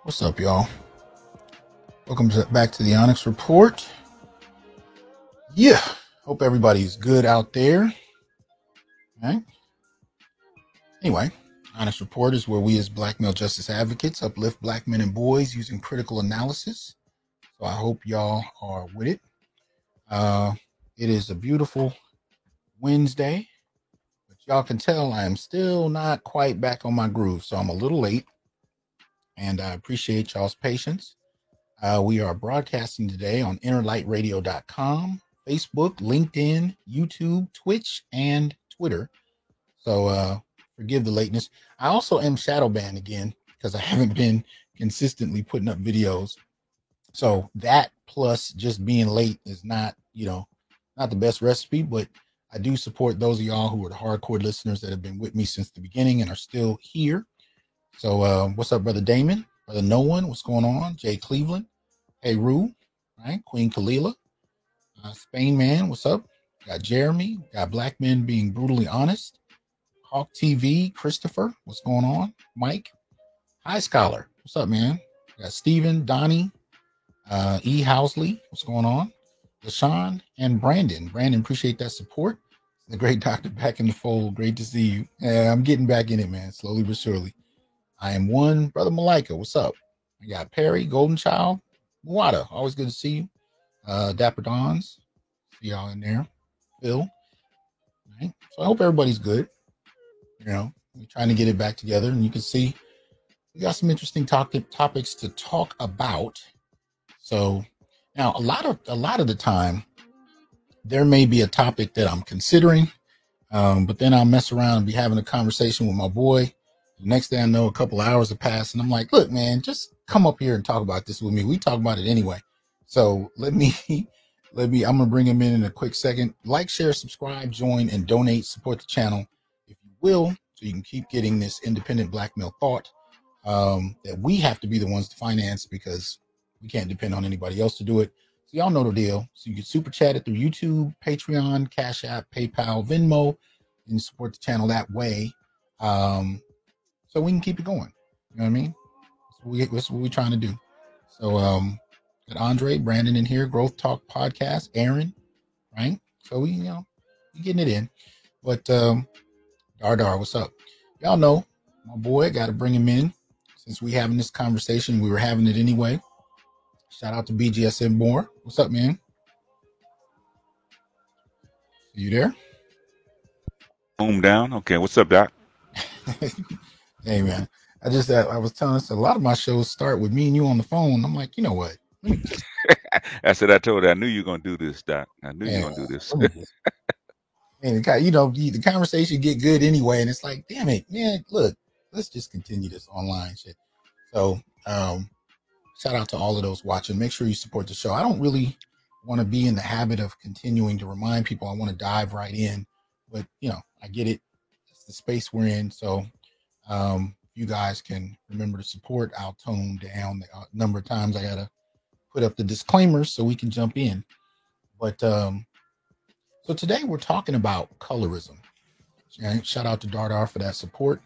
What's up, y'all? Welcome back to the Onyx Report. Yeah, hope everybody's good out there. All right. Anyway, Onyx Report is where we as black male justice advocates uplift black men and boys using critical analysis. So I hope y'all are with it. It is a beautiful Wednesday, but y'all can tell I am still not quite back on my groove, so I'm a little late, and I appreciate y'all's patience. We are broadcasting today on innerlightradio.com, Facebook, LinkedIn, YouTube, Twitch, and Twitter. So forgive the lateness. I also am shadow banned again because I haven't been consistently putting up videos. So that plus just being late is not, not the best recipe, but I do support those of y'all who are the hardcore listeners that have been with me since the beginning and are still here. So what's up, Brother Damon? Brother No One, what's going on? Jay Cleveland. Hey, Rue, right? Queen Kalila, Spain Man, what's up? Got Jeremy, got Black Men Being Brutally Honest, Hawk TV, Christopher, what's going on? Mike, High Scholar, what's up, man? Got Steven, Donnie, E. Housley, what's going on? LaShawn and Brandon. Brandon, appreciate that support. The great doctor back in the fold. Great to see you. Yeah, I'm getting back in it, man, slowly but surely. I am one. Brother Malika, what's up? I got Perry, Golden Child, Muada, always good to see you. Dapper Dons, see y'all in there. Phil, right? So I hope everybody's good. We're trying to get it back together, and you can see we got some interesting topics to talk about. So now, a lot of the time, there may be a topic that I'm considering, but then I'll mess around and be having a conversation with my boy. The next thing I know, a couple of hours have passed, and I'm like, look, man, just come up here and talk about this with me. We talk about it anyway. So I'm going to bring him in a quick second. Like, share, subscribe, join, and donate. Support the channel if you will, so you can keep getting this independent black male thought that we have to be the ones to finance because we can't depend on anybody else to do it. So y'all know the deal. So you can super chat it through YouTube, Patreon, Cash App, PayPal, Venmo, and support the channel that way. So we can keep it going. You know what I mean? That's what we're trying to do. So got Andre, Brandon in here, Growth Talk Podcast, Aaron, right? So we getting it in. But Dar, what's up? Y'all know my boy, got to bring him in. Since we having this conversation, we were having it anyway. Shout out to BGSM Moore. What's up, man? You there? Boom down. Okay, what's up, Doc? Hey, man. I was telling us a lot of my shows start with me and you on the phone. I'm like, you know what? I told her I knew you were gonna do this, Doc. I knew you were gonna do this. And the conversation get good anyway, and it's like, damn it, man, look, let's just continue this online shit. So shout out to all of those watching. Make sure you support the show. I don't really want to be in the habit of continuing to remind people. I want to dive right in, but I get it. It's the space we're in. So you guys can remember to support. I'll tone down the number of times I got to put up the disclaimers so we can jump in. But so today we're talking about colorism. And shout out to Dardar for that support.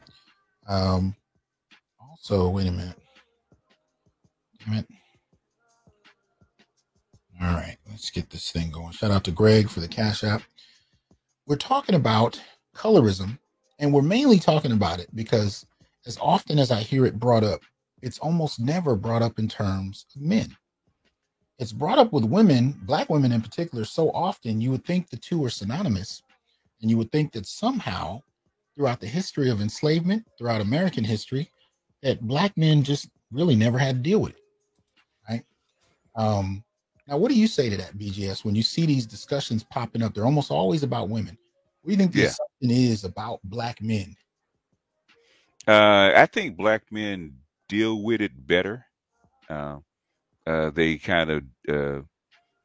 Also, wait a minute. Damn it. All right, let's get this thing going. Shout out to Greg for the Cash App. We're talking about colorism, and we're mainly talking about it because as often as I hear it brought up, it's almost never brought up in terms of men. It's brought up with women, black women in particular, so often you would think the two are synonymous, and you would think that somehow throughout the history of enslavement, throughout American history, that black men just really never had to deal with it, right? Now, what do you say to that, BGS, when you see these discussions popping up? They're almost always about women. What do you think this something is about black men? I think black men deal with it better. They kind of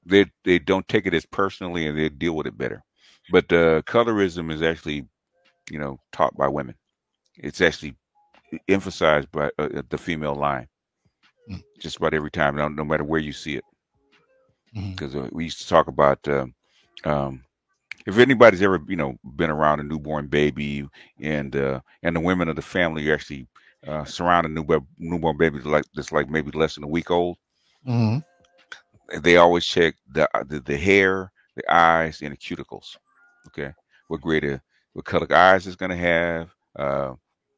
they don't take it as personally, and they deal with it better. But colorism is actually, taught by women. It's actually emphasized by the female line, just about every time, no matter where you see it. Because we used to talk about if anybody's ever been around a newborn baby, and the women of the family actually surround a newborn baby that's like maybe less than a week old. They always check the hair, the eyes, and the cuticles. Okay, what color eyes is going to have,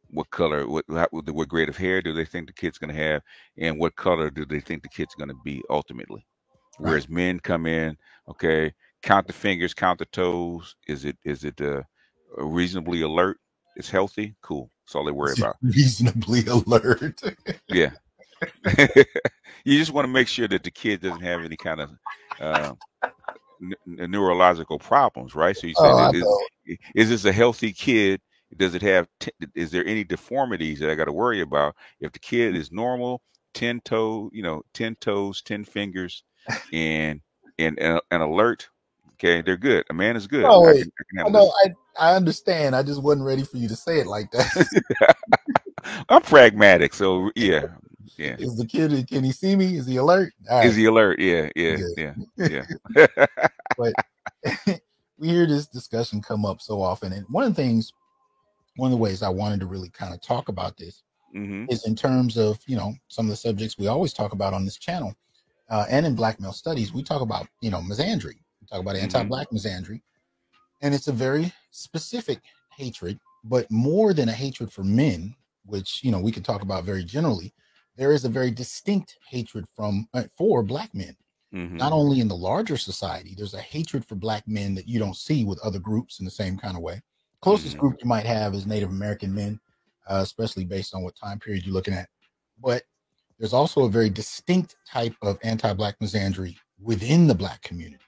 what grade of hair do they think the kid's going to have, and what color do they think the kid's going to be ultimately. Whereas men come in, okay, count the fingers, count the toes. Is it reasonably alert? It's healthy, cool. That's all they worry about. Reasonably alert. Yeah. You just want to make sure that the kid doesn't have any kind of neurological problems, right? So you say, is this a healthy kid? Does it have? Is there any deformities that I got to worry about? If the kid is normal, 10 toes, 10 fingers, and alert, okay, they're good. A man is good. I understand. I just wasn't ready for you to say it like that. I'm pragmatic, so yeah. Is the kid? Can he see me? Is he alert? Is he alert? Yeah. But we hear this discussion come up so often, and one of the ways I wanted to really kind of talk about this is in terms of some of the subjects we always talk about on this channel, and in Black Male Studies. We talk about misandry. We talk about anti-black misandry, and it's a very specific hatred, but more than a hatred for men, which we could talk about very generally. There is a very distinct hatred for black men. Not only in the larger society, there's a hatred for black men that you don't see with other groups in the same kind of way. Closest group you might have is Native American men, especially based on what time period you're looking at. But there's also a very distinct type of anti-black misandry within the black community.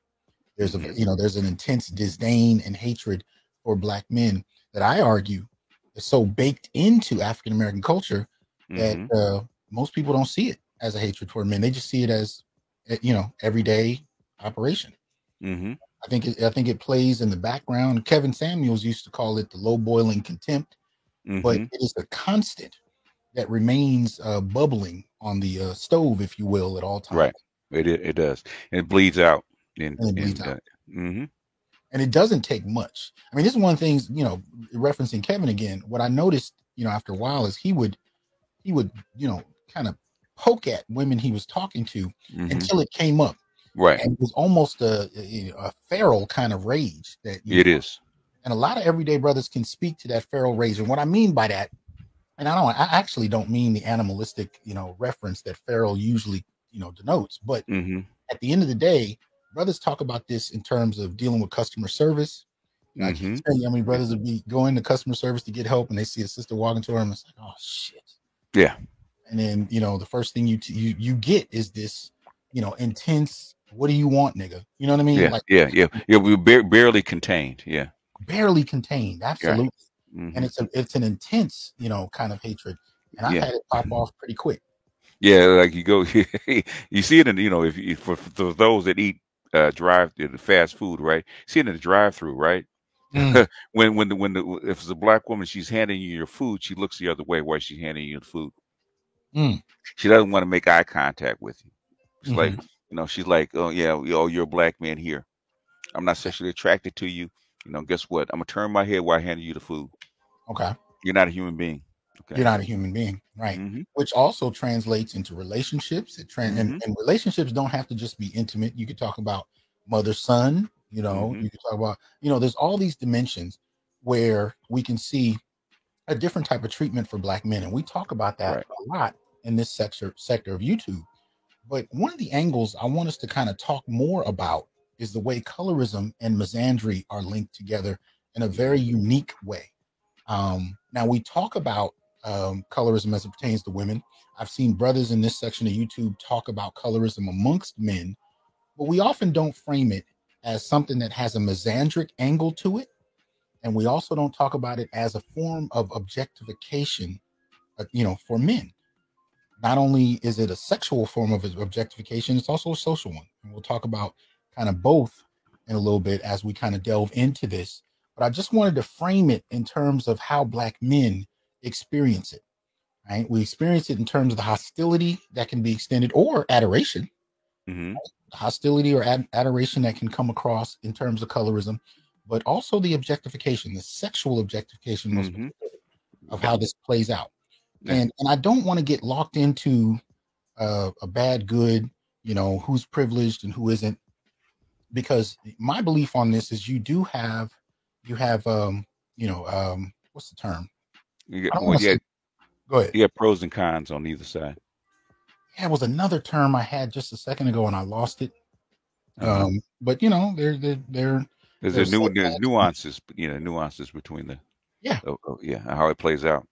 There's there's an intense disdain and hatred for black men that I argue is so baked into African American culture that most people don't see it as a hatred toward men. They just see it as everyday operation. I think it plays in the background. Kevin Samuels used to call it the low boiling contempt, but it is a constant that remains bubbling on the stove, if you will, at all times. Right. It does. And it bleeds out. And it doesn't take much. I mean, this is one of the things, referencing Kevin again, what I noticed, after a while is he would, kind of poke at women he was talking to until it came up. Right. And it was almost a feral kind of rage that it is. And a lot of everyday brothers can speak to that feral rage. And what I mean by that, and I actually don't mean the animalistic, reference that feral usually, denotes, but at the end of the day, brothers talk about this in terms of dealing with customer service. I can't tell you how many brothers would be going to customer service to get help, and they see a sister walking to them. It's like, oh shit. Yeah. And then the first thing you get is this, intense. What do you want, nigga? You know what I mean? Yeah. We're barely contained. Yeah. Barely contained. Absolutely. Yeah. And it's an intense, kind of hatred. And I've had it pop off pretty quick. Yeah, like you see it in, for those that eat the fast food, right? Sitting in the drive-through, right? Mm, If it's a black woman, she's handing you your food, she looks the other way while she's handing you the food. mm, She doesn't want to make eye contact with you. She's like, hmm. she's like, oh yeah, oh you're a black man here. I'm not sexually attracted to you. Guess what? I'm gonna turn my head while I hand you the food. Okay. You're not a human being. You're Okay. not a human being, right? Mm-hmm. Which also translates into relationships. Mm-hmm. And relationships don't have to just be intimate. You could talk about mother son. Mm-hmm. You could talk about there's all these dimensions where we can see a different type of treatment for black men, and we talk about that Right. a lot in this sector of YouTube. But one of the angles I want us to kind of talk more about is the way colorism and misandry are linked together in a very unique way. Now we talk about colorism as it pertains to women. I've seen brothers in this section of YouTube talk about colorism amongst men, but we often don't frame it as something that has a misandric angle to it. And we also don't talk about it as a form of objectification, for men. Not only is it a sexual form of objectification, it's also a social one. And we'll talk about kind of both in a little bit as we kind of delve into this. But I just wanted to frame it in terms of how black men experience it. Right? We experience it in terms of the hostility that can be extended or adoration, Mm-hmm. hostility or adoration that can come across in terms of colorism, but also the objectification, the sexual objectification Mm-hmm. of Yeah. how this plays out. Yeah. And I don't want to get locked into a bad good, who's privileged and who isn't, because my belief on this is you have what's the term? You get, I don't well, want to yeah, say. Go ahead. you have pros and cons on either side. Yeah, it was another term I had just a second ago and I lost it. Uh-huh. But there's There's setbacks. nuances, nuances between the, Yeah, yeah, how it plays out.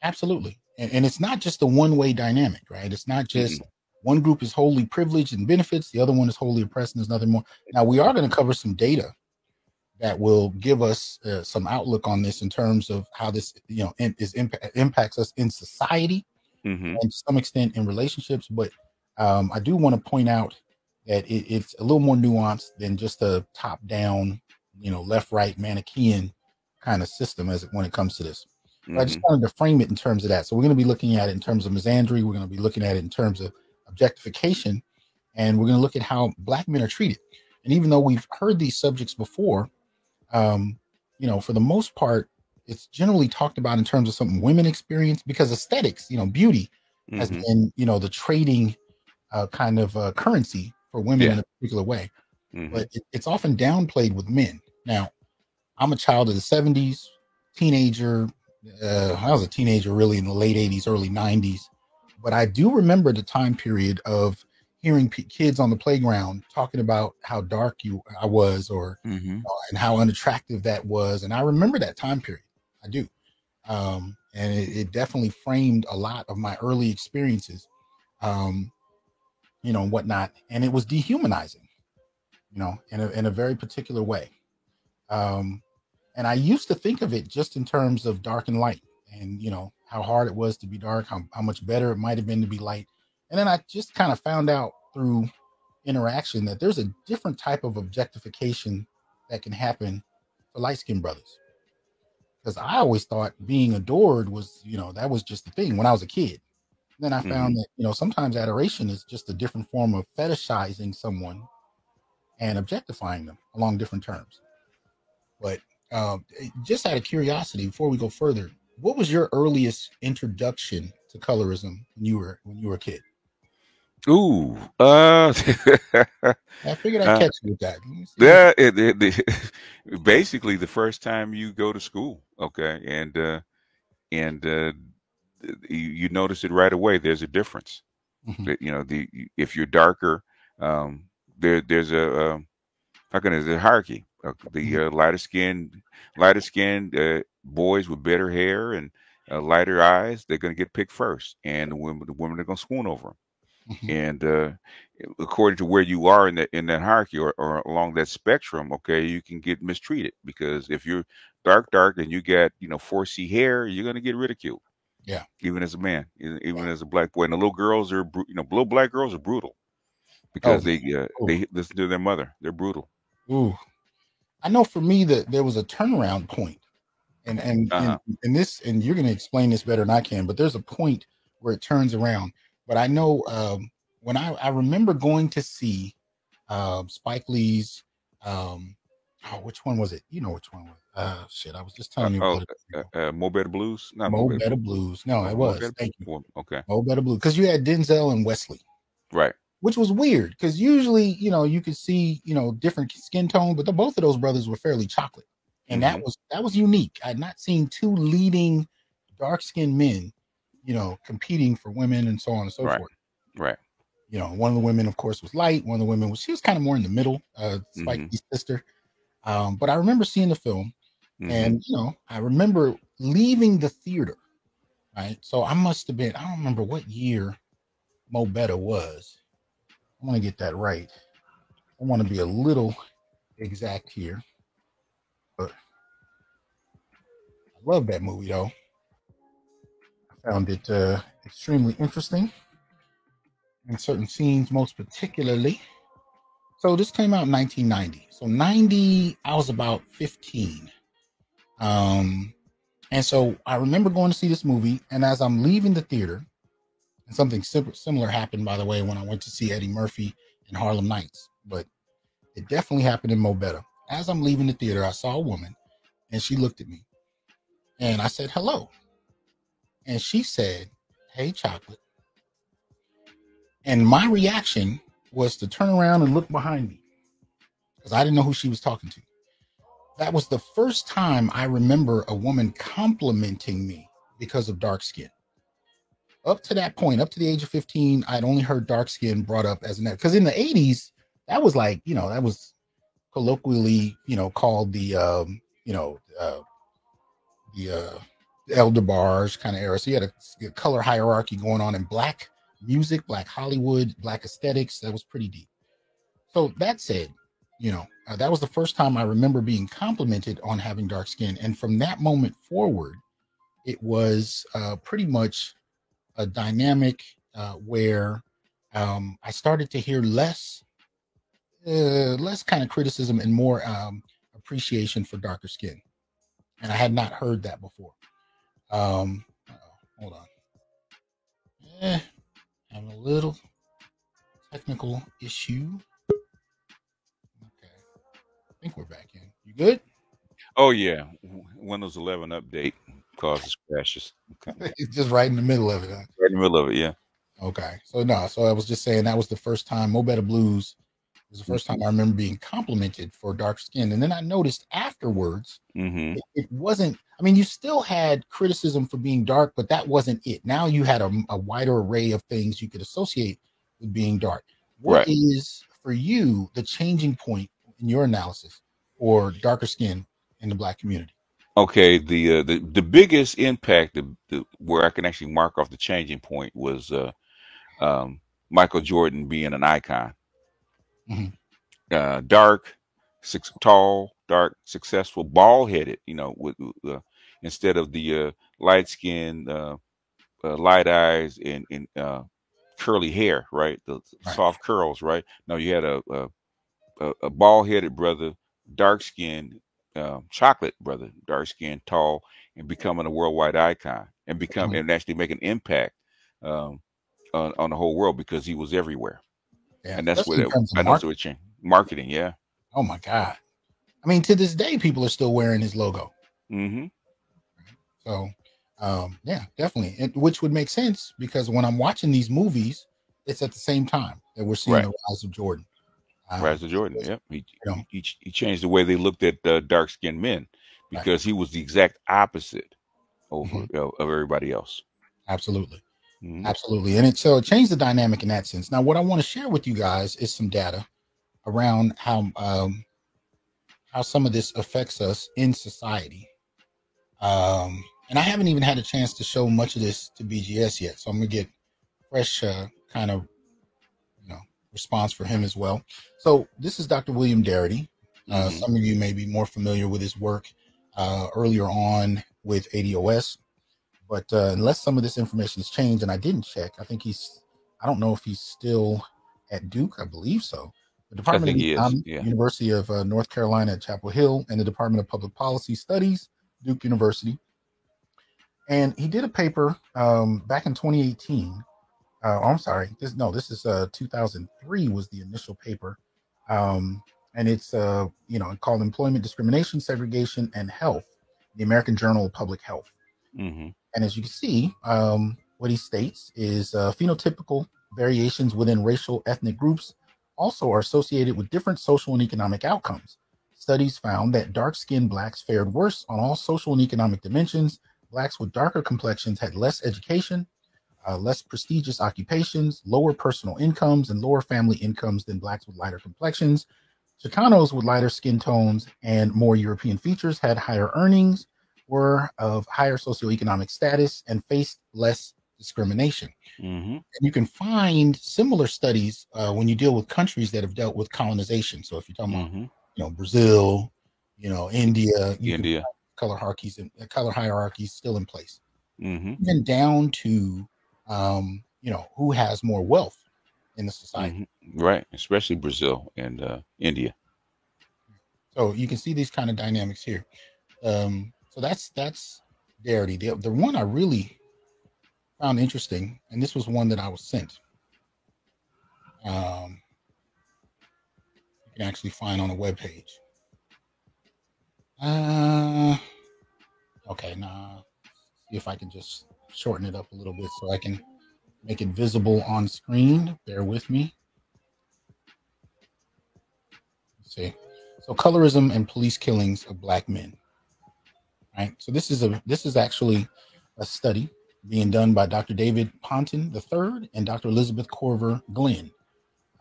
absolutely. And it's not just a one-way dynamic, right? It's not just Mm-mm. one group is wholly privileged and benefits, the other one is wholly oppressed, and there's nothing more. Now we are going to cover some data that will give us some outlook on this in terms of how this, impacts us in society Mm-hmm. and to some extent in relationships. But I do want to point out that it's a little more nuanced than just a top-down, left-right Manichaean kind of system when it comes to this. But I just Mm-hmm. wanted to frame it in terms of that. So we're going to be looking at it in terms of misandry. We're going to be looking at it in terms of objectification, and we're going to look at how black men are treated. And even though we've heard these subjects before, um, for the most part, it's generally talked about in terms of something women experience because aesthetics, beauty has Mm-hmm. been, the trading kind of currency for women Yeah. in a particular way. Mm-hmm. But it's often downplayed with men. Now, I'm a child of the 70s, teenager. I was a teenager really in the late 80s, early 90s. But I do remember the time period of hearing kids on the playground talking about how dark I was, or Mm-hmm. and how unattractive that was. And I remember that time period. I do. And it definitely framed a lot of my early experiences, um, and whatnot. And it was dehumanizing, in a very particular way. Um, and I used to think of it just in terms of dark and light, and how hard it was to be dark, how much better it might have been to be light. And then I just kind of found out through interaction that there's a different type of objectification that can happen for light skinned brothers. Because I always thought being adored was, that was just the thing when I was a kid. Then I Mm-hmm. found that, sometimes adoration is just a different form of fetishizing someone and objectifying them along different terms. But just out of curiosity, before we go further, what was your earliest introduction to colorism when you were a kid? Ooh. I figured I'd Uh, catch you with that. Let me see what. yeah. Basically, the first time you go to school, okay, and you notice it right away. There's a difference. Mhm, That if you're darker, there's a how can I say hierarchy. The mhm, lighter skinned boys with better hair and lighter eyes, they're going to get picked first, and the women are going to swoon over them. mhm. And according to where you are in that hierarchy or along that spectrum, okay, you can get mistreated because if you're dark and you got 4C hair, you're going to get ridiculed, Yeah, even as a man, even yeah, as a black boy. And the little girls are little black girls are brutal. because Oh, they listen to their mother. They're brutal. ooh. I know for me that there was a turnaround point, and and Uh and huh. and this, and you're going to explain this better than I can, but there's a point where it turns around. But I know when I remember going to see Spike Lee's, um, oh, which one was it? You know which one was? Shit, I was just telling you about it. Mo Better Blues, not Mo Mo Better Better Blues. Blues. No, Oh, it Mo was. Better. Thank you. Okay, Mo Better Blues, because you had Denzel and Wesley, right. which was weird because usually, you could see, different skin tone, but both of those brothers were fairly chocolate. And Mm-hmm. that was unique. I had not seen two leading dark skinned men, competing for women and so on and so Right, forth. right. One of the women, of course, was light. One of the women she was kind of more in the middle, Spike Mm-hmm. Lee's sister. But I remember seeing the film, Mm-hmm. and I remember leaving the theater. Right, so I must have been. I don't remember what year Mo Better was. I want to get that right. I want to be a little exact here, but I love that movie though. I found it extremely interesting in certain scenes, most particularly. So this came out in 1990. So 90, I was about 15. Um, and so I remember going to see this movie, and as I'm leaving the theater, and something similar happened, by the way, when I went to see Eddie Murphy in Harlem Nights, but it definitely happened in Mo Better. As I'm leaving the theater, I saw a woman, and she looked at me, and I said hello, and she said, "Hey, chocolate." And my reaction was to turn around and look behind me because I didn't know who she was talking to. That was the first time I remember a woman complimenting me because of dark skin. Up to that point, up to the age of 15, I'd only heard dark skin brought up as an, because in the 80s, that was like, that was colloquially, called the elder bars kind of era. So you had a color hierarchy going on in black music, black Hollywood, black aesthetics. That was pretty deep. So that said, that was the first time I remember being complimented on having dark skin. And from that moment forward, it was pretty much a dynamic where I started to hear less kind of criticism and more appreciation for darker skin. And I had not heard that before. Hold on. Having a little technical issue. Okay. I think we're back in. You good? Oh yeah, Windows 11 update causes crashes. Okay, It's just right in the middle of it. Huh? right in the middle of it. Yeah. Okay. So no, so I was just saying that was the first time Mo Better Blues was the first time Mm-hmm. I remember being complimented for dark skin. And then I noticed afterwards Mm-hmm. it wasn't, I mean, you still had criticism for being dark, but that wasn't it. Now you had a wider array of things you could associate with being dark. What Right. is for you the changing point in your analysis for darker skin in the black community? Okay. The biggest impact, where I can actually mark off the changing point was um, Michael Jordan being an icon. Mhm. Dark, tall, dark, successful, bald headed. With instead of the light skin, light eyes, and curly hair, right? The Right. soft curls, right? No, you had a bald headed brother, dark skinned, chocolate brother, dark skinned, tall, and becoming a worldwide icon, Mhm. and actually make an impact um, on the whole world because he was everywhere. Yeah. And that's Especially what in terms of I know. So marketing. it changed marketing. Yeah. Oh my God. I mean, to this day, people are still wearing his logo. Mm-hmm. So, yeah, definitely. Which would make sense because when I'm watching these movies, it's at the same time that we're seeing Right. the rise of Jordan. Rise of Jordan. Because, Yep. He, you know, he he he changed the way they looked at dark skinned men right. because he was the exact opposite over Mhm. of everybody else. Absolutely. Hmm. Absolutely. And it changed the dynamic in that sense. Now, what I want to share with you guys is some data around how some of this affects us in society. And I haven't even had a chance to show much of this to BGS yet. So I'm going to get fresh kind of you know response for him as well. So this is Dr. William Darity. Hmm. Some of you may be more familiar with his work earlier on with ADOS, but unless some of this information has changed, and I didn't check, I don't know if he's still at Duke, I believe so. The I Department of think he is. Economics, Yeah. University of North Carolina at Chapel Hill, and the Department of Public Policy Studies, Duke University. And he did a paper back in 2018. I'm sorry. This is 2003 was the initial paper. And it's, called Employment Discrimination, Segregation, and Health, the American Journal of Public Health. Mm-hmm. And as you can see, what he states is phenotypical variations within racial ethnic groups also are associated with different social and economic outcomes. Studies found that dark-skinned blacks fared worse on all social and economic dimensions. Blacks with darker complexions had less education, less prestigious occupations, lower personal incomes, and lower family incomes than blacks with lighter complexions. Chicanos with lighter skin tones and more European features had higher earnings, were of higher socioeconomic status, and faced less discrimination. Mm-hmm. And you can find similar studies when you deal with countries that have dealt with colonization. So if you're talking Mm-hmm. about, Brazil, India, you can India. find color hierarchies still in place, Mm-hmm. even down to who has more wealth in the society. Mm-hmm. Right. Especially Brazil and India. So you can see these kind of dynamics here. So that's Darity. The one I really found interesting, and this was one that I was sent. You can actually find on a web page. Okay, now see if I can just shorten it up a little bit so I can make it visible on screen. Bear with me. Let's see. So colorism and police killings of black men. Right. So this is actually a study being done by Dr. David Ponton III and Dr. Elizabeth Corver Glenn.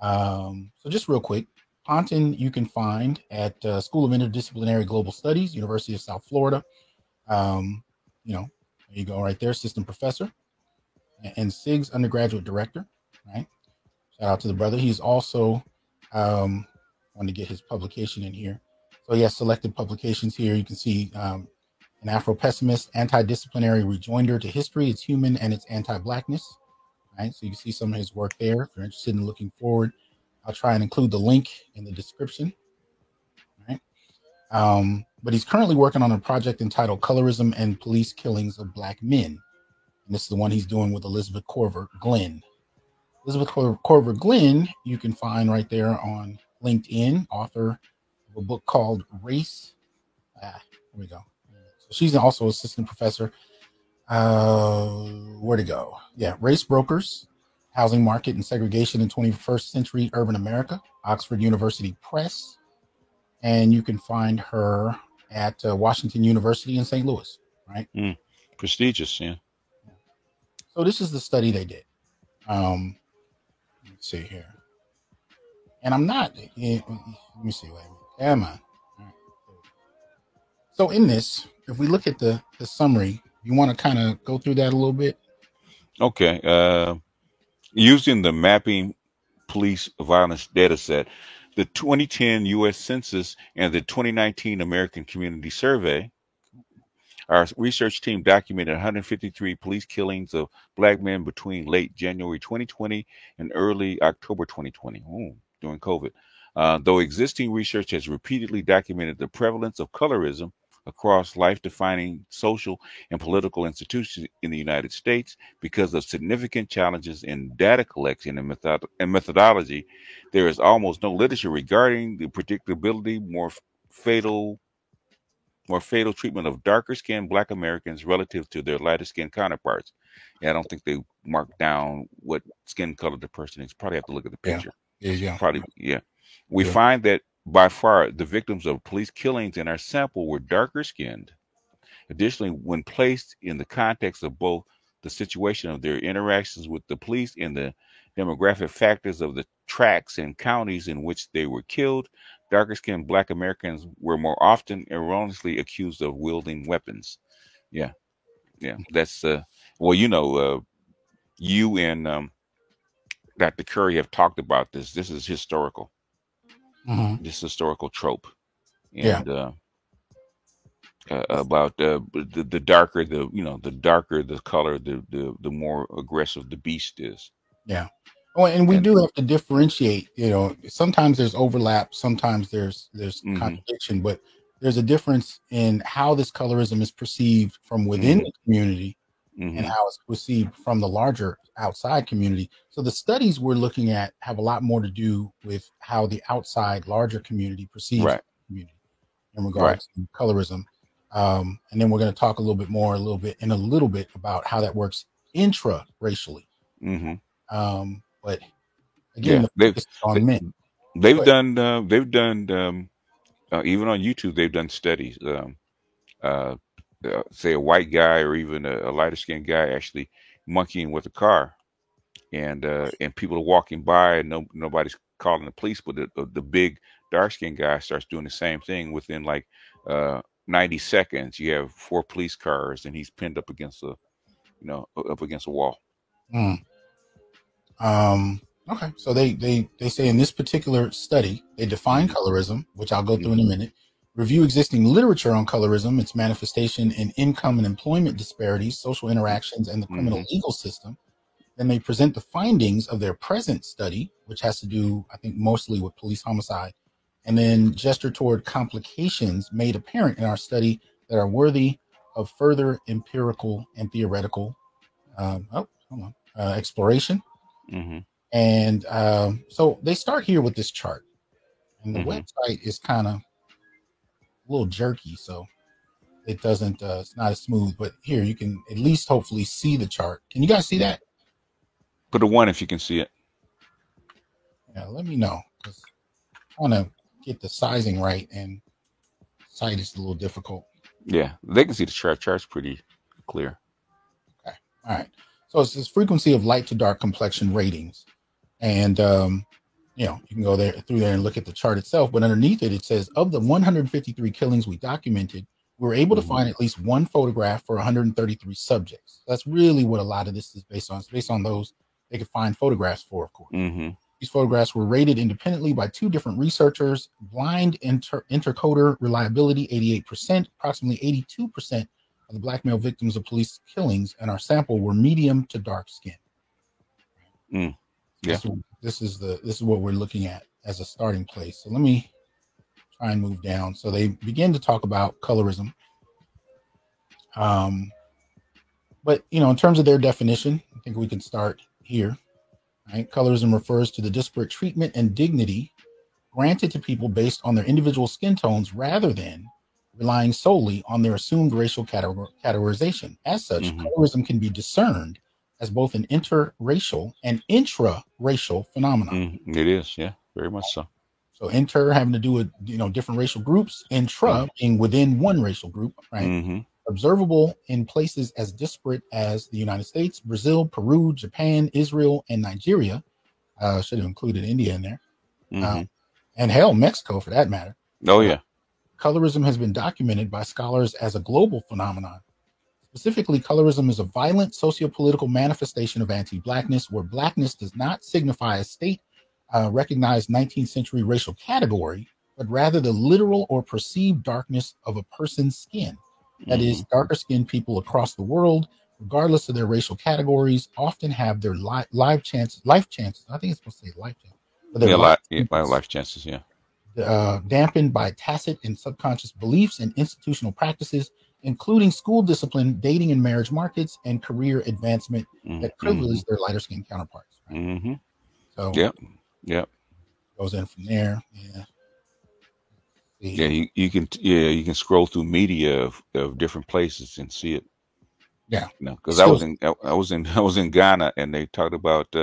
So just real quick, Ponton you can find at School of Interdisciplinary Global Studies, University of South Florida. There you go, right there, assistant professor, and SIG's undergraduate director. Right. Shout out to the brother. He's also wanted to get his publication in here. So he has selected publications here. You can see an Afro-pessimist, anti-disciplinary rejoinder to history, its human and its anti-blackness. Right, so you can see some of his work there. If you're interested in looking forward, I'll try and include the link in the description. Right, but he's currently working on a project entitled "Colorism and Police Killings of Black Men," and this is the one he's doing with Elizabeth Corver Glenn. Elizabeth Corver Glenn, you can find right there on LinkedIn, author of a book called "Race." Here we go. So she's also assistant professor. Where to go? Yeah, Race Brokers, Housing Market and Segregation in 21st Century Urban America, Oxford University Press. And you can find her at Washington University in St. Louis, right? Prestigious, yeah. So this is the study they did. Let's see here. And I'm not, let me see, wait a minute. Am I? Right. So in this, if we look at the summary, you want to kind of go through that a little bit? Okay. Using the Mapping Police Violence Data Set, the 2010 U.S. Census and the 2019 American Community Survey, our research team documented 153 police killings of black men between late January 2020 and early October 2020, during COVID. Though existing research has repeatedly documented the prevalence of colorism across life-defining social and political institutions in the United States, because of significant challenges in data collection and methodology, there is almost no literature regarding the predictability, more fatal treatment of darker skinned black Americans relative to their lighter skinned counterparts. Yeah, I don't think they marked down what skin color the person is. Probably have to look at the picture. Yeah. Probably, yeah. We find that by far the victims of police killings in our sample were darker skinned. Additionally, when placed in the context of both the situation of their interactions with the police and the demographic factors of the tracts and counties in which they were killed, darker skinned black Americans were more often erroneously accused of wielding weapons. Yeah. That's you and Dr. Curry have talked about this. This is historical. Mm-hmm. This historical trope. And about the darker the darker the color, the more aggressive the beast is. Yeah. Oh, and we And do have to differentiate. Sometimes there's overlap, sometimes there's hmm contradiction, but there's a difference in how this colorism is perceived from within hmm the community and hmm how it's perceived from the larger outside community. So the studies we're looking at have a lot more to do with how the outside larger community perceives right, the community in right. regards to colorism. And then we're going to talk a little bit about how that works intra-racially. hmm But again, Yeah, the focus is they, on men. they've But done even on YouTube they've done studies. Uh, Say a white guy or even a lighter skinned guy actually monkeying with a car, and people are walking by and nobody's calling the police, but the big dark skinned guy starts doing the same thing within like uh 90 seconds. You have four police cars and he's pinned up against up against a wall. mm, um, okay, so they say in this particular study they define hmm colorism, which I'll go through in a hmm minute. Review existing literature on colorism, its manifestation in income and employment disparities, social interactions, and the criminal hmm legal system. Then they present the findings of their present study, which has to do, I think, mostly with police homicide, and then gesture toward complications made apparent in our study that are worthy of further empirical and theoretical exploration. hmm And so they start here with this chart, and the hmm website is kind of a little jerky, so it doesn't, it's not as smooth. But here you can at least hopefully see the chart. Can you guys see Yeah. that? Put a one if you can see it. Yeah, let me know because I'm trying to get the sizing right, and sight is a little difficult. Yeah, they can see the chart. Chart's pretty clear. Okay, all right. So it's this frequency of light to dark complexion ratings, and you can go there through there and look at the chart itself. But underneath it, it says of the 153 killings we documented, we were able to hmm find at least one photograph for 133 subjects. That's really what a lot of this is based on. It's based on those they could find photographs for, of course. hmm These photographs were rated independently by two different researchers. Blind intercoder reliability 88%, approximately 82% of the black male victims of police killings in our sample were medium to dark skin. Mm. Yeah. This is what we're looking at as a starting place. So let me try and move down. So they begin to talk about colorism. But in terms of their definition, I think we can start here. Right? Colorism refers to the disparate treatment and dignity granted to people based on their individual skin tones rather than relying solely on their assumed racial categorization. As such, hmm colorism can be discerned as both an interracial and intra-racial phenomenon. It is. Yeah, very much so. So inter having to do with different racial groups, Mm-hmm. intra being within one racial group, right? Mm-hmm. Observable in places as disparate as the United States, Brazil, Peru, Japan, Israel, and Nigeria. Should have included India in there. Uh, Mm-hmm. and hell, Mexico for that matter. Oh Uh, yeah. Colorism has been documented by scholars as a global phenomenon. Specifically, colorism is a violent sociopolitical manifestation of anti-blackness, where blackness does not signify a state recognized 19th century racial category, but rather the literal or perceived darkness of a person's skin. That Mm-hmm. is, darker skinned people across the world, regardless of their racial categories, often have their life chances. I think it's supposed to say life chances, but their Yeah, life chances life chances. Yeah. dampened by tacit and subconscious beliefs and institutional practices, including school discipline, dating and marriage markets, and career advancement that Mm-hmm. privilege their lighter skinned counterparts. Right? Mm-hmm. So Yep. Yep. goes in from there. Yeah. Yeah. See. You can scroll through media of different places and see it. Yeah. Because It's still I was in Ghana and they talked about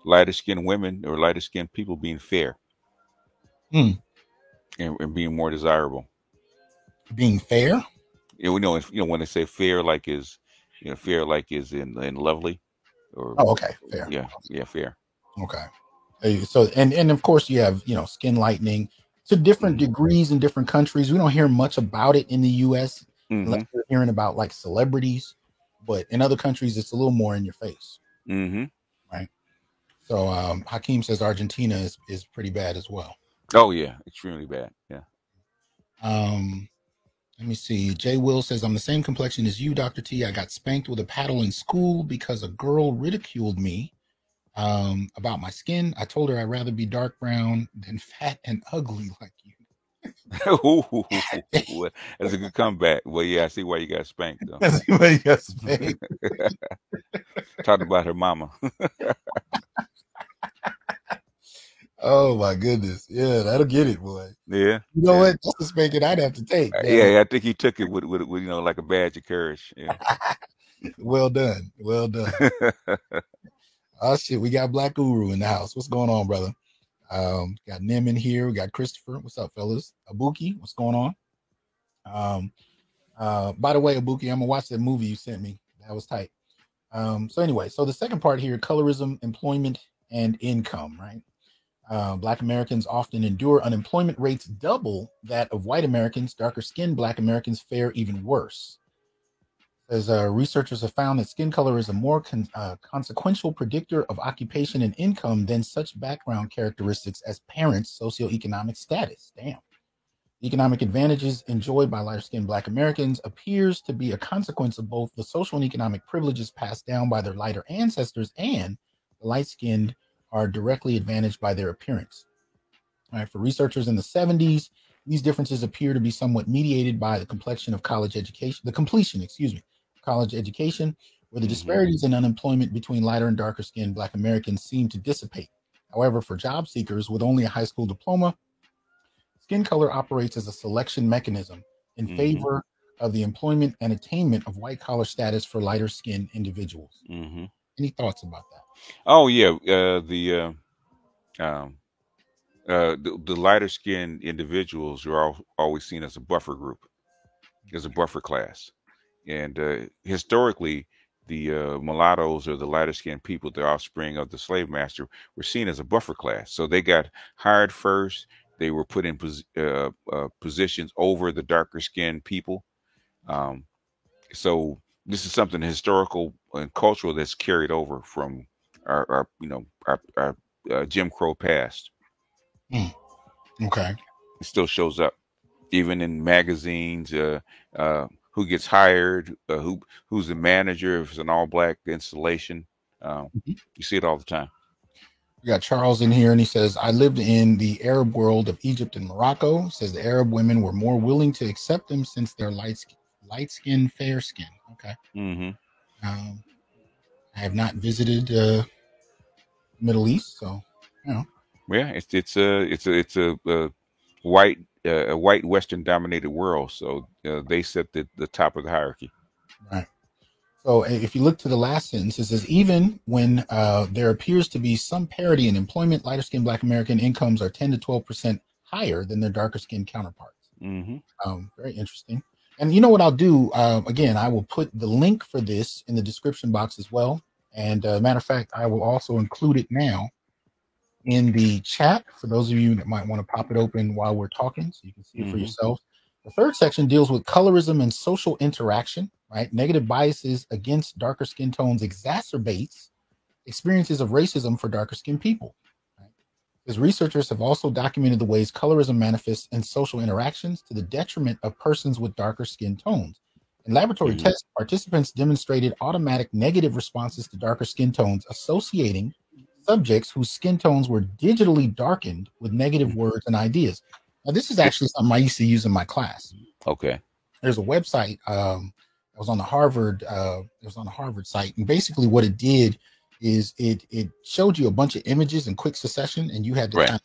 lighter skinned women or lighter skinned people being fair mm, and being more desirable. being fair. We know when they say fair, like is fair like is in lovely or Oh, okay. Fair. yeah, fair. Okay. So and of course you have skin lightening to different Mm-hmm. degrees in different countries. We don't hear much about it in the U.S. unless Mm-hmm. we're hearing about like celebrities, but in other countries it's a little more in your face, Mm-hmm. right? So Hakeem says Argentina is pretty bad as well. Oh yeah, extremely bad. Yeah. Um, Let me see. Jay Will says I'm the same complexion as you, Dr. T. I got spanked with a paddle in school because a girl ridiculed me About my skin. I told her I'd rather be dark brown than fat and ugly like you. Well, that's a good comeback. Well, yeah, I see why you got spanked though. That's what he got spanked. Talking about her mama. Oh my goodness. Yeah, that'll get it, boy. Yeah, You know yeah, what? That's the spanking I'd have to take. Damn. yeah. I think he took it with like a badge of courage. Yeah. Well done. Well done. Oh shit, we got Black Guru in the house. What's going on, brother? Got Nim in here. We got Christopher. What's up, fellas? Abuki, what's going on? By the way, Abuki, I'm gonna watch that movie you sent me. That was tight. So anyway, so the second part here, colorism, employment, and income, right? Black Americans often endure unemployment rates double that of white Americans. Darker skinned Black Americans fare even worse. As researchers have found that skin color is a more consequential predictor of occupation and income than such background characteristics as parents' socioeconomic status. Damn. Economic advantages enjoyed by lighter-skinned Black Americans appears to be a consequence of both the social and economic privileges passed down by their lighter ancestors and the light-skinned are directly advantaged by their appearance. All right, for researchers in the 70s, these differences appear to be somewhat mediated by the completion of college education, the completion, college education, where the disparities in unemployment between lighter and darker skinned Black Americans seem to dissipate. However, for job seekers with only a high school diploma, skin color operates as a selection mechanism in favor of the employment and attainment of white collar status for lighter skinned individuals. Any thoughts about that? Oh yeah, the lighter skinned individuals are always seen as a buffer group, as a buffer class. And historically, the mulattoes or the lighter skinned people, the offspring of the slave master, were seen as a buffer class. So they got hired first. They were put in positions over the darker skinned people. So this is something historical and cultural that's carried over from our Jim Crow past. Okay. It still shows up even in magazines. Who gets hired, who's the manager if it's an all black installation. You see it all the time. We got Charles in here, and he says, I lived in the Arab world of Egypt and Morocco. He says the Arab women were more willing to accept them since they're light skin, fair skin. Okay. I have not visited Middle East, so you know. Yeah, it's a white Western dominated world, so they set the top of the hierarchy. Right. So if you look to the last sentence, it says even when there appears to be some parity in employment, lighter skinned Black American incomes are 10 to 12% higher than their darker skinned counterparts. Very interesting. And you know what I'll do? Again, I will put the link for this in the description box as well. And matter of fact, I will also include it now in the chat for those of you that might want to pop it open while we're talking so you can see it for yourself. The third section deals with colorism and social interaction, right? Negative biases against darker skin tones exacerbates experiences of racism for darker skinned people. Right? As researchers have also documented the ways colorism manifests in social interactions to the detriment of persons with darker skin tones. In laboratory tests, participants demonstrated automatic negative responses to darker skin tones, associating subjects whose skin tones were digitally darkened with negative words and ideas. Now, this is actually something I used to use in my class. Okay. There's a website that was on the Harvard. It was on the Harvard site, and basically what it did is it showed you a bunch of images in quick succession, and you had to kind of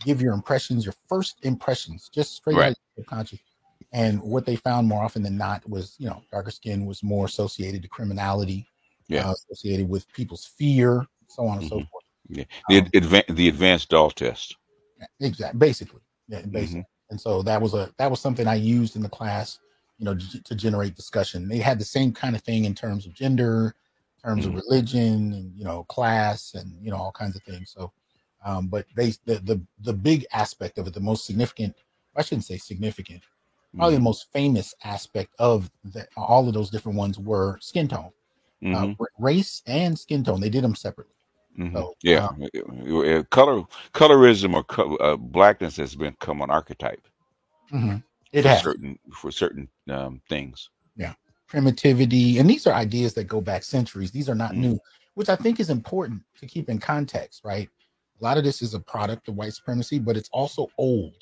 give your impressions, your first impressions, just straight out of your subconscious. And what they found more often than not was, you know, darker skin was more associated to criminality, associated with people's fear, so on and so forth. Yeah, the advanced doll test. Exactly, basically. Yeah, basically. And so that was something I used in the class, you know, to generate discussion. They had the same kind of thing in terms of gender, in terms of religion, and you know, class, and you know, all kinds of things. So, but the big aspect of it, the most significant, I shouldn't say significant, probably the most famous aspect of all of those different ones were skin tone, race and skin tone. They did them separately. So, colorism or blackness has become an archetype. It has for certain things. Yeah, primitivity, and these are ideas that go back centuries. These are not new. which I think is important to keep in context, right? A lot of this is a product of white supremacy, but it's also old.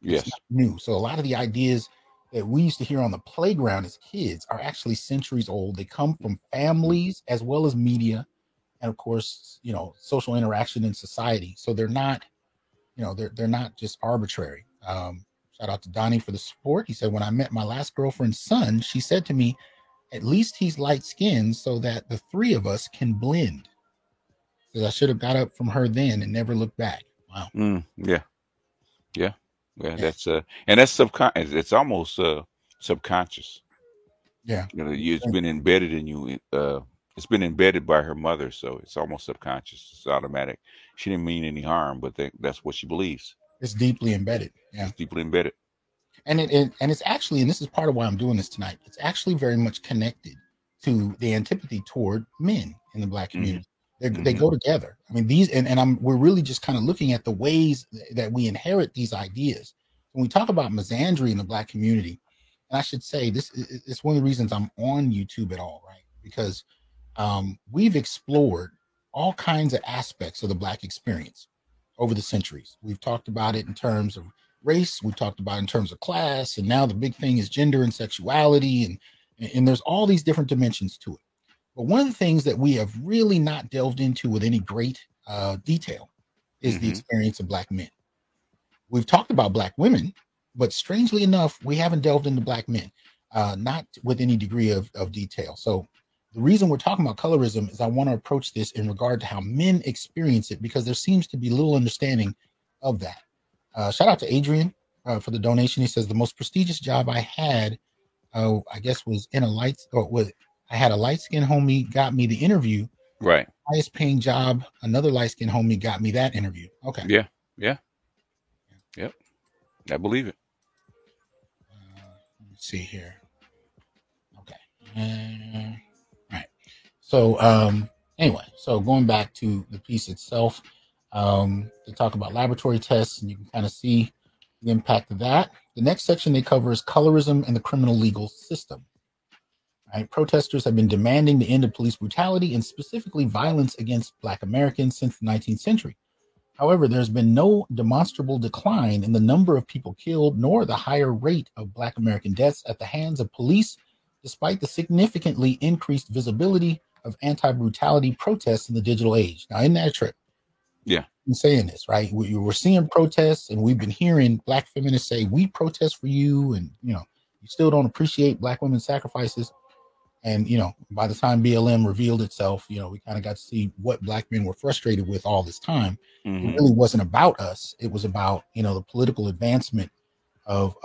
It's Yes. not new. So a lot of the ideas that we used to hear on the playground as kids are actually centuries old. They come from families as well as media, and of course, social interaction in society. So they're not, they're not just arbitrary. Shout out to Donnie for the support. He said, when I met my last girlfriend's son, she said to me, at least he's light skinned so that the three of us can blend. Because I should have got up from her then and never looked back. Wow. Yeah. Yeah. Yeah. That's and that's subconscious. It's almost subconscious. Yeah. It's been embedded in you. It's been embedded by her mother, so it's almost subconscious. It's automatic. She didn't mean any harm, but that's what she believes. It's deeply embedded. Yeah. It's deeply embedded. And it's actually, and this is part of why I'm doing this tonight, it's actually very much connected to the antipathy toward men in the Black community. They go together. I mean, we're really just kind of looking at the ways that we inherit these ideas. When we talk about misandry in the Black community, and I should say this is one of the reasons I'm on YouTube at all, right? Because we've explored all kinds of aspects of the Black experience over the centuries. We've talked about it in terms of race, we've talked about it in terms of class, and now the big thing is gender and sexuality, and there's all these different dimensions to it. But one of the things that we have really not delved into with any great detail is the experience of Black men. We've talked about Black women, but strangely enough, we haven't delved into Black men, not with any degree of detail. So the reason we're talking about colorism is I want to approach this in regard to how men experience it, because there seems to be little understanding of that. Shout out to Adrian for the donation. He says the most prestigious job I had, I guess, was in a I had a light-skinned homie got me the interview. Right. Highest paying job, another light-skinned homie got me that interview. Okay. Yeah. Yep. I believe it. Let's see here. Okay. All right. So anyway, so going back to the piece itself, they talk about laboratory tests, and you can kind of see the impact of that. The next section they cover is colorism and the criminal legal system. Right? Protesters have been demanding the end of police brutality and specifically violence against Black Americans since the 19th century. However, there's been no demonstrable decline in the number of people killed, nor the higher rate of Black American deaths at the hands of police, despite the significantly increased visibility of anti-brutality protests in the digital age. Now, isn't that a trip? Yeah. I'm saying this, right? We're seeing protests, and we've been hearing Black feminists say, we protest for you, and, you still don't appreciate Black women's sacrifices. And, by the time BLM revealed itself, we kind of got to see what Black men were frustrated with all this time. It really wasn't about us. It was about, the political advancement of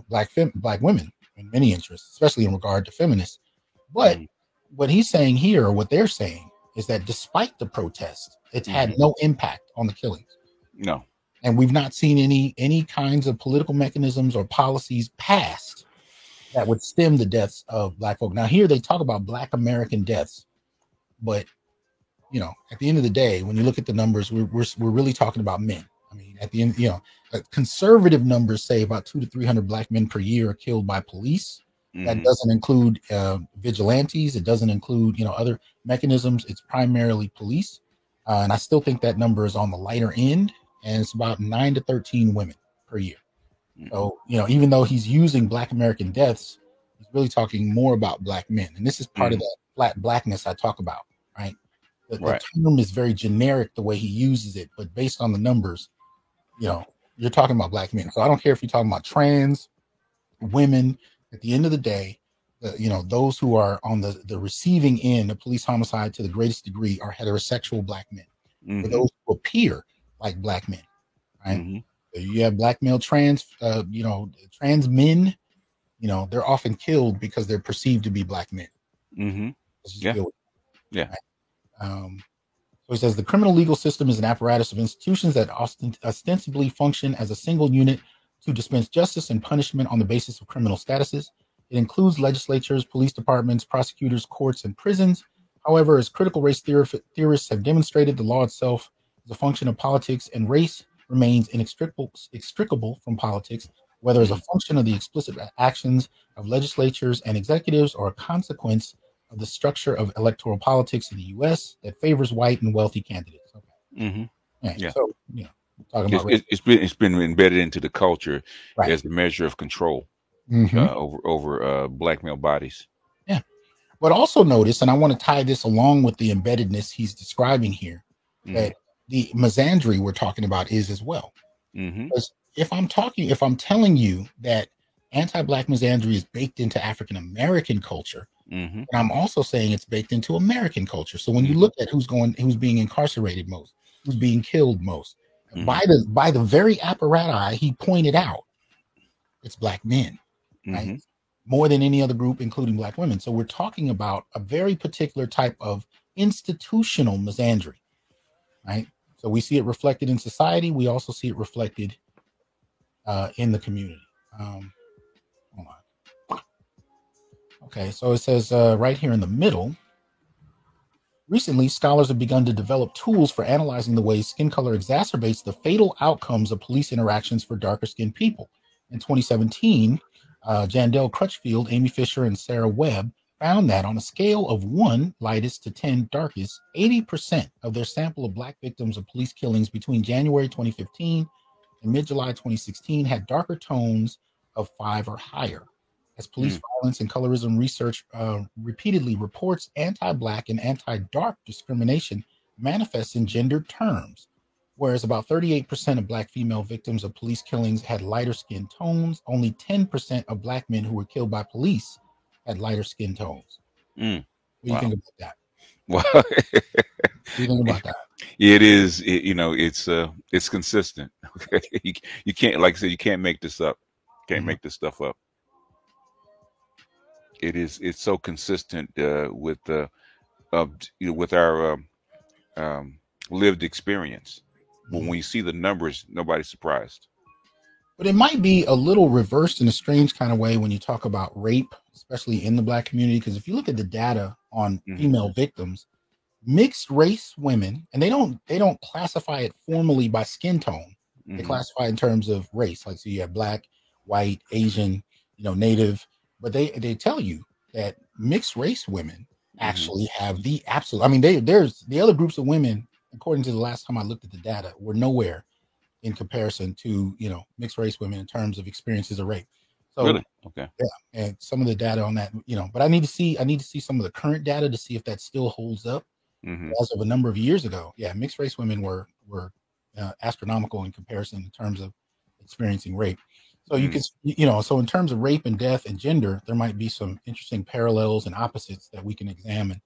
Black women in many interests, especially in regard to feminists. But what he's saying here, or what they're saying, is that despite the protest, it's had no impact on the killings. No. And we've not seen any kinds of political mechanisms or policies passed that would stem the deaths of Black folk. Now, here they talk about Black American deaths, but at the end of the day, when you look at the numbers, we're really talking about men. I mean, at the end, conservative numbers say about 200 to 300 Black men per year are killed by police. That doesn't include vigilantes. It doesn't include other mechanisms. It's primarily police, and I still think that number is on the lighter end. And it's about 9 to 13 women per year. So, even though he's using Black American deaths, he's really talking more about Black men. And this is part of that flat blackness I talk about, right? The term is very generic the way he uses it, but based on the numbers, you're talking about Black men. So I don't care if you're talking about trans women. At the end of the day, those who are on the receiving end of police homicide to the greatest degree are heterosexual Black men. For those who appear like Black men, right? You have Black male trans men, they're often killed because they're perceived to be Black men. Yeah. Right? So he says the criminal legal system is an apparatus of institutions that ostensibly function as a single unit to dispense justice and punishment on the basis of criminal statuses. It includes legislatures, police departments, prosecutors, courts, and prisons. However, as critical race theorists have demonstrated, the law itself is a function of politics, and race remains inextricable from politics, whether as a function of the explicit actions of legislatures and executives or a consequence of the structure of electoral politics in the U.S. that favors white and wealthy candidates. Okay. Mm-hmm. Right. Yeah. So, talking about It's been embedded into the culture right. as a measure of control over black male bodies. Yeah. But also notice, and I want to tie this along with the embeddedness he's describing here, that the misandry we're talking about is as well. Because if I'm telling you that anti-black misandry is baked into African American culture, and I'm also saying it's baked into American culture. So when you look at who's being incarcerated most, who's being killed most, by the very apparatus he pointed out, it's black men, right? More than any other group, including black women. So we're talking about a very particular type of institutional misandry, right? So we see it reflected in society. We also see it reflected in the community. Hold on. Okay, so it says right here in the middle, recently, scholars have begun to develop tools for analyzing the ways skin color exacerbates the fatal outcomes of police interactions for darker skinned people. In 2017, Jandel Crutchfield, Amy Fisher, and Sarah Webb found that on a scale of 1 lightest to 10 darkest, 80% of their sample of black victims of police killings between January 2015 and mid-July 2016 had darker tones of 5 or higher. As police violence and colorism research repeatedly reports, anti-black and anti-dark discrimination manifests in gendered terms, whereas about 38% of black female victims of police killings had lighter skin tones. Only 10% of black men who were killed by police had lighter skin tones. What do you think about that? Well, what do you think about that? It is, it's consistent. Okay, you can't, like I said, you can't make this up. Can't make this stuff up. It's so consistent with our lived experience. When we see the numbers, nobody's surprised. But it might be a little reversed in a strange kind of way when you talk about rape, especially in the black community. Because if you look at the data on female victims, mixed race women, and they don't classify it formally by skin tone. They classify in terms of race. Like, so you have black, white, Asian, native, but they tell you that mixed race women actually have the absolute. I mean, there's the other groups of women, according to the last time I looked at the data, were nowhere in comparison to mixed race women in terms of experiences of rape. So really? Okay. Yeah, and some of the data on that, but I need to see some of the current data to see if that still holds up. As of a number of years ago, mixed race women were astronomical in comparison in terms of experiencing rape. So you can, so in terms of rape and death and gender, there might be some interesting parallels and opposites that we can examine.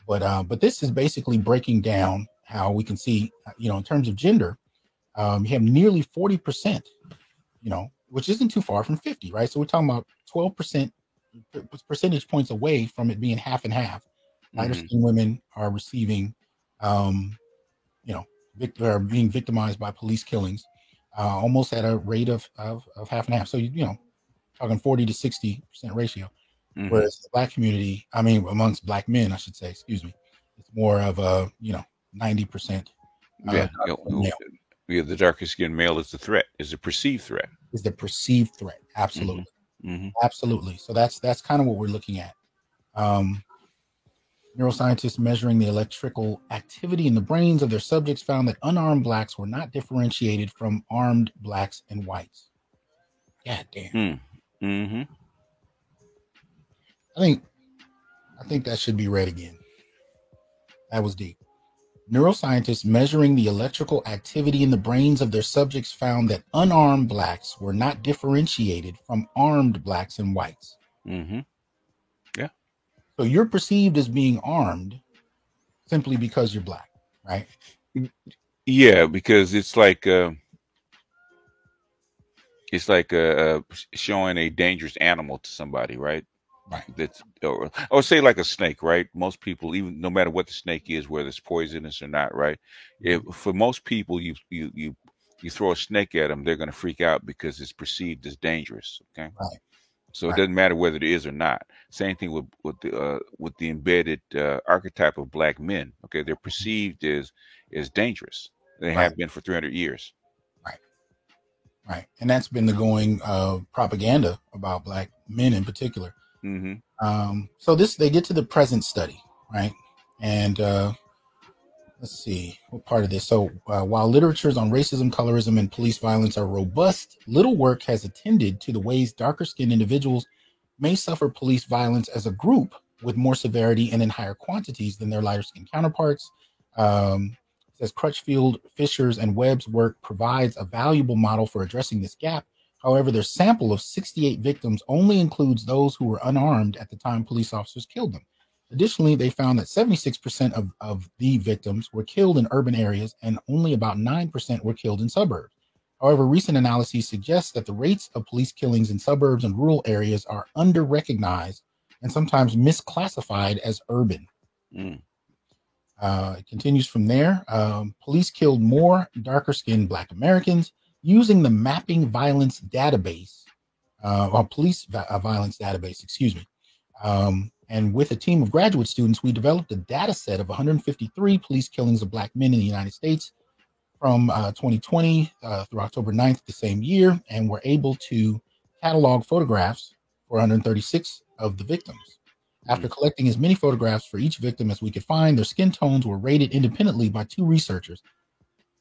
But this is basically breaking down how we can see, in terms of gender, you have nearly 40%, which isn't too far from 50, right? So we're talking about 12% percentage points away from it being half and half. Lighter skinned women are receiving, are being victimized by police killings, almost at a rate of half and half. So, talking 40 to 60% ratio. Whereas the black community, amongst black men, I should say, excuse me, it's more of a, 90%. The darker skinned male is the threat, is a perceived threat. Is the perceived threat. Absolutely. Absolutely. So that's kind of what we're looking at. Neuroscientists measuring the electrical activity in the brains of their subjects found that unarmed blacks were not differentiated from armed blacks and whites. God damn. I think that should be read again. That was deep. Neuroscientists measuring the electrical activity in the brains of their subjects found that unarmed blacks were not differentiated from armed blacks and whites. Yeah. So you're perceived as being armed simply because you're black, right? Yeah, because it's like showing a dangerous animal to somebody, right? Right. That's, or say like a snake, right? Most people, even no matter what the snake is, whether it's poisonous or not, right? If for most people, you throw a snake at them, they're going to freak out because it's perceived as dangerous. Okay. Right. So it doesn't matter whether it is or not. Same thing with the embedded archetype of black men. Okay, they're perceived as dangerous. They have been for 300 years. Right. And that's been the going propaganda about black men in particular. So they get to the present study, right? And let's see what part of this. So while literatures on racism, colorism, and police violence are robust, little work has attended to the ways darker skinned individuals may suffer police violence as a group with more severity and in higher quantities than their lighter skinned counterparts. It says Crutchfield, Fisher's, and Webb's work provides a valuable model for addressing this gap. However, their sample of 68 victims only includes those who were unarmed at the time police officers killed them. Additionally, they found that 76% of the victims were killed in urban areas and only about 9% were killed in suburbs. However, recent analyses suggest that the rates of police killings in suburbs and rural areas are under-recognized and sometimes misclassified as urban. Mm. It continues from there. Police killed more darker-skinned Black Americans using the Mapping Violence Database, or Police Violence Database, excuse me. And with a team of graduate students, we developed a data set of 153 police killings of Black men in the United States from 2020 through October 9th the same year, and were able to catalog photographs for 136 of the victims. After collecting as many photographs for each victim as we could find, their skin tones were rated independently by two researchers,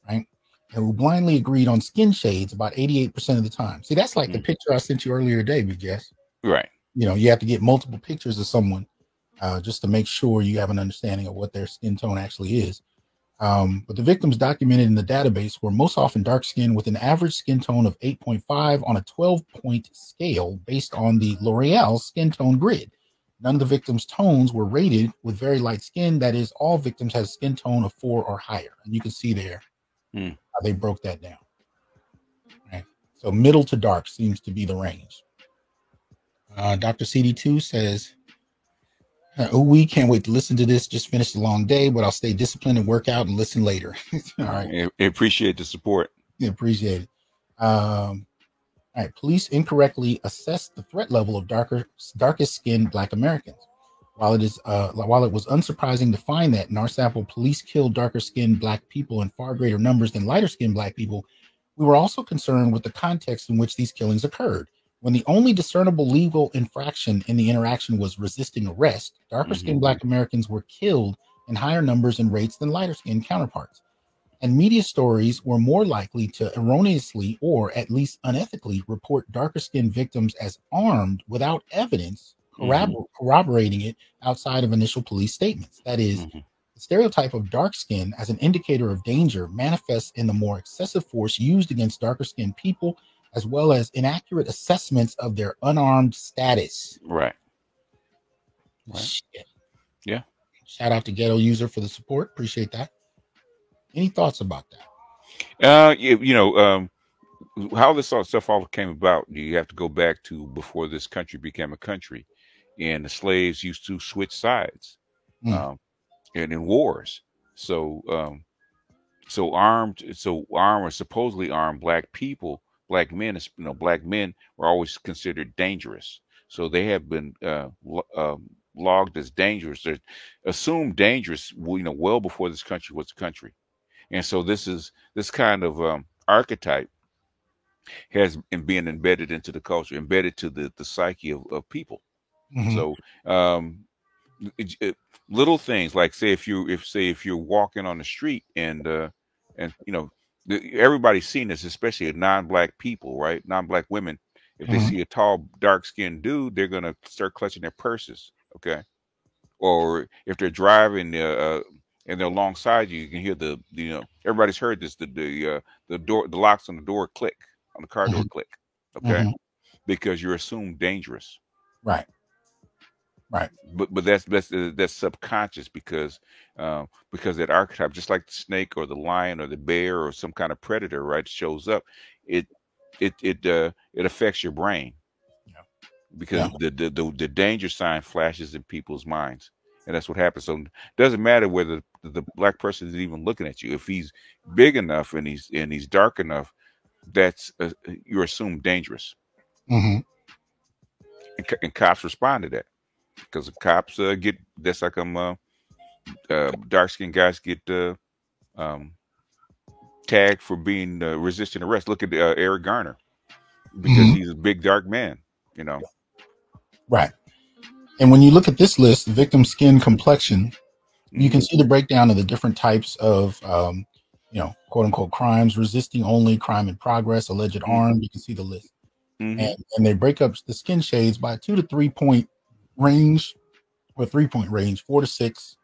right? And who blindly agreed on skin shades about 88% of the time. See, that's like the picture I sent you earlier today, Big Jess. Right. You know, you have to get multiple pictures of someone just to make sure you have an understanding of what their skin tone actually is. But the victims documented in the database were most often dark skinned with an average skin tone of 8.5 on a 12-point scale based on the L'Oreal skin tone grid. None of the victims' tones were rated with very light skin. That is, all victims had a skin tone of 4 or higher. And you can see there how they broke that down. Right? So middle to dark seems to be the range. Dr. CD2 says, we can't wait to listen to this. Just finished a long day, but I'll stay disciplined and work out and listen later. All right. I appreciate the support. Yeah, appreciate it. All right. Police incorrectly assessed the threat level of darkest skinned Black Americans. While it was unsurprising to find that in our sample, police killed darker skinned Black people in far greater numbers than lighter skinned Black people, we were also concerned with the context in which these killings occurred. When the only discernible legal infraction in the interaction was resisting arrest, darker skinned Black Americans were killed in higher numbers and rates than lighter skinned counterparts. And media stories were more likely to erroneously or at least unethically report darker skinned victims as armed without evidence corroborating it outside of initial police statements. That is, the stereotype of dark skin as an indicator of danger manifests in the more excessive force used against darker skinned people, as well as inaccurate assessments of their unarmed status. Right. Shit. Yeah. Shout out to Ghetto User for the support. Appreciate that. Any thoughts about that? How this stuff all came about, you have to go back to before this country became a country, and the slaves used to switch sides, and in wars. So armed or supposedly armed Black people, Black men, Black men were always considered dangerous. So they have been logged as dangerous. They're assumed dangerous, well before this country was a country. And so this kind of archetype has been embedded into the culture, embedded to the psyche of people. So little things like if you're walking on the street and everybody's seen this, especially non-Black people, right? Non-Black women. If they see a tall, dark-skinned dude, they're gonna start clutching their purses. Okay, or if they're driving and they're alongside you, you can hear everybody's heard this, the locks on the door click, on the car door click. Okay, because you're assumed dangerous. Right. But that's subconscious because that archetype, just like the snake or the lion or the bear or some kind of predator, right, shows up, it affects your brain. Because the danger sign flashes in people's minds, and that's what happens. So it doesn't matter whether the Black person is even looking at you. If he's big enough and he's dark enough, that's you're assumed dangerous. And cops respond to that, because the cops get, that's like dark skinned guys get tagged for being resisting arrest. Look at Eric Garner, because he's a big dark man. Right. And when you look at this list, victim skin complexion, you can Mm-hmm. see the breakdown of the different types of, quote unquote crimes: resisting only, crime in progress, alleged armed. You can see the list, and Mm-hmm. they break up the skin shades by 2 to 3 point range, or 3 point range, 4 to 6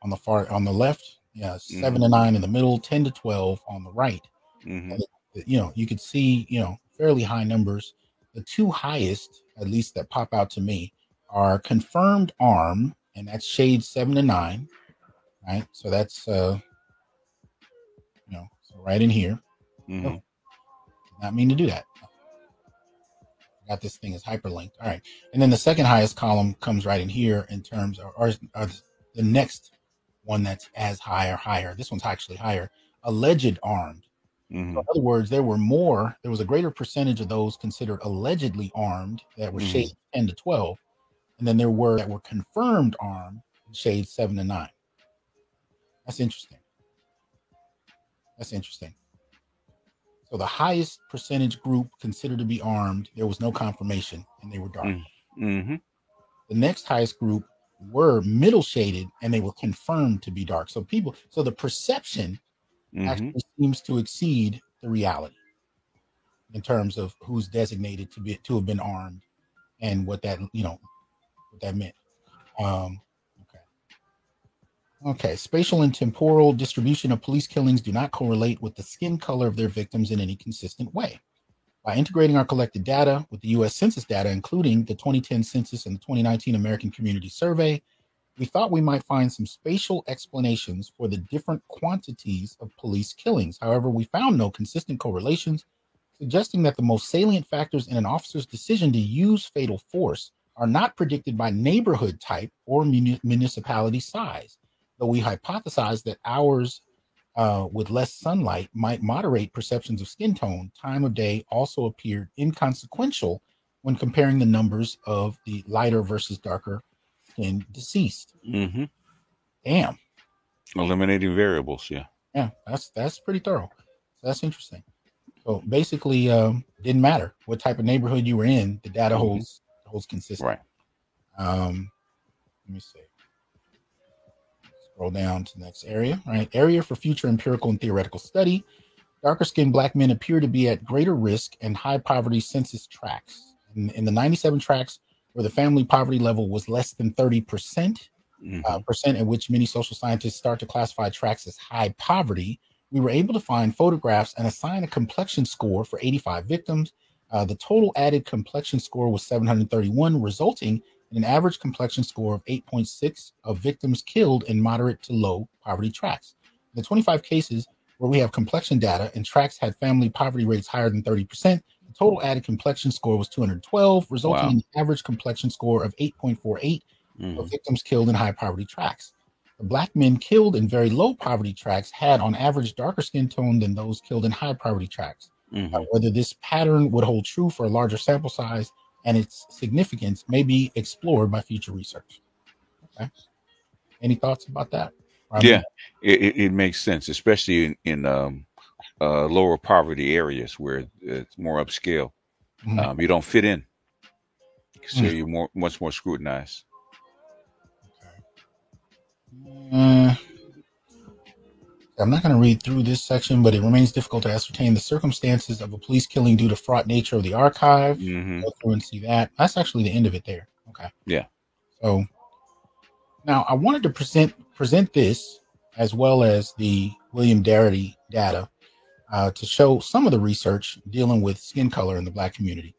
on the left, yeah, Mm-hmm. 7 to 9 in the middle, 10 to 12 on the right. Mm-hmm. And you could see, fairly high numbers. The two highest, at least that pop out to me, are confirmed arm, and that's shade 7 to 9, right? So that's so right in here. Oh, Mm-hmm. did not mean to do that. I got this thing is hyperlinked. All right, and then the second highest column comes right in here in terms of, or the next one that's as high or higher. This one's actually higher. Alleged armed. So Mm-hmm. in other words, there was a greater percentage of those considered allegedly armed that were Mm-hmm. shades 10 to 12, and then there were that were confirmed armed, shades 7 to 9. That's interesting. That's interesting. So the highest percentage group considered to be armed, there was no confirmation, and they were dark. Mm-hmm. The next highest group were middle shaded, and they were confirmed to be dark. So the perception Mm-hmm. actually seems to exceed the reality in terms of who's designated to have been armed, and what that meant. Um, okay. Okay. Spatial and temporal distribution of police killings do not correlate with the skin color of their victims in any consistent way. By integrating our collected data with the U.S. Census data, including the 2010 census and the 2019 American Community Survey, we thought we might find some spatial explanations for the different quantities of police killings. However, we found no consistent correlations, suggesting that the most salient factors in an officer's decision to use fatal force are not predicted by neighborhood type or municipality size, though we hypothesized that hours with less sunlight might moderate perceptions of skin tone. Time of day also appeared inconsequential when comparing the numbers of the lighter versus darker skinned deceased. Mm-hmm. Damn. Eliminating variables. Yeah. Yeah, that's pretty thorough. So that's interesting. So basically, didn't matter what type of neighborhood you were in, the data Mm-hmm. holds consistent. Right. Let me see. Scroll down to the next area. All right, area for future empirical and theoretical study. Darker skinned Black men appear to be at greater risk in high poverty census tracts. In the 97 tracts where the family poverty level was less than 30%, Mm-hmm. percent at which many social scientists start to classify tracts as high poverty, we were able to find photographs and assign a complexion score for 85 victims. The total added complexion score was 731, resulting in an average complexion score of 8.6 of victims killed in moderate to low poverty tracts. In the 25 cases where we have complexion data and tracts had family poverty rates higher than 30%, the total added complexion score was 212, resulting Wow. in an average complexion score of 8.48 Mm-hmm. of victims killed in high poverty tracts. The Black men killed in very low poverty tracts had, on average, darker skin tone than those killed in high poverty tracts. Mm-hmm. Whether this pattern would hold true for a larger sample size and its significance may be explored by future research. Okay. Any thoughts about that? Yeah. It makes sense, especially in lower poverty areas where it's more upscale. Mhm. You don't fit in, so Mm. you're much more scrutinized. Uh, I'm not going to read through this section, but it remains difficult to ascertain the circumstances of a police killing due to fraught nature of the archive. Mm-hmm. Go through and see that. That's actually the end of it there. Okay. Yeah. So now I wanted to present this as well as the William Darity data to show some of the research dealing with skin color in the Black community,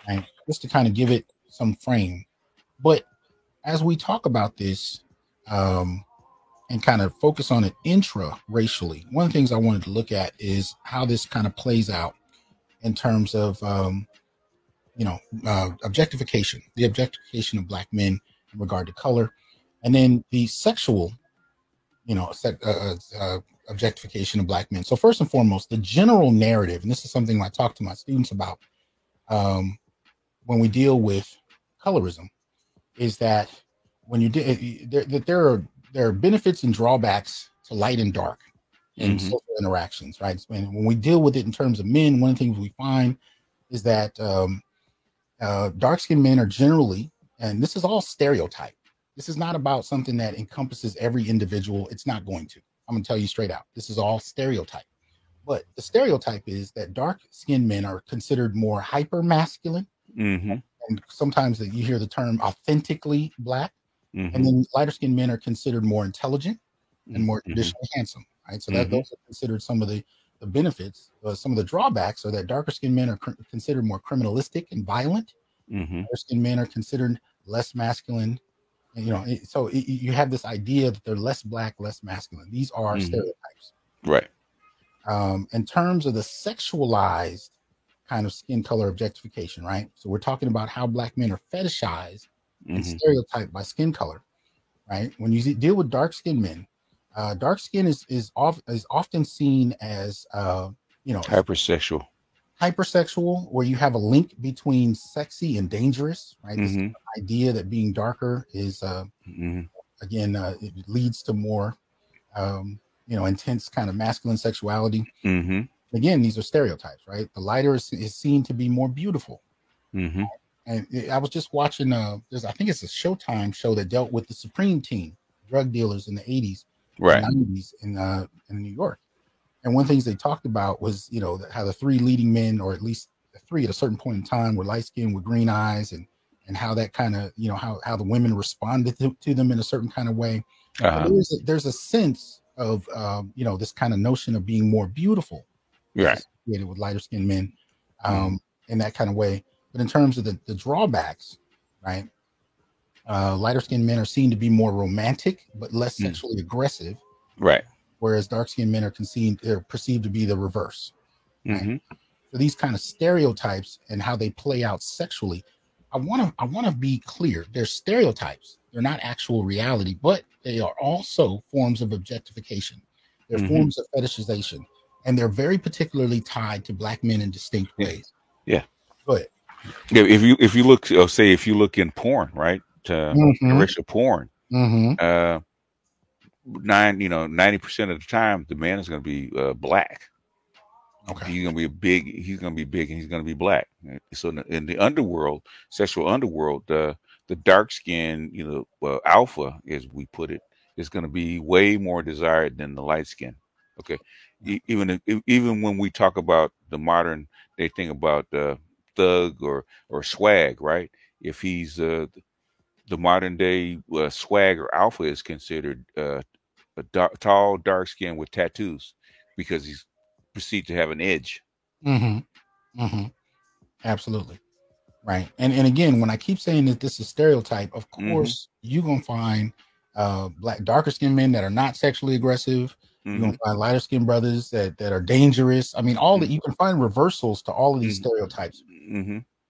right? Just to kind of give it some frame. But as we talk about this, and kind of focus on it intra-racially, one of the things I wanted to look at is how this kind of plays out in terms of objectification, the objectification of Black men in regard to color, and then the sexual, objectification of Black men. So first and foremost, the general narrative, and this is something I talk to my students about when we deal with colorism, is that when you there are benefits and drawbacks to light and dark in Mm-hmm. social interactions, right? And when we deal with it in terms of men, one of the things we find is that dark skinned men are generally And this is all stereotype. This is not about something that encompasses every individual. It's not going to. I'm going to tell you straight out. This is all stereotype. But the stereotype is that dark skinned men are considered more hyper masculine. Mm-hmm. And sometimes you hear the term authentically black. Mm-hmm. And then lighter skinned men are considered more intelligent and more Mm-hmm. traditionally handsome. Right. So Mm-hmm. those are considered some of the benefits. Some of the drawbacks are that darker skinned men are considered more criminalistic and violent. Mm-hmm. Lighter skinned men are considered less masculine. And, so you have this idea that they're less black, less masculine. These are stereotypes. Right. In terms of the sexualized kind of skin color objectification, right? So we're talking about how black men are fetishized and stereotyped by skin color, right? When you deal with dark skinned men, dark skin is often seen as hypersexual, where you have a link between sexy and dangerous, right? This idea that being darker is again it leads to more intense kind of masculine sexuality. Again, these are stereotypes, right? The lighter is seen to be more beautiful. And I was just watching I think it's a Showtime show that dealt with the Supreme Team, drug dealers in the 80s, right, 90s in New York. And one of the things they talked about was, how the three leading men, or at least three at a certain point in time, were light skinned with green eyes, and how that kind of, how the women responded to them in a certain kind of way. There's a sense of, this kind of notion of being more beautiful, right, associated with lighter skinned men, in that kind of way. But in terms of the drawbacks, right, lighter skinned men are seen to be more romantic but less sexually aggressive, right, whereas dark skinned men are perceived to be the reverse. Right? So these kind of stereotypes and how they play out sexually, I want to be clear. They're stereotypes. They're not actual reality, but they are also forms of objectification. They're forms of fetishization, and they're very particularly tied to black men in distinct ways. Yeah. Go ahead. Yeah, if you look, say if you look in porn, right, racial porn, 90% of the time the man is going to be black. Okay. He's going to be big, and he's going to be black. So in the underworld, sexual underworld, the dark skin, alpha, as we put it, is going to be way more desired than the light skin. Okay. Even when we talk about the modern, they think about thug or swag, right? If he's the modern day swag or alpha is considered tall, dark skin with tattoos, because he's perceived to have an edge. Absolutely. Right. And again, when I keep saying that this is stereotype, of course, you're going to find darker skinned men that are not sexually aggressive. You're going to find lighter skinned brothers that are dangerous. I mean, all that you can find reversals to all of these stereotypes.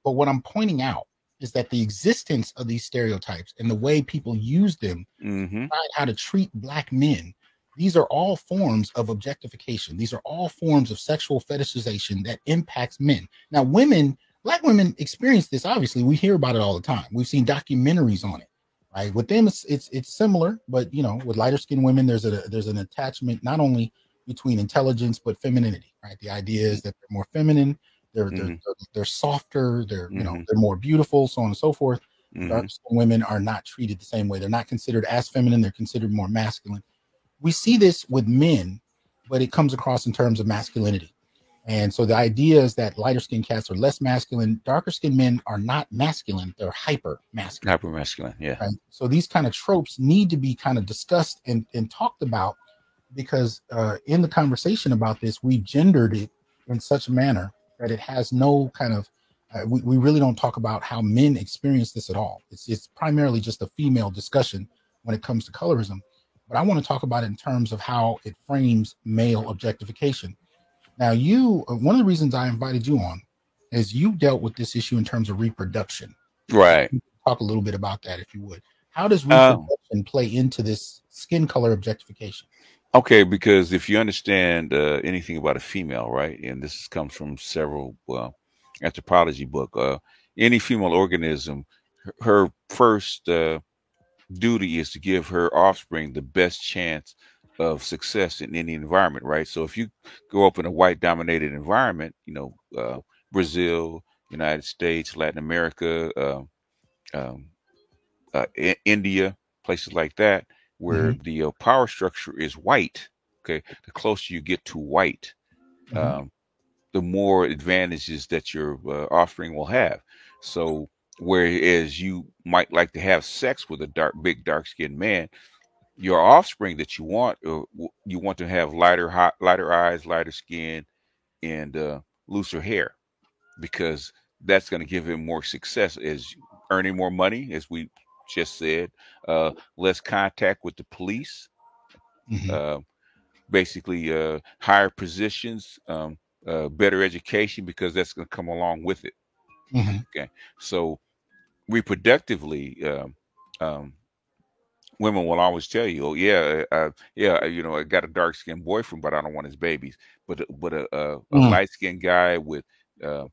But what I'm pointing out is that the existence of these stereotypes and the way people use them, decide how to treat black men, these are all forms of objectification. These are all forms of sexual fetishization that impacts men. Now, black women experience this. Obviously, we hear about it all the time. We've seen documentaries on it, right? With them, it's similar, but with lighter skinned women, there's an attachment not only between intelligence but femininity, right? The idea is that they're more feminine, they're softer, they're they're more beautiful, so on and so forth. Dark skinned women are not treated the same way. They're not considered as feminine. They're considered more masculine. We see this with men, but it comes across in terms of masculinity. And so the idea is that lighter skinned cats are less masculine. Darker skinned men are not masculine. They're hyper masculine. Hyper masculine. Yeah. Right? So these kind of tropes need to be kind of discussed and talked about, because in the conversation about this, we've gendered it in such a manner that it has no kind of, we really don't talk about how men experience this at all. It's primarily just a female discussion when it comes to colorism. But I want to talk about it in terms of how it frames male objectification. Now, one of the reasons I invited you on is you dealt with this issue in terms of reproduction. Right. Talk a little bit about that, if you would. How does reproduction play into this skin color objectification? Okay, because if you understand anything about a female, right, and this comes from several anthropology book, any female organism, her first duty is to give her offspring the best chance of success in any environment, right? So if you grow up in a white dominated environment, Brazil, United States, Latin America, India, places like that, where Hmm. the power structure is white. Okay, the closer you get to white, Hmm. um, the more advantages that your offspring will have. So, whereas you might like to have sex with a big dark skinned man, your offspring that you want, you want to have lighter eyes, lighter skin, and looser hair, because that's going to give him more success as earning more money, as we just said, less contact with the police, Hmm. uh, basically higher positions, better education, because that's going to come along with it. Hmm. Okay, so reproductively, women will always tell you, "Oh yeah, yeah, I got a dark skinned boyfriend, but I don't want his babies." But a Hmm. light skinned guy with uh,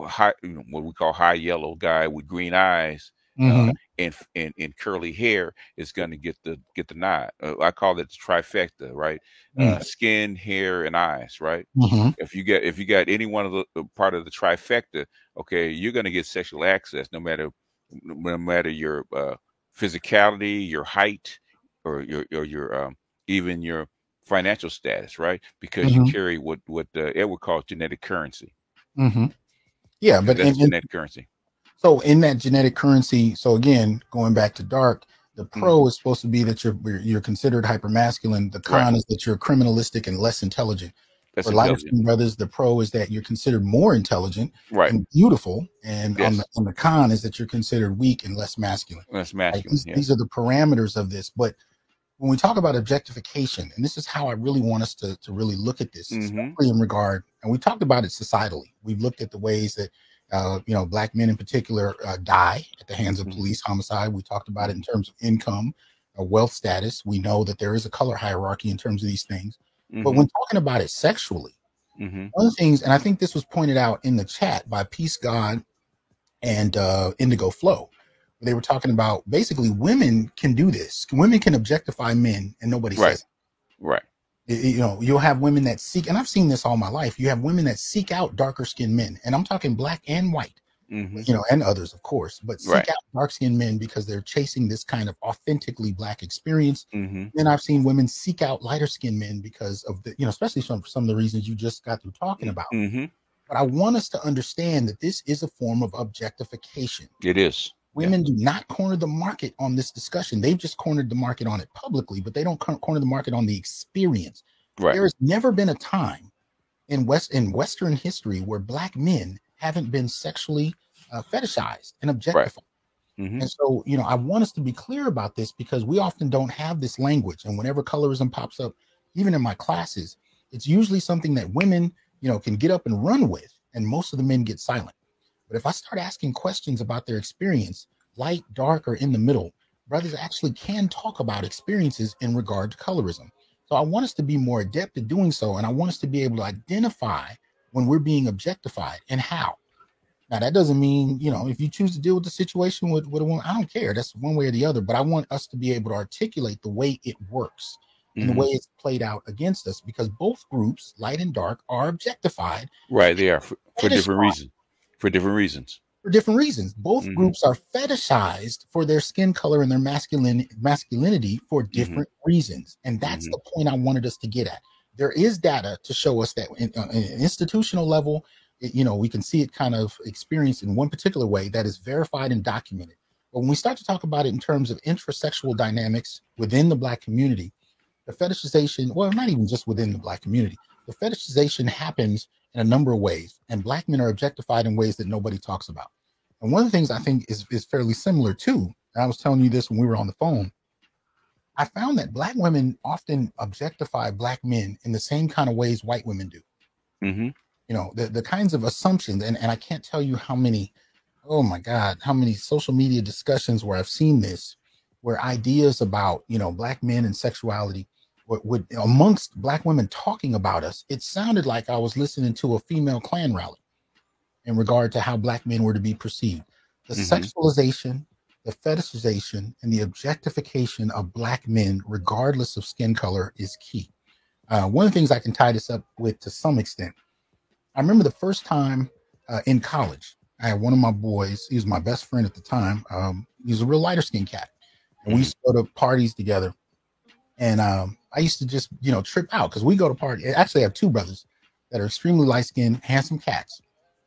high, what we call high yellow guy with green eyes, Hmm. and curly hair is going to get the nod. I call it the trifecta, right? Hmm. Skin, hair, and eyes, right? Hmm. If you got any one of the part of the trifecta, okay, you're going to get sexual access, no matter your physicality, your height, or your even your financial status, right? Because you Hmm. carry what Edward calls genetic currency, Hmm. Yeah, because but that's genetic currency. so in that genetic currency, so again, going back to dark, the Hmm. pro is supposed to be that you're considered hypermasculine. The Right, con is that you're criminalistic and less intelligent. that's For lighter intelligent. skinned brothers, the pro is that you're considered more intelligent Right, and beautiful, and yes, on the con is that you're considered weak and less masculine. that's Right? masculine. These Yes. are the parameters of this. But when we talk about objectification, and this is how I really want us to really look at this, Hmm. especially in regard, and we talked about it societally. We've looked at the ways that black men in particular die at the hands of Hmm. police homicide. We talked about it in Hmm. terms of income, wealth status. We know that there is a color hierarchy in terms of these things. But Hmm. when talking about it sexually, Hmm. one of the things, and I think this was pointed out in the chat by Peace God and Indigo Flow. They were talking about basically women can do this. Women can objectify men, and nobody Right, says. right. You'll have women that seek, and I've seen this all my life. You have women that seek out darker skinned men, and I'm talking black and white, Hmm. and others, of course, but seek Right. out dark skinned men because they're chasing this kind of authentically black experience. Hmm. Then I've seen women seek out lighter skinned men because of especially some of the reasons you just got through talking about. Hmm. But I want us to understand that this is a form of objectification. It is. Yeah. Women do not corner the market on this discussion. They've just cornered the market on it publicly, but they don't corner the market on the experience. Right. There has never been a time in Western history where black men haven't been sexually fetishized and Right. objectified. Hmm. And so, I want us to be clear about this because we often don't have this language. And whenever colorism pops up, even in my classes, it's usually something that women, can get up and run with, and most of the men get silent. But if I start asking questions about their experience, light, dark, or in the middle, brothers actually can talk about experiences in regard to colorism. So I want us to be more adept at doing so. And I want us to be able to identify when we're being objectified and how. Now, that doesn't mean, if you choose to deal with the situation with a woman, I don't care. That's one way or the other. But I want us to be able to articulate the way it works and the Hmm. way it's played out against us because both groups, light and dark, are objectified Right. They are for and different reasons. For different reasons. for different reasons. Both Hmm. groups are fetishized for their skin color and their masculinity for Hmm. different reasons. And that's Hmm. the point I wanted us to get at. There is data to show us that in an institutional level, we can see it kind of experienced in one particular way that is verified and documented. But when we start to talk about it in terms of intrasexual dynamics within the Black community, the fetishization, well, not even just within the Black community, the fetishization happens in a number of ways, and Black men are objectified in ways that nobody talks about. And one of the things I think is fairly similar too, and I was telling you this when we were on the phone, I found that Black women often objectify Black men in the same kind of ways white women do. Hmm. The kinds of assumptions, and I can't tell you how many, oh my God, how many social media discussions where I've seen this, where ideas about, Black men and sexuality would amongst Black women talking about us, it sounded like I was listening to a female Klan rally in regard to how Black men were to be perceived. The Hmm. sexualization, the fetishization, and the objectification of Black men, regardless of skin color, is key. One of the things I can tie this up with to some extent, I remember the first time in college, I had one of my boys. He was my best friend at the time. He was a real lighter skinned cat, and we used to go to parties together. And I used to just trip out because we go to party. I actually have two brothers that are extremely light skinned, handsome cats,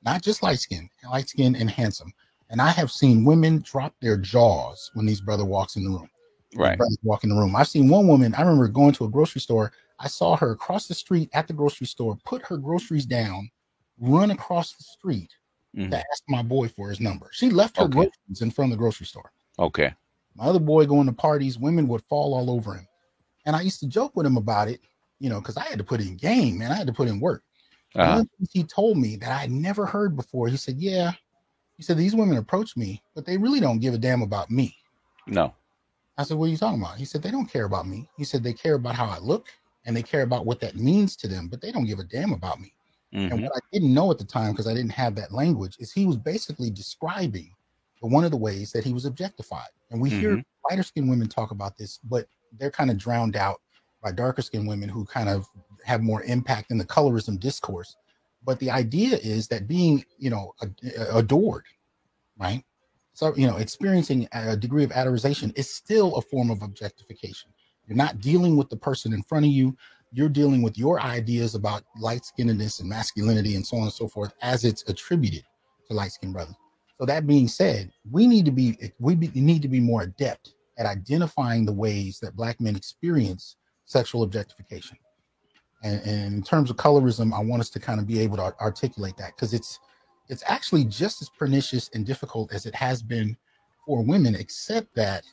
not just light skinned and handsome. And I have seen women drop their jaws when these brother walks in the room. Right. Brothers walk in the room. I've seen one woman. I remember going to a grocery store. I saw her across the street at the grocery store, put her groceries down, run across the street to ask my boy for his number. She left her groceries in front of the grocery store. Okay. My other boy going to parties, women would fall all over him. And I used to joke with him about it, because I had to put in game, man. I had to put in work. One thing he told me that I had never heard before. He said, yeah. He said, these women approach me, but they really don't give a damn about me. No. I said, what are you talking about? He said, they don't care about me. He said, they care about how I look and they care about what that means to them, but they don't give a damn about me. And what I didn't know at the time, because I didn't have that language, is he was basically describing one of the ways that he was objectified. And we hear lighter skinned women talk about this, but they're kind of drowned out by darker skinned women who kind of have more impact in the colorism discourse. But the idea is that being, adored, right? So, experiencing a degree of adoration is still a form of objectification. You're not dealing with the person in front of you. You're dealing with your ideas about light-skinnedness and masculinity and so on and so forth as it's attributed to light-skinned brothers. So that being said, we need to be more adept at identifying the ways that Black men experience sexual objectification. And in terms of colorism, I want us to kind of be able to articulate that, because it's actually just as pernicious and difficult as it has been for women, except that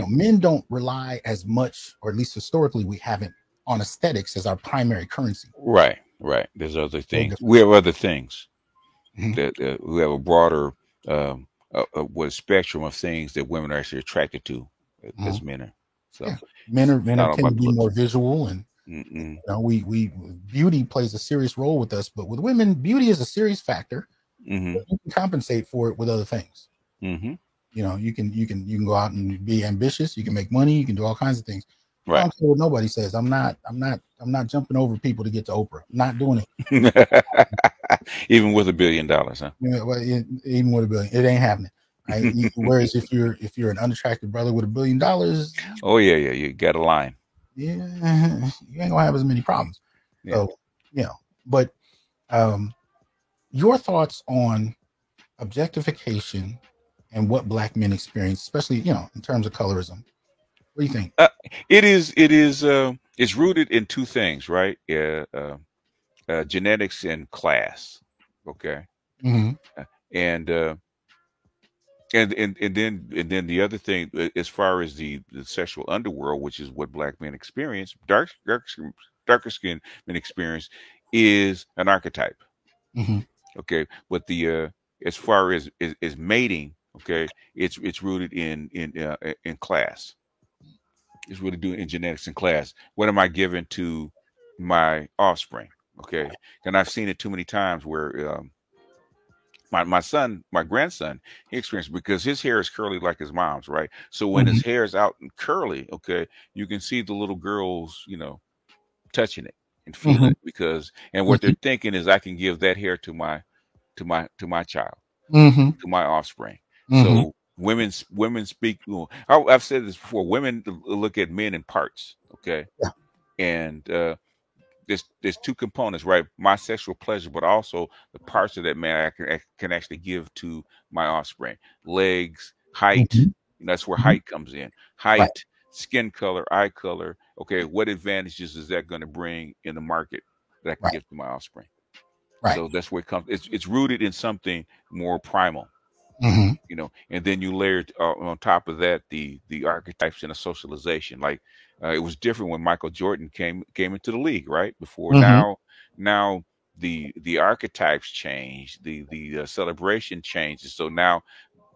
men don't rely as much, or at least historically we haven't, on aesthetics as our primary currency. Right. There's other things. We have other things that we have a broader spectrum of things that women are actually attracted to as men are. So men tend to be more visual, and we beauty plays a serious role with us. But with women, beauty is a serious factor. You can compensate for it with other things. You can go out and be ambitious. You can make money. You can do all kinds of things. Right. I don't care what nobody says. I'm not jumping over people to get to Oprah. I'm not doing it. Even with $1 billion, huh? Even with $1 billion, it ain't happening. Right? Whereas if you're an unattractive brother with $1 billion, oh yeah, you got a line. Yeah, you ain't gonna have as many problems. Yeah. So but your thoughts on objectification and what Black men experience, especially in terms of colorism. What do you think? It's rooted in two things, right? Genetics and class. Okay. And then the other thing, as far as the sexual underworld, which is what Black men experience, darker skinned men experience, is an archetype. Okay, but the as far as mating, okay, it's rooted in class. It's really doing in genetics and class. What am I giving to my offspring? Okay, and I've seen it too many times where my grandson, he experienced, because his hair is curly like his mom's, right? So when his hair is out and curly, okay, you can see the little girls, touching it and feeling it, because what they're thinking is, I can give that hair to my child, to my offspring. So women speak. I've said this before. Women look at men in parts, okay, and there's two components, right? My sexual pleasure, but also the parts of that man I can actually give to my offspring. Legs, height. That's where height comes in. Height, skin color, eye color. Okay, what advantages is that going to bring in the market that I can give to my offspring? So that's where it comes. It's rooted in something more primal. And then you layered on top of that the archetypes and the socialization. Like it was different when Michael Jordan came into the league, right? Before now the archetypes changed, the celebration changes. So now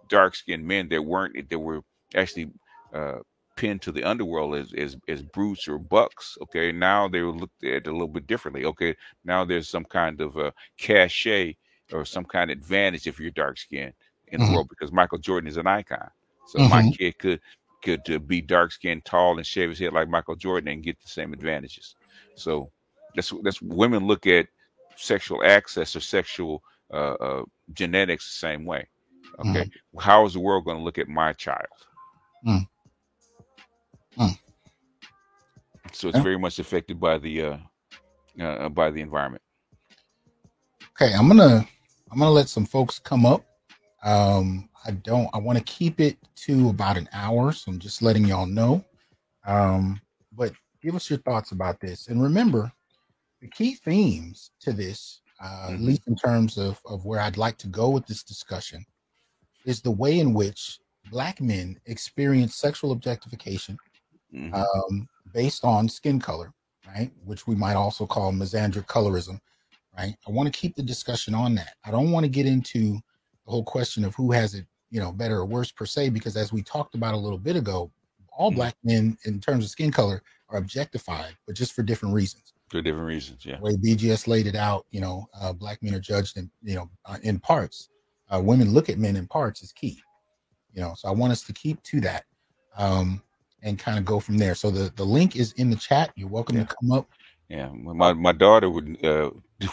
dark skinned men that were actually pinned to the underworld as brutes or bucks. Okay, now they were looked at a little bit differently. Okay, now there's some kind of cachet or some kind of advantage if you're dark skinned in the world, because Michael Jordan is an icon. So my kid could be dark skinned, tall, and shave his head like Michael Jordan and get the same advantages. So that's women look at sexual access or sexual genetics the same way. Okay, Mm. how is the world going to look at my child? Mm. Mm. So it's Yeah. very much affected by the environment. Okay, I'm gonna let some folks come up. I want to keep it to about an hour, so I'm just letting y'all know. But give us your thoughts about this, and remember the key themes to this, at least in terms of where I'd like to go with this discussion, is the way in which Black men experience sexual objectification based on skin color, right? Which we might also call misandric colorism, right? I want to keep the discussion on that. I don't want to get into the whole question of who has it, better or worse per se, because as we talked about a little bit ago, all Black men in terms of skin color are objectified, but just for different reasons. For different reasons, yeah. The way BGS laid it out, Black men are judged in parts. Women look at men in parts is key, so I want us to keep to that and kind of go from there. So the link is in the chat. You're welcome to come up. Yeah, my daughter would.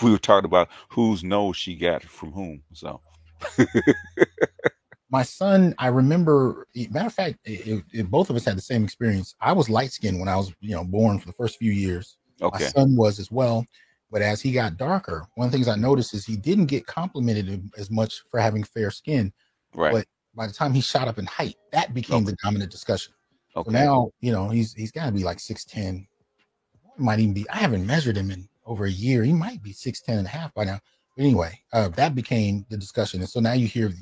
We were talking about whose nose she got from whom. So, my son, I remember. Matter of fact, both of us had the same experience. I was light skinned when I was, born for the first few years. Okay. My son was as well, but as he got darker, one of the things I noticed is he didn't get complimented as much for having fair skin. Right. But by the time he shot up in height, that became the dominant discussion. Okay. So now, he's got to be like 6'10". Might even be, I haven't measured him in over a year. He might be 6'10" and a half by now. But anyway, that became the discussion. And so now you hear,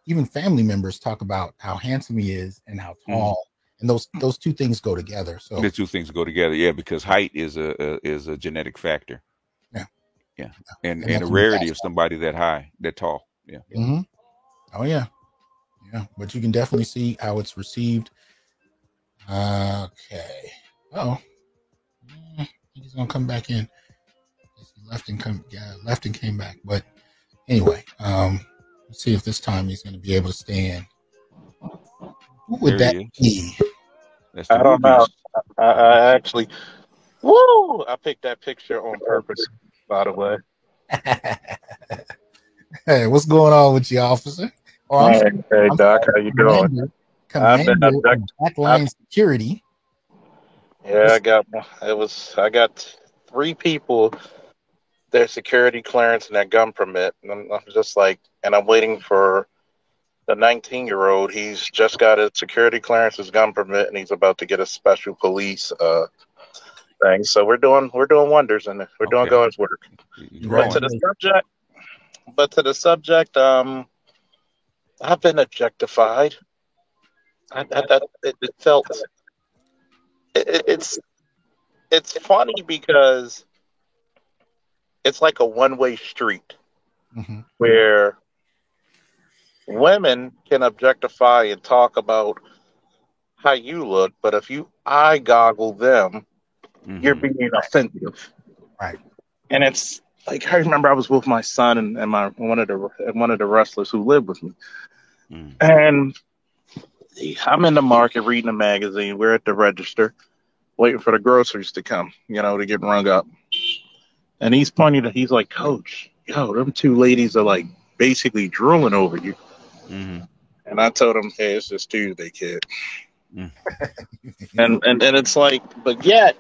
even family members talk about how handsome he is and how tall. And those two things go together. So the two things go together, yeah, because height is a genetic factor. Yeah. And a rarity of somebody that tall. Yeah. Mm-hmm. Oh yeah. Yeah. But you can definitely see how it's received. Okay. He's gonna come back in. He left and came back. But anyway, let's see if this time he's gonna be able to stay in. Who would that be? I don't know. I actually, I picked that picture on purpose, by the way. Hey, what's going on with you, officer? Hey, Doc, how you doing? Commander of Blackline Security. Yeah, I got 3 people, their security clearance and their gun permit. And I'm just like, and I'm waiting for the 19-year-old. He's just got his security clearance, his gun permit, and he's about to get a special police thing. So we're doing wonders, and we're doing God's work. But to the subject, I've been objectified. It felt. It's funny because it's like a one-way street where women can objectify and talk about how you look, but if you eye goggle them, you're being offensive. Right. And it's like, I remember I was with my son and one of the wrestlers who lived with me. And I'm in the market reading a magazine. We're at the register waiting for the groceries to come, to get rung up. And he's like, Coach, them 2 ladies are like basically drooling over you. And I told him, hey, it's just Tuesday, kid. and it's like, but yet,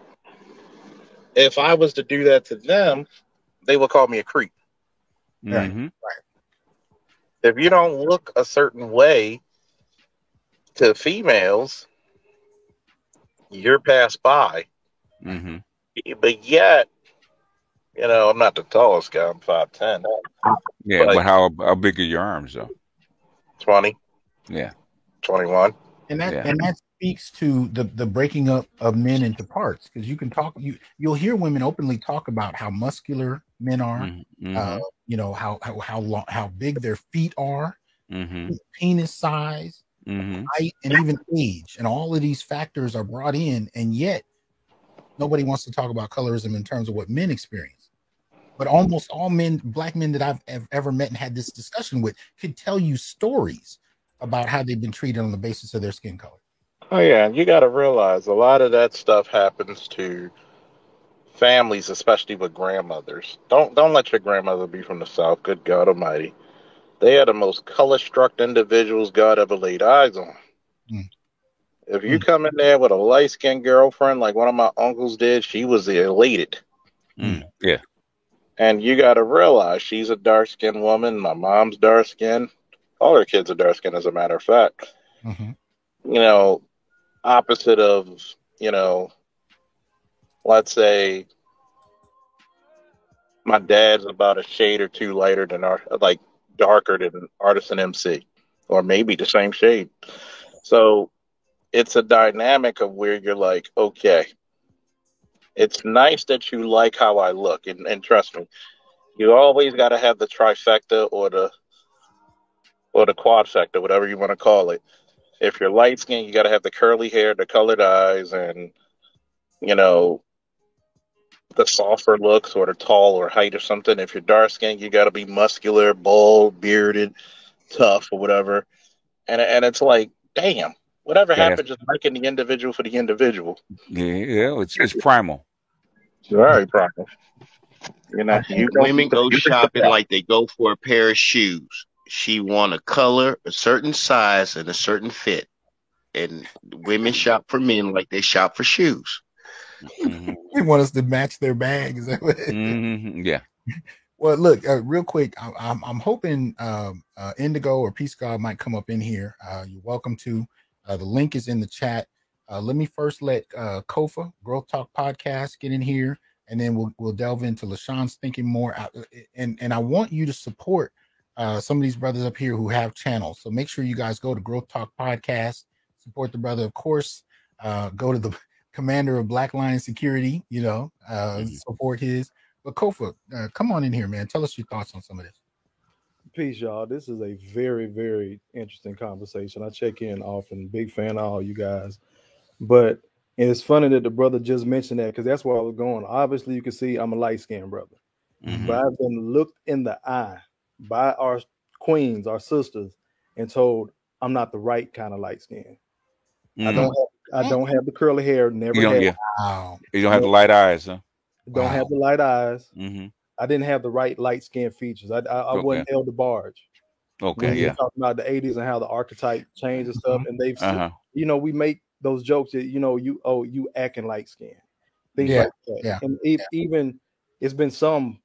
if I was to do that to them, they would call me a creep. Right. If you don't look a certain way to females, you're passed by. But yet, I'm not the tallest guy. I'm 5'10". Yeah, but how big are your arms, though? 20. Yeah. 21. And that speaks to the breaking up of men into parts, because you can talk. You'll hear women openly talk about how muscular men are. How big their feet are, penis size, height, and even age, and all of these factors are brought in, and yet nobody wants to talk about colorism in terms of what men experience. But almost all Black men that I've ever met and had this discussion with could tell you stories about how they've been treated on the basis of their skin color. Oh yeah, and you got to realize a lot of that stuff happens to families, especially with grandmothers. Don't let your grandmother be from the South. Good God Almighty, they are the most color-struck individuals God ever laid eyes on. Mm. If you come in there with a light-skinned girlfriend like one of my uncles did, she was elated. Yeah. And you got to realize she's a dark-skinned woman. My mom's dark-skinned. All her kids are dark-skinned, as a matter of fact. Mm-hmm. You know, opposite of, let's say my dad's about a shade or two lighter than darker than Artisan MC, or maybe the same shade. So it's a dynamic of where you're like, okay, it's nice that you like how I look, and trust me, you always got to have the trifecta or the quadfecta, whatever you want to call it. If you're light skinned, you got to have the curly hair, the colored eyes, and the softer looks or the tall or height or something. If you're dark skinned, you got to be muscular, bald, bearded, tough, or whatever. And it's like, damn, whatever happened, just liking the individual for the individual. Yeah, it's primal. Very primal. Women go shopping like they go for a pair of shoes. She want a color, a certain size, and a certain fit. And women shop for men like they shop for shoes. Mm-hmm. They want us to match their bags. Yeah. Well, look, real quick, I'm hoping Indigo or Peace God might come up in here. You're welcome to. The link is in the chat. Let me first let Kofa, Growth Talk Podcast, get in here, and then we'll delve into LaShawn's thinking more. And I want you to support some of these brothers up here who have channels. So make sure you guys go to Growth Talk Podcast, support the brother, of course. Go to the commander of Black Lion Security, support his. But Kofa, come on in here, man. Tell us your thoughts on some of this. Peace, y'all. This is a very, very interesting conversation. I check in often. Big fan of all you guys. But it's funny that the brother just mentioned that, because that's where I was going. Obviously, you can see I'm a light-skinned brother. Mm-hmm. But I've been looked in the eye by our queens, our sisters, and told I'm not the right kind of light skin. Mm-hmm. I don't have the curly hair. Never had. Yeah. Wow. You don't have the light eyes, huh? Don't have the light eyes. Mm-hmm. I didn't have the right light skin features. I wasn't Elder Barge. Okay, yeah. Talking about the 80s and how the archetype changed and stuff, and they've, we make those jokes that you acting light skin, things like that. Yeah. And even it's been some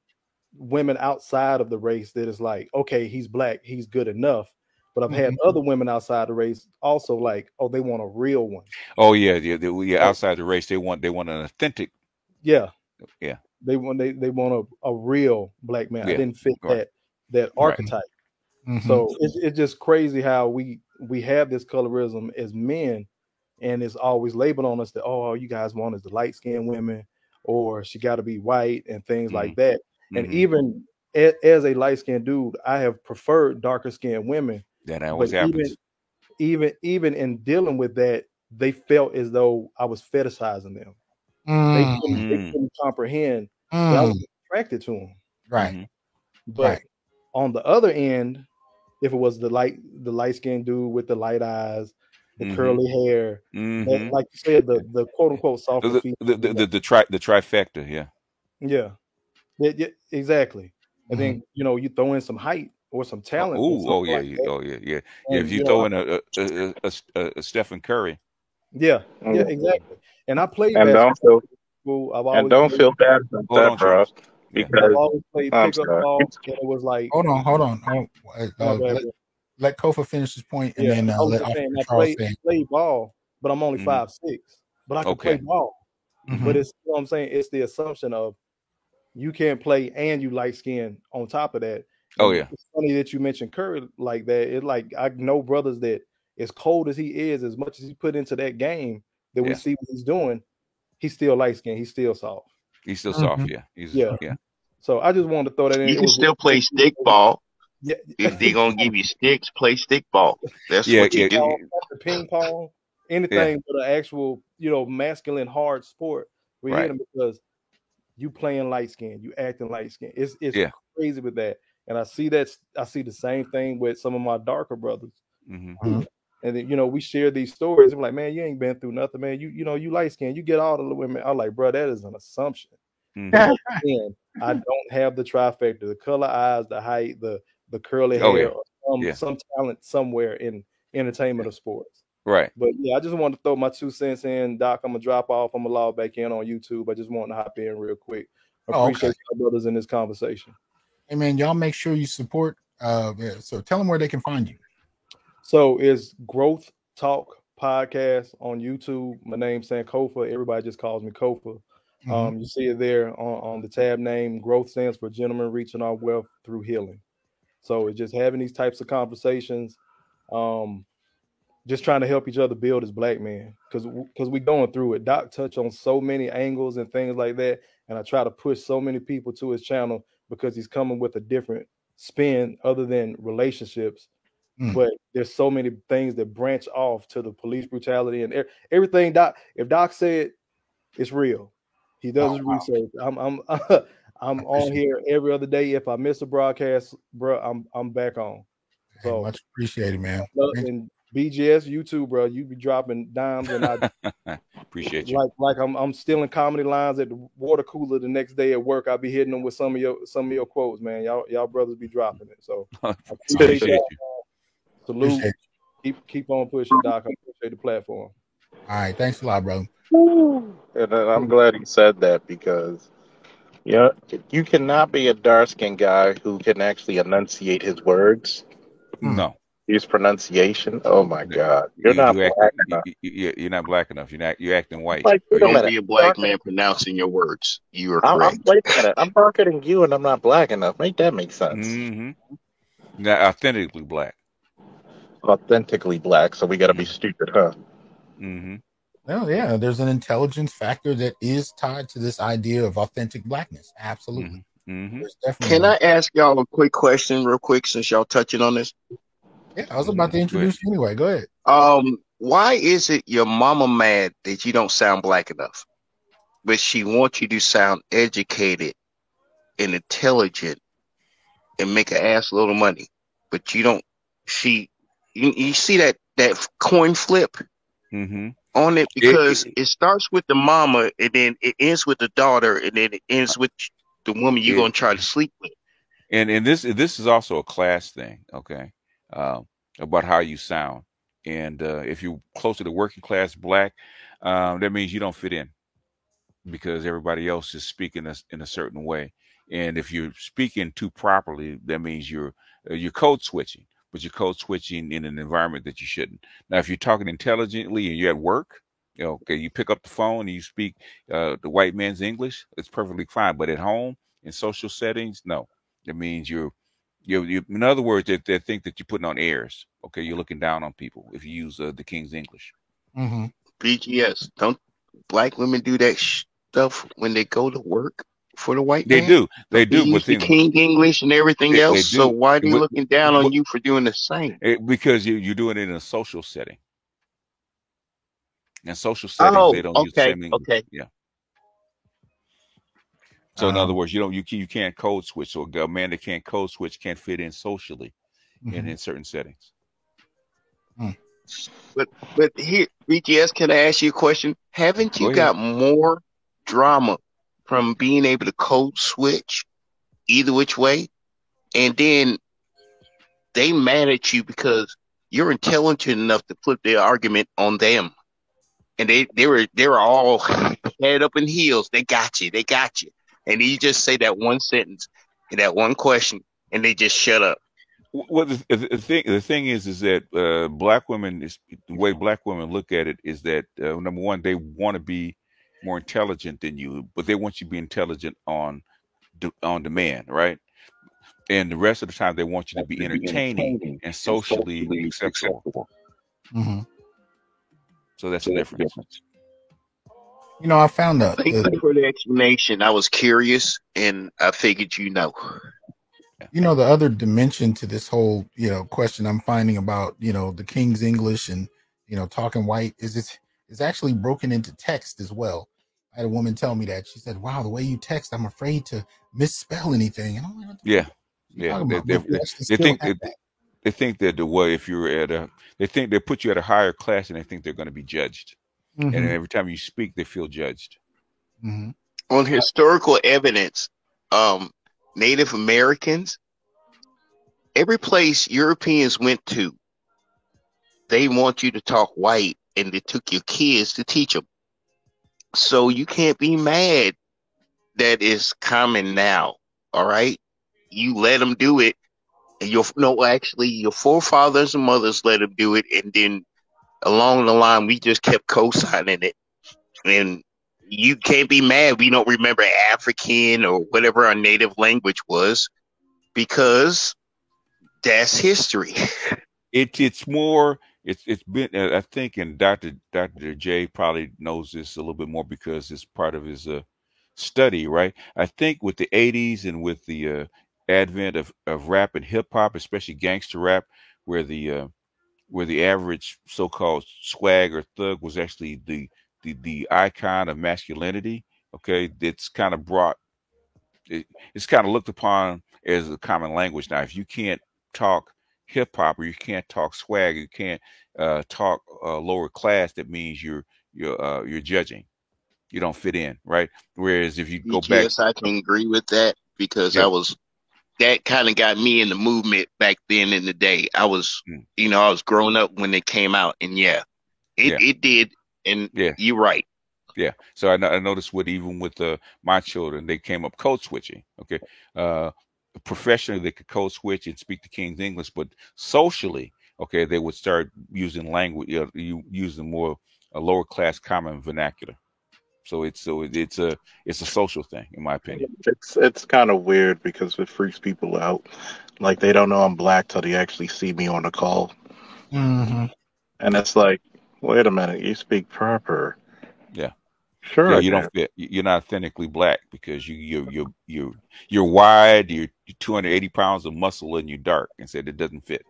women outside of the race that is like, okay, he's black, he's good enough. But I've had other women outside the race also like, oh, they want a real one. Oh yeah. Outside the race, they want an authentic. Yeah. Yeah. They want a real black man. I didn't fit that archetype. Right. So it's just crazy how we have this colorism as men, and it's always labeled on us that, oh, all you guys want is the light skinned women, or she got to be white and things like that. And even as a light skinned dude, I have preferred darker skinned women. That always happens. Even in dealing with that, they felt as though I was fetishizing them. They couldn't comprehend that I was attracted to them. Right. But on the other end, if it was the light skinned dude with the light eyes, the curly hair, that, like you said, the quote unquote soft the trifecta, yeah, exactly. And then you throw in some height or some talent. Yeah. If you throw in a Stephen Curry, exactly. And I played basketball. Don't feel bad about that, bro. Because I've always played pickup ball, and it was like, hold on. Let Kofa finish his point, and then let I play ball, but I'm only 5'6", but I can play ball. But it's I'm saying, it's the assumption of you can't play and you light skin on top of that. It's funny that you mentioned Curry like that. It's like, I know brothers that, as cold as he is, as much as he put into that game, that we see what he's doing, he's still light skinned. He's still soft. He's still soft, yeah. So I just wanted to throw that in. You can still play stick ball. Yeah. If they're gonna give you sticks, play stick ball. That's what you do. Ping pong, anything but an actual, masculine hard sport. We hit them because you playing light skin, you acting light skin. It's crazy with that. And I see the same thing with some of my darker brothers. And then, we share these stories. I'm like, man, you ain't been through nothing, man. You light skin, you get all the women. I'm like, bro, that is an assumption. Again, I don't have the trifecta: the color eyes, the height, the curly hair, or some talent somewhere in entertainment or sports. Right. But yeah, I just wanted to throw my 2 cents in. Doc, I'm gonna drop off. I'm gonna log back in on YouTube. I just want to hop in real quick. Appreciate y'all brothers in this conversation. Hey man, y'all make sure you support. So tell them where they can find you. So it's Growth Talk Podcast on YouTube. My name's Sankofa. Everybody just calls me Kofa. You see it there on the tab name. Growth stands for Gentlemen Reaching Our Wealth Through Healing. So it's just having these types of conversations. Just trying to help each other build as black men, because we're going through it. Doc touched on so many angles and things like that, and I try to push so many people to his channel because he's coming with a different spin other than relationships. But there's so many things that branch off to the police brutality and everything. If Doc said it's real, he does his research. I'm on here every other day. If I miss a broadcast, bro, I'm back on. So much appreciated, man. And BGS YouTube, bro, you be dropping dimes, and I appreciate you. Like I'm stealing comedy lines at the water cooler the next day at work. I'll be hitting them with some of your quotes, man. Y'all brothers be dropping it. So I appreciate you. Salute. Keep on pushing, Doc. I appreciate the platform. All right, thanks a lot, bro. And I'm glad he said that, because you cannot be a dark-skinned guy who can actually enunciate his words. No. His pronunciation. Oh my God, you're not black enough. You're not black enough. You're acting white. Like, don't be a black man pronouncing your words. You are correct. Wait a minute. I'm marketing you, and I'm not black enough. Make that make sense. Not authentically black. Authentically black. So we got to be stupid, huh? Well, yeah. There's an intelligence factor that is tied to this idea of authentic blackness. Absolutely. Can I ask y'all a quick question, real quick, since y'all touching on this? Yeah, I was about to introduce you anyway. Go ahead. Why is it your mama mad that you don't sound black enough, but she wants you to sound educated and intelligent and make an ass load of money, but you don't? You see that coin flip on it, because it starts with the mama and then it ends with the daughter and then it ends with the woman you're gonna try to sleep with. And this is also a class thing, okay? About how you sound. And if you're close to the working class black, that means you don't fit in, because everybody else is speaking in a certain way. And if you're speaking too properly, that means you're code switching, but you're code switching in an environment that you shouldn't. Now, if you're talking intelligently and you're at work, okay, you pick up the phone and you speak the white man's English, it's perfectly fine. But at home, in social settings, no. That means you in other words, they think that you're putting on airs. Okay, you're looking down on people if you use the King's English. BGS, don't black women do that stuff when they go to work for the white man? They do. Use the King English and everything else. So why are they looking down on you for doing the same? Because you're doing it in a social setting. In social settings, they don't use the same English. Okay. Yeah. So in other words, you can't code switch. So a man that can't code switch can't fit in socially in certain settings. But here, BGS, can I ask you a question? Haven't you got more drama from being able to code switch either which way? And then they mad at you because you're intelligent enough to flip their argument on them. And they were all head up in heels. They got you. And you just say that one sentence and that one question, and they just shut up. Well, the thing is that black women, the way black women look at it is that number one, they want to be more intelligent than you, but they want you to be intelligent on demand, right? And the rest of the time, they want you to be entertaining and socially acceptable. So that's the difference. I found that. Thank you for the explanation. I was curious, and I figured the other dimension to this whole, question I'm finding about, the King's English and, talking white is it's actually broken into text as well. I had a woman tell me that. She said, wow, the way you text, I'm afraid to misspell anything. And I'm like, yeah. They think that the way, if you're they put you at a higher class and they think they're going to be judged. And every time you speak, they feel judged. On historical evidence, Native Americans, every place Europeans went to, they want you to talk white, and they took your kids to teach them. So you can't be mad that it's common now. All right, you let them do it, and your forefathers and mothers let them do it, and then along the line we just kept co-signing it, and you can't be mad we don't remember African or whatever our native language was, because that's history. It's more. It's been. I think, and Dr. J probably knows this a little bit more because it's part of his study, right? I think with the '80s and with the advent of rap and hip hop, especially gangster rap, where the average so-called swag or thug was actually the icon of masculinity. Okay, it's kind of it's kind of looked upon as a common language now. If you can't talk hip hop or you can't talk swag, you can't talk lower class, that means you're judging. You don't fit in, right? Whereas if you go back, yes, I can agree with that, because yeah. that kind of got me in the movement back then in the day. I was, I was growing up when it came out, and it did. And you're right. Yeah. So I noticed even with my children, they came up code switching. Okay. Professionally, they could code switch and speak the King's English, but socially, okay, they would start using language, using more a lower class common vernacular. So it's a social thing, in my opinion. It's kind of weird because it freaks people out. Like, they don't know I'm black till they actually see me on the call. Mm-hmm. And it's like, wait a minute, you speak proper. Yeah. Sure. Yeah, you don't fit. You're not authentically black because you're wide. You're 280 pounds of muscle and you're dark, and said it doesn't fit.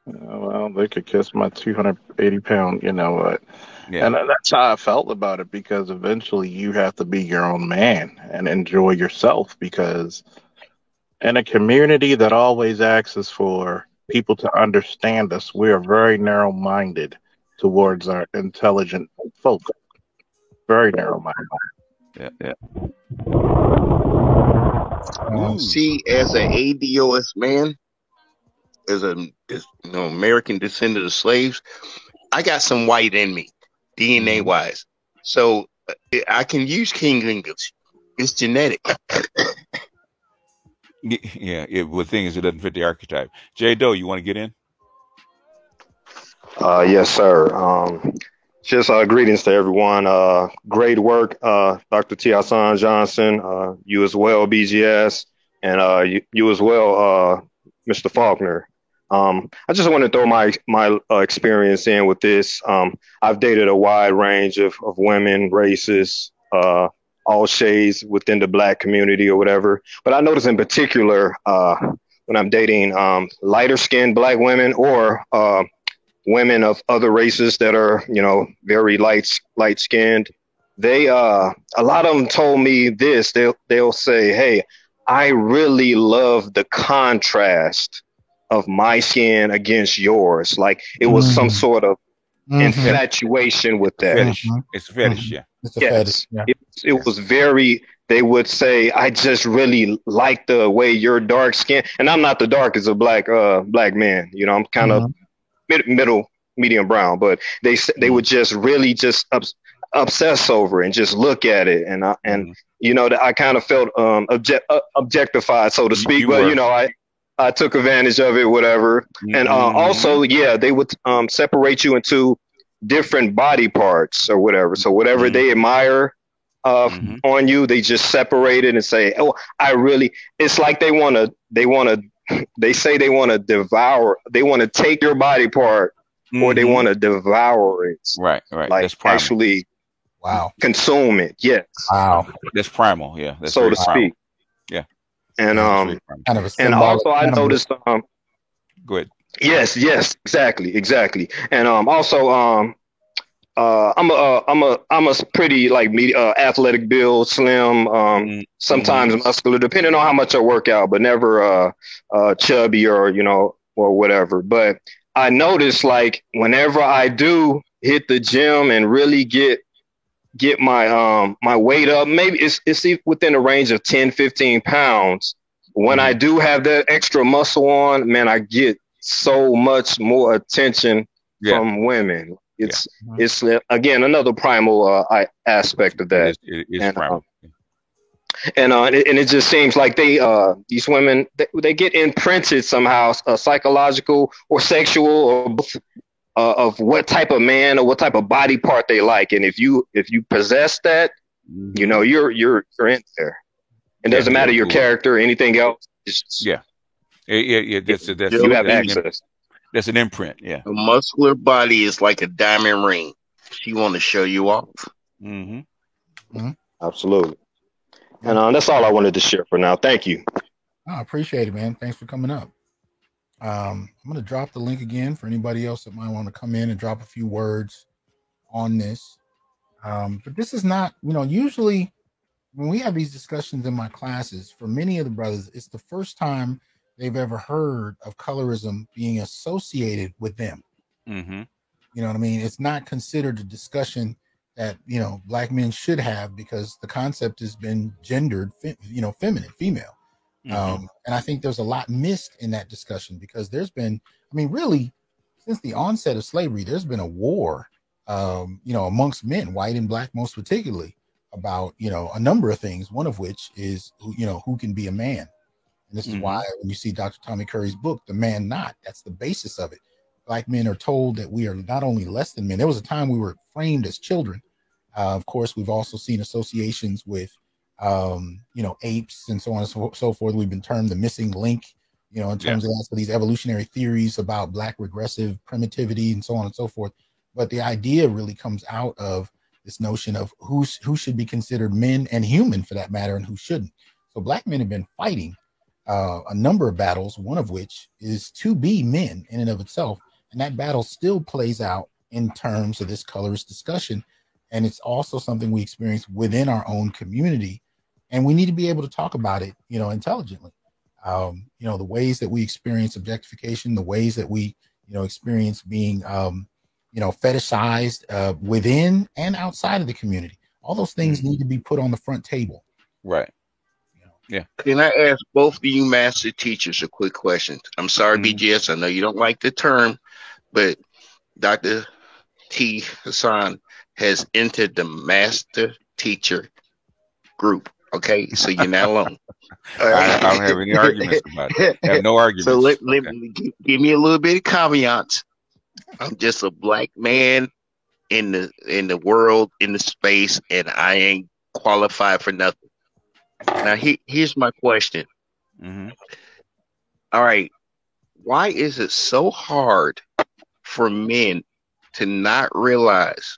Well, they could kiss my 280 pound. You know what? Yeah. And that's how I felt about it, because eventually you have to be your own man and enjoy yourself. Because in a community that always asks for people to understand us, we are very narrow minded towards our intelligent folk. Very narrow-minded. Yeah. See, as an ADOS man, as American descendant of slaves, I got some white in me, DNA wise. So I can use King English. It's genetic. Yeah. The thing is, it doesn't fit the archetype. J. Doe, you want to get in? Yes, sir. Just greetings to everyone. Great work, Dr. T. Hassan Johnson. You as well, BGS, and you as well, Mr. Faulkner. I just want to throw my experience in with this. I've dated a wide range of women, races, all shades within the black community or whatever. But I notice in particular when I'm dating lighter skinned black women or women of other races that are, very light skinned, they a lot of them told me this. They'll say, "Hey, I really love the contrast of my skin against yours." Like it was some sort of infatuation with that. Fetish. It's a fetish, yeah. It's a fetish. Yeah. It was very. They would say, "I just really like the way you're dark skinned," and I'm not the darkest of black man. I'm kind of middle, medium brown, but they would just really just obsess over it and just look at it, and I kind of felt objectified, so to speak. I took advantage of it, whatever. And also, they would separate you into different body parts or whatever. So whatever they admire on you, they just separate it and say, "Oh, it's like they say they want to devour, they want to take your body part, or they want to devour it." Right. Like that's primal. actually Wow. Consume it. Yes. Wow. That's primal. Yeah. That's so to speak. Yeah. And kind of and also I noticed go ahead. Yes, exactly. And also I'm a pretty athletic build, slim, sometimes muscular, depending on how much I work out, but never chubby or or whatever. But I notice, like, whenever I do hit the gym and really get get my my weight up. Maybe it's within a range of 10, 15 pounds. When I do have that extra muscle on, man, I get so much more attention from women. It's again another primal aspect of that. It is primal. And it just seems like these women they get imprinted somehow, psychological or sexual or both, of what type of man or what type of body part they like, and if you possess that, you know you're in there, and it doesn't matter your character or anything else. Yeah. That's you have access. That's an imprint. Yeah, a muscular body is like a diamond ring. She want to show you off. Absolutely. And that's all I wanted to share for now. Thank you. I appreciate it, man. Thanks for coming up. I'm going to drop the link again for anybody else that might want to come in and drop a few words on this. But this is not, usually when we have these discussions in my classes, for many of the brothers, it's the first time they've ever heard of colorism being associated with them. You know what I mean? It's not considered a discussion that, black men should have, because the concept has been gendered, feminine, female. And I think there's a lot missed in that discussion, because there's been, really, since the onset of slavery, there's been a war, amongst men, white and black, most particularly, about, a number of things, one of which is, who can be a man. And this is why when you see Dr. Tommy Curry's book, The Man Not, that's the basis of it. Black men are told that we are not only less than men. There was a time we were framed as children. Of course, we've also seen associations with, apes and so on and so forth. We've been termed the missing link, in terms of these evolutionary theories about black regressive primitivity and so on and so forth. But the idea really comes out of this notion of who should be considered men and human, for that matter, and who shouldn't. So black men have been fighting a number of battles, one of which is to be men in and of itself. And that battle still plays out in terms of this colorist discussion. And it's also something we experience within our own community. And we need to be able to talk about it, intelligently. The ways that we experience objectification, the ways that we, experience being, fetishized within and outside of the community. All those things need to be put on the front table. Right. Yeah. Can I ask both of you master teachers a quick question? I'm sorry, BGS, I know you don't like the term, but Dr. T. Hassan has entered the master teacher group. Okay, so you're not alone. I don't have any arguments about it. I have no arguments. So let me give me a little bit of caveats. I'm just a black man in the world, in the space, and I ain't qualified for nothing. Now, here's my question. All right. Why is it so hard for men to not realize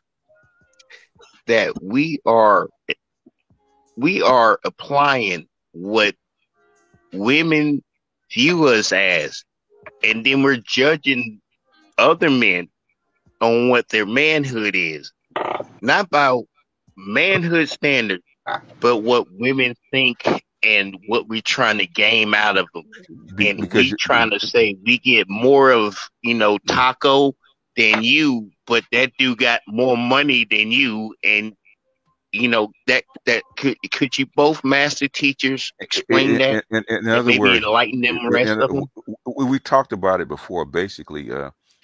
that we are applying what women view us as, and then we're judging other men on what their manhood is, not by manhood standards, but what women think and what we're trying to game out of them. And we trying to say we get more of, Taco than you, but that dude got more money than you. And, that could you both master teachers explain that? In other words, enlighten them the rest of them? We talked about it before. Basically,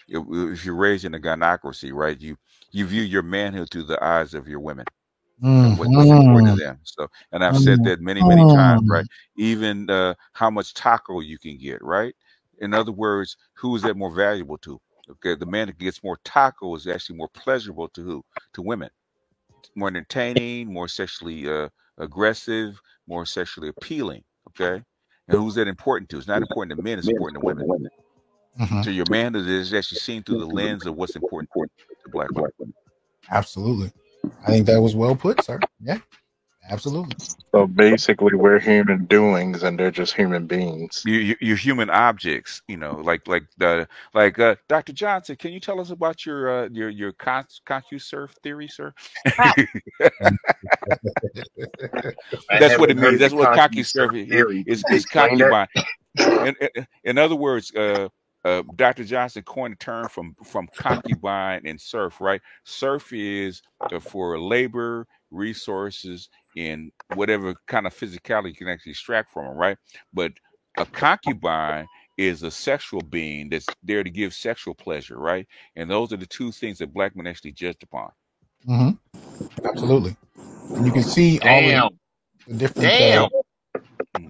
if you're raised in a gynocracy, right, you view your manhood through the eyes of your women. What's important to them. So, and I've said that many times, right? Even how much taco you can get, right? In other words, who is that more valuable to? Okay, the man that gets more taco is actually more pleasurable to who? To women. More entertaining, more sexually aggressive, more sexually appealing. Okay, and who's that important to? It's not important to men; it's important to women. So your manhood is actually seen through the lens of what's important to black women. Absolutely. I think that was well put, sir. Yeah, absolutely. So basically, we're human doings, and they're just human beings. You're human objects, like Dr. Johnson. Can you tell us about your CompuServe theory, sir? That's what it means. That's what CompuServe is concubine. In other words, Dr. Johnson coined a term from concubine and serf, right? Serf is for labor, resources, and whatever kind of physicality you can actually extract from them, right? But a concubine is a sexual being that's there to give sexual pleasure, right? And those are the two things that black men actually judged upon. Mm-hmm. Absolutely. And you can see Damn. all the different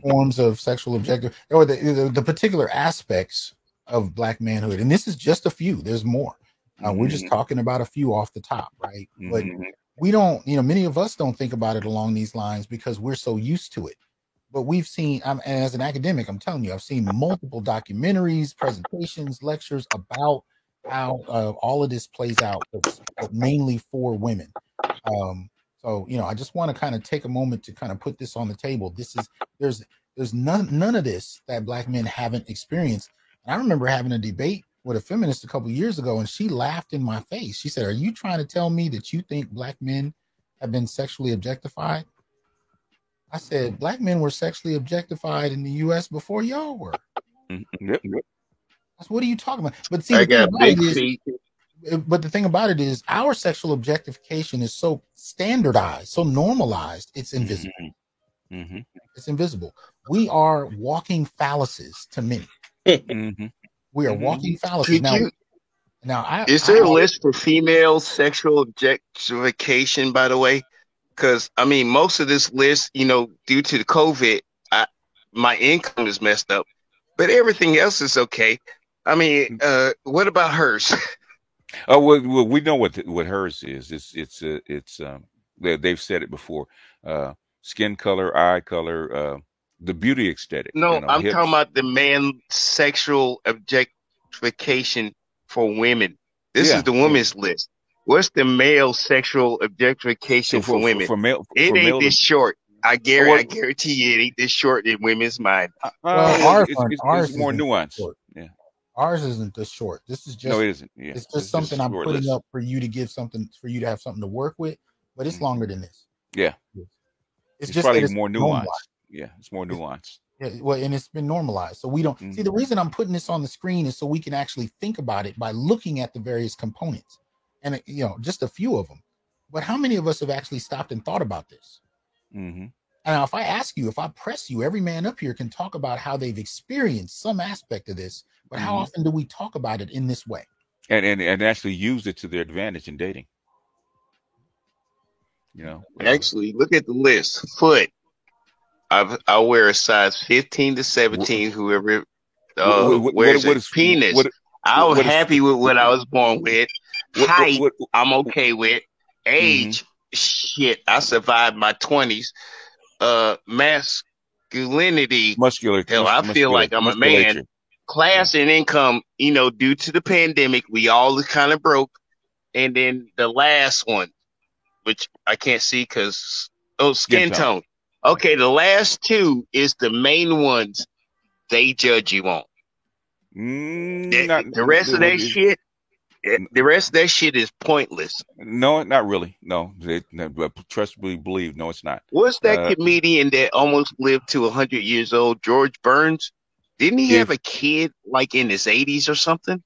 forms of sexual objective, or the particular aspects of black manhood. And this is just a few. There's more. We're just talking about a few off the top, right? But we don't, many of us don't think about it along these lines because we're so used to it. But we've seen, and as an academic, I'm telling you, I've seen multiple documentaries, presentations, lectures about how all of this plays out, but mainly for women. So, I just want to kind of take a moment to kind of put this on the table. There's none of this that black men haven't experienced. And I remember having a debate with a feminist a couple of years ago, and she laughed in my face. She said, "Are you trying to tell me that you think black men have been sexually objectified?" I said, "Black men were sexually objectified in the U.S. before y'all were." Yep. That's what are you talking about? But see, I got big feet. But the thing about it is our sexual objectification is so standardized, so normalized, it's invisible. It's invisible. We are walking phalluses to many. We are walking phalluses. Now, is there a list for female sexual objectification, by the way? Because, most of this list, due to the COVID, my income is messed up, but everything else is okay. What about hers? Oh, well, we know what hers is. It's they've said it before. Skin color, eye color, the beauty aesthetic. No, I'm talking about the man sexual objectification for women. This is the women's list. What's the male sexual objectification for women? It ain't this short. I guarantee you, it ain't this short in women's mind. Ours it's more nuanced. Yeah. Ours isn't this short. This is just no, it isn't. Yeah. It's just something I'm putting up for you to give something for you to have something to work with, but it's longer than this. Yeah. It's just probably more nuanced. Yeah, it's more nuanced. And it's been normalized. So we don't see the reason I'm putting this on the screen is so we can actually think about it by looking at the various components. And just a few of them. But how many of us have actually stopped and thought about this? And now if I press you, every man up here can talk about how they've experienced some aspect of this, but how often do we talk about it in this way? And actually use it to their advantage in dating. Actually, look at the list. Foot. I wear a size 15 to 17, whoever wears a penis. I was happy with what I was born with. Height, I'm okay with. Age, shit, I survived my 20s. Masculinity, hell, I feel like I'm a man. Class and income, due to the pandemic, we all kind of broke. And then the last one, which I can't see because, skin tone. Okay, the last two is the main ones they judge you on. The rest of that shit, the rest of that shit is pointless. No, not really. No, trust me, believe. No, it's not. What's that comedian that almost lived to 100 years old? George Burns. Didn't he have a kid like in his 80s or something?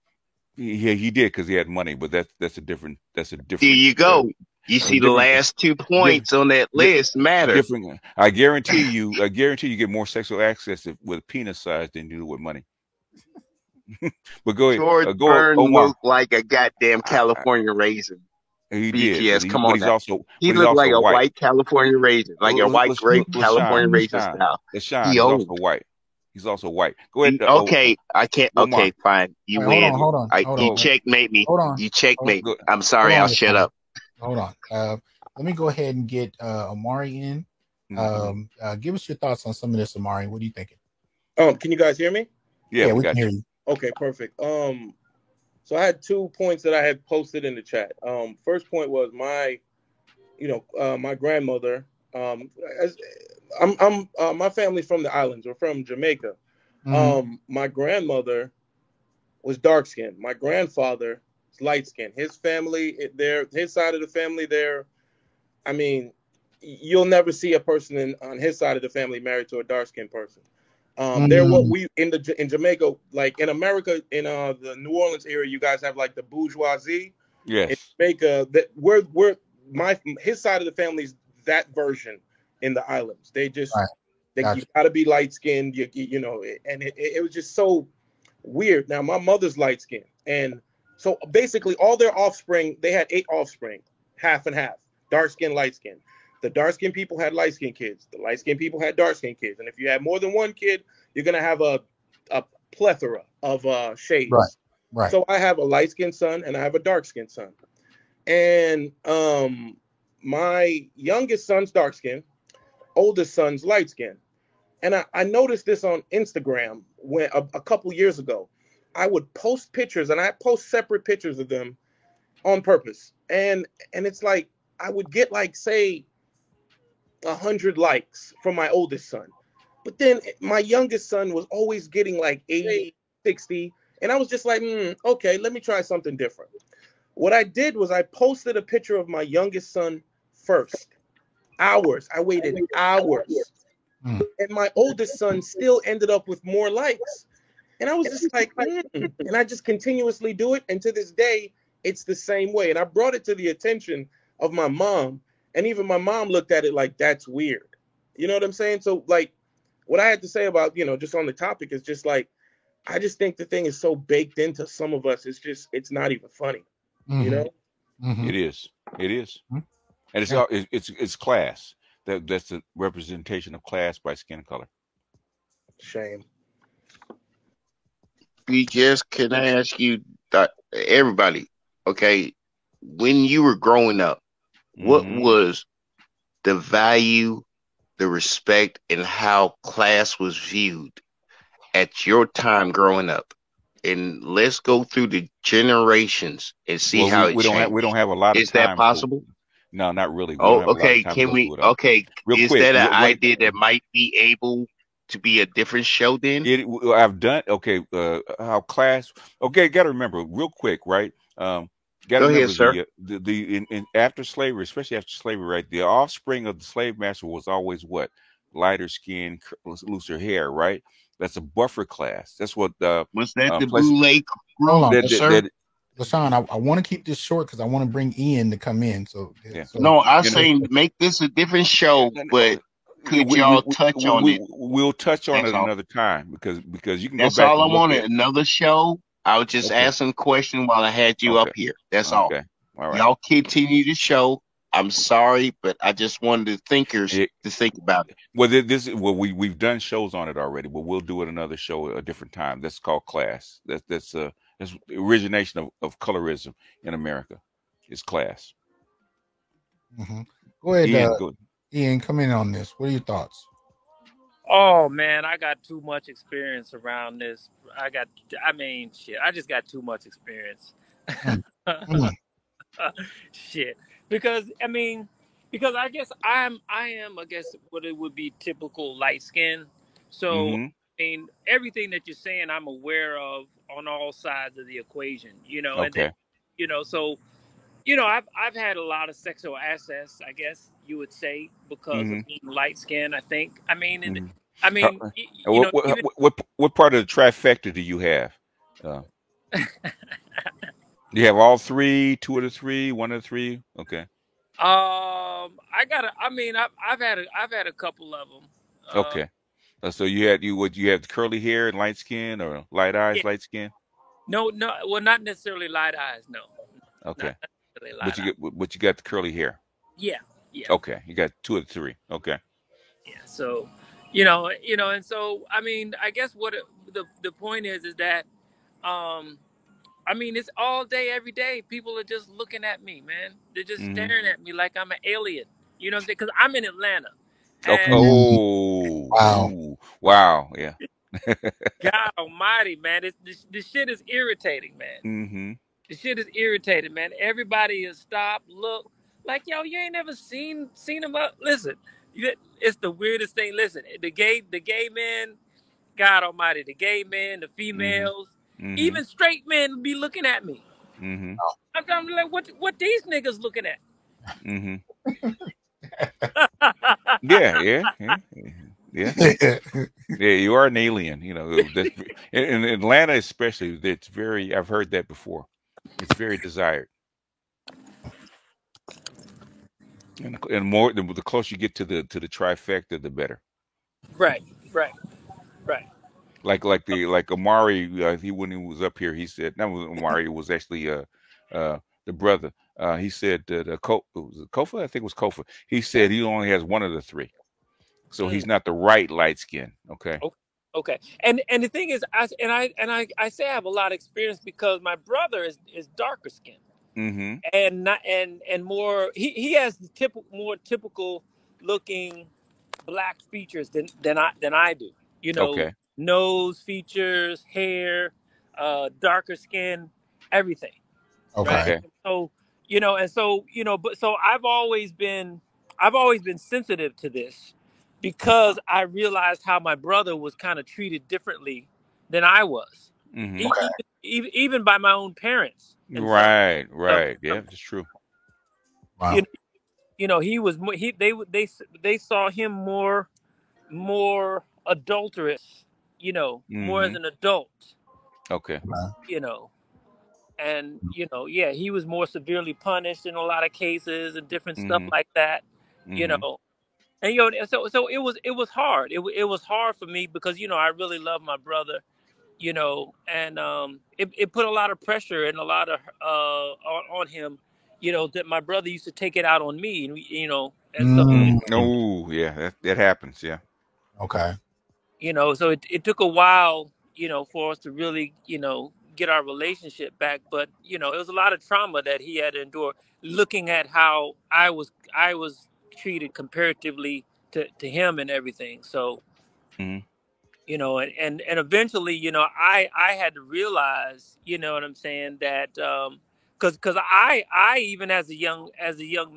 Yeah, he did because he had money. But that's a different. There you go. You see the last 2 points on that list matter. I guarantee you get more sexual access with penis size than you do with money. But go ahead. George Burns looked like a goddamn California raisin. He did. Come on. He looked like a white California raisin, like a white grape California raisin style. He's also white. He's also white. Go ahead. Okay, I can't. Okay, fine. You win. Hold on. You checkmate me. You checkmate me. I'm sorry. I'll shut up. Hold on. Let me go ahead and get Amari in. Give us your thoughts on some of this, Amari. What are you thinking? Can you guys hear me? Yeah, we can hear you. Okay, perfect. So I had 2 points that I had posted in the chat. First point was my grandmother. My family's from the islands. We're from Jamaica. My grandmother was dark skinned. My grandfather is light skinned. His family, his side of the family, you'll never see a person on his side of the family married to a dark skinned person. They're what we in Jamaica, like in America, in the New Orleans area, you guys have like the bourgeoisie. Yes. In Jamaica, that his side of the family is that version in the islands. They just you got to be light skinned, you know, and it was just so weird. Now my mother's light skinned, and so basically all their offspring, they had 8 offspring, half and half, dark skin, light skin. The dark skinned people had light skinned kids. The light skinned people had dark skinned kids. And if you had more than one kid, you're gonna have a plethora of shades. Right. So I have a light skinned son and I have a dark skinned son. And my youngest son's dark skin, oldest son's light skin. And I noticed this on Instagram when a couple years ago. I would post pictures, and I post separate pictures of them on purpose. And it's like I would get like, say, 100 likes from my oldest son. But then my youngest son was always getting like 80, 60. And I was just like, okay, let me try something different. What I did was I posted a picture of my youngest son first. Hours. I waited hours. And my oldest son still ended up with more likes. And I was just like, and I just continuously do it. And to this day, it's the same way. And I brought it to the attention of my mom. And even my mom looked at it like, that's weird. You know what I'm saying? So like what I had to say about, you know, just on the topic is just like, I just think the thing is so baked into some of us. It's not even funny, you know? It is. And it's class. That's the representation of class by skin color. Shame. BGS, can I ask you, everybody, okay, when you were growing up, what was the value, the respect, and how class was viewed at your time growing up? And let's go through the generations and see how it changed. We don't have a lot of time. Is that possible? No, not really. Okay. Can we? Okay. Is that an idea that might be able to be a different show then? I've done. Okay. How class. Okay. Got to remember real quick, right? Go ahead, sir. In after slavery, especially after slavery, right? The offspring of the slave master was always what? Lighter skin, looser hair, right? That's a buffer class. That's what. Was that the Boule group, sir? LaShawn, I want to keep this short because I want to bring Ian to come in. So no, I'm saying make this a different show, but could y'all touch on it? We'll touch on it another time because you can. That's go back all I wanted. Another show. I was just asking a question while I had you up here. That's all. Okay. All right. Y'all continue the show. I'm sorry, but I just wanted the thinkers to think about it. Well, we've done shows on it already, but we'll do it another show at a different time. That's called class. That's the origination of colorism in America. Is class. Go ahead, Ian. Come in on this. What are your thoughts? Oh man, I got too much experience around this. I just got too much experience. Shit. Because I guess I am what it would be typical light skin. So I mean everything that you're saying I'm aware of on all sides of the equation, you know, and then, you know, so you know, I've had a lot of sexual access, I guess you would say, because of being light skinned, I think. I mean what part of the trifecta do you have? You have all three, 2 of the 3, 1 of the 3. Okay. I've had a couple of them. Okay. So you had the curly hair and light skin, or light eyes, light skin? No, well, not necessarily light eyes. No. Okay. But you got the curly hair. Yeah. Okay. You got 2 of the 3. Okay. Yeah. So, you know, and so I mean, I guess what the point is that, I mean, it's all day, every day. People are just looking at me, man. They're just staring at me like I'm an alien. You know what I'm saying? Because I'm in Atlanta. Okay. Oh, wow. Yeah. God almighty, man. This shit is irritating, man. This shit is irritating, man. Everybody is stopped, look. Like, yo, you ain't never seen them up. Listen, it's the weirdest thing. Listen, the gay men, God almighty, the gay men, the females, even straight men be looking at me. I'm like, what these niggas looking at? Yeah. Yeah, you are an alien. You know, in Atlanta especially, it's very. I've heard that before. It's very desired, and more the closer you get to the trifecta, the better. Right. Like Amari, he when he was up here, he said that was Amari, was actually the brother. He said that was it Kofa, I think it was Kofa. He said he only has one of the three, so he's not the right light skin. Okay. Okay. And the thing is, I say I have a lot of experience because my brother is darker skinned. Mm-hmm. And more he has the more typical looking black features than I do. You know, Okay. nose features, hair, darker skin, everything. Okay. Right. Okay. So but so I've always been sensitive to this because I realized how my brother was kind of treated differently than I was, Mm-hmm. even by my own parents. And Right. Yeah, that's true. Wow. he was they saw him more adulterous, more as an adult, Okay. and he was more severely punished in a lot of cases and different stuff like that, and so it was hard. It was hard for me because I really love my brother, and it put a lot of pressure and a lot of on him, that my brother used to take it out on me, and so Oh, yeah, that happens. Yeah. Okay. so it took a while, for us to really, get our relationship back. But, it was a lot of trauma that he had to endure, looking at how I was treated comparatively to him and everything. So, and eventually, I had to realize, you know what I'm saying, that because I even as a young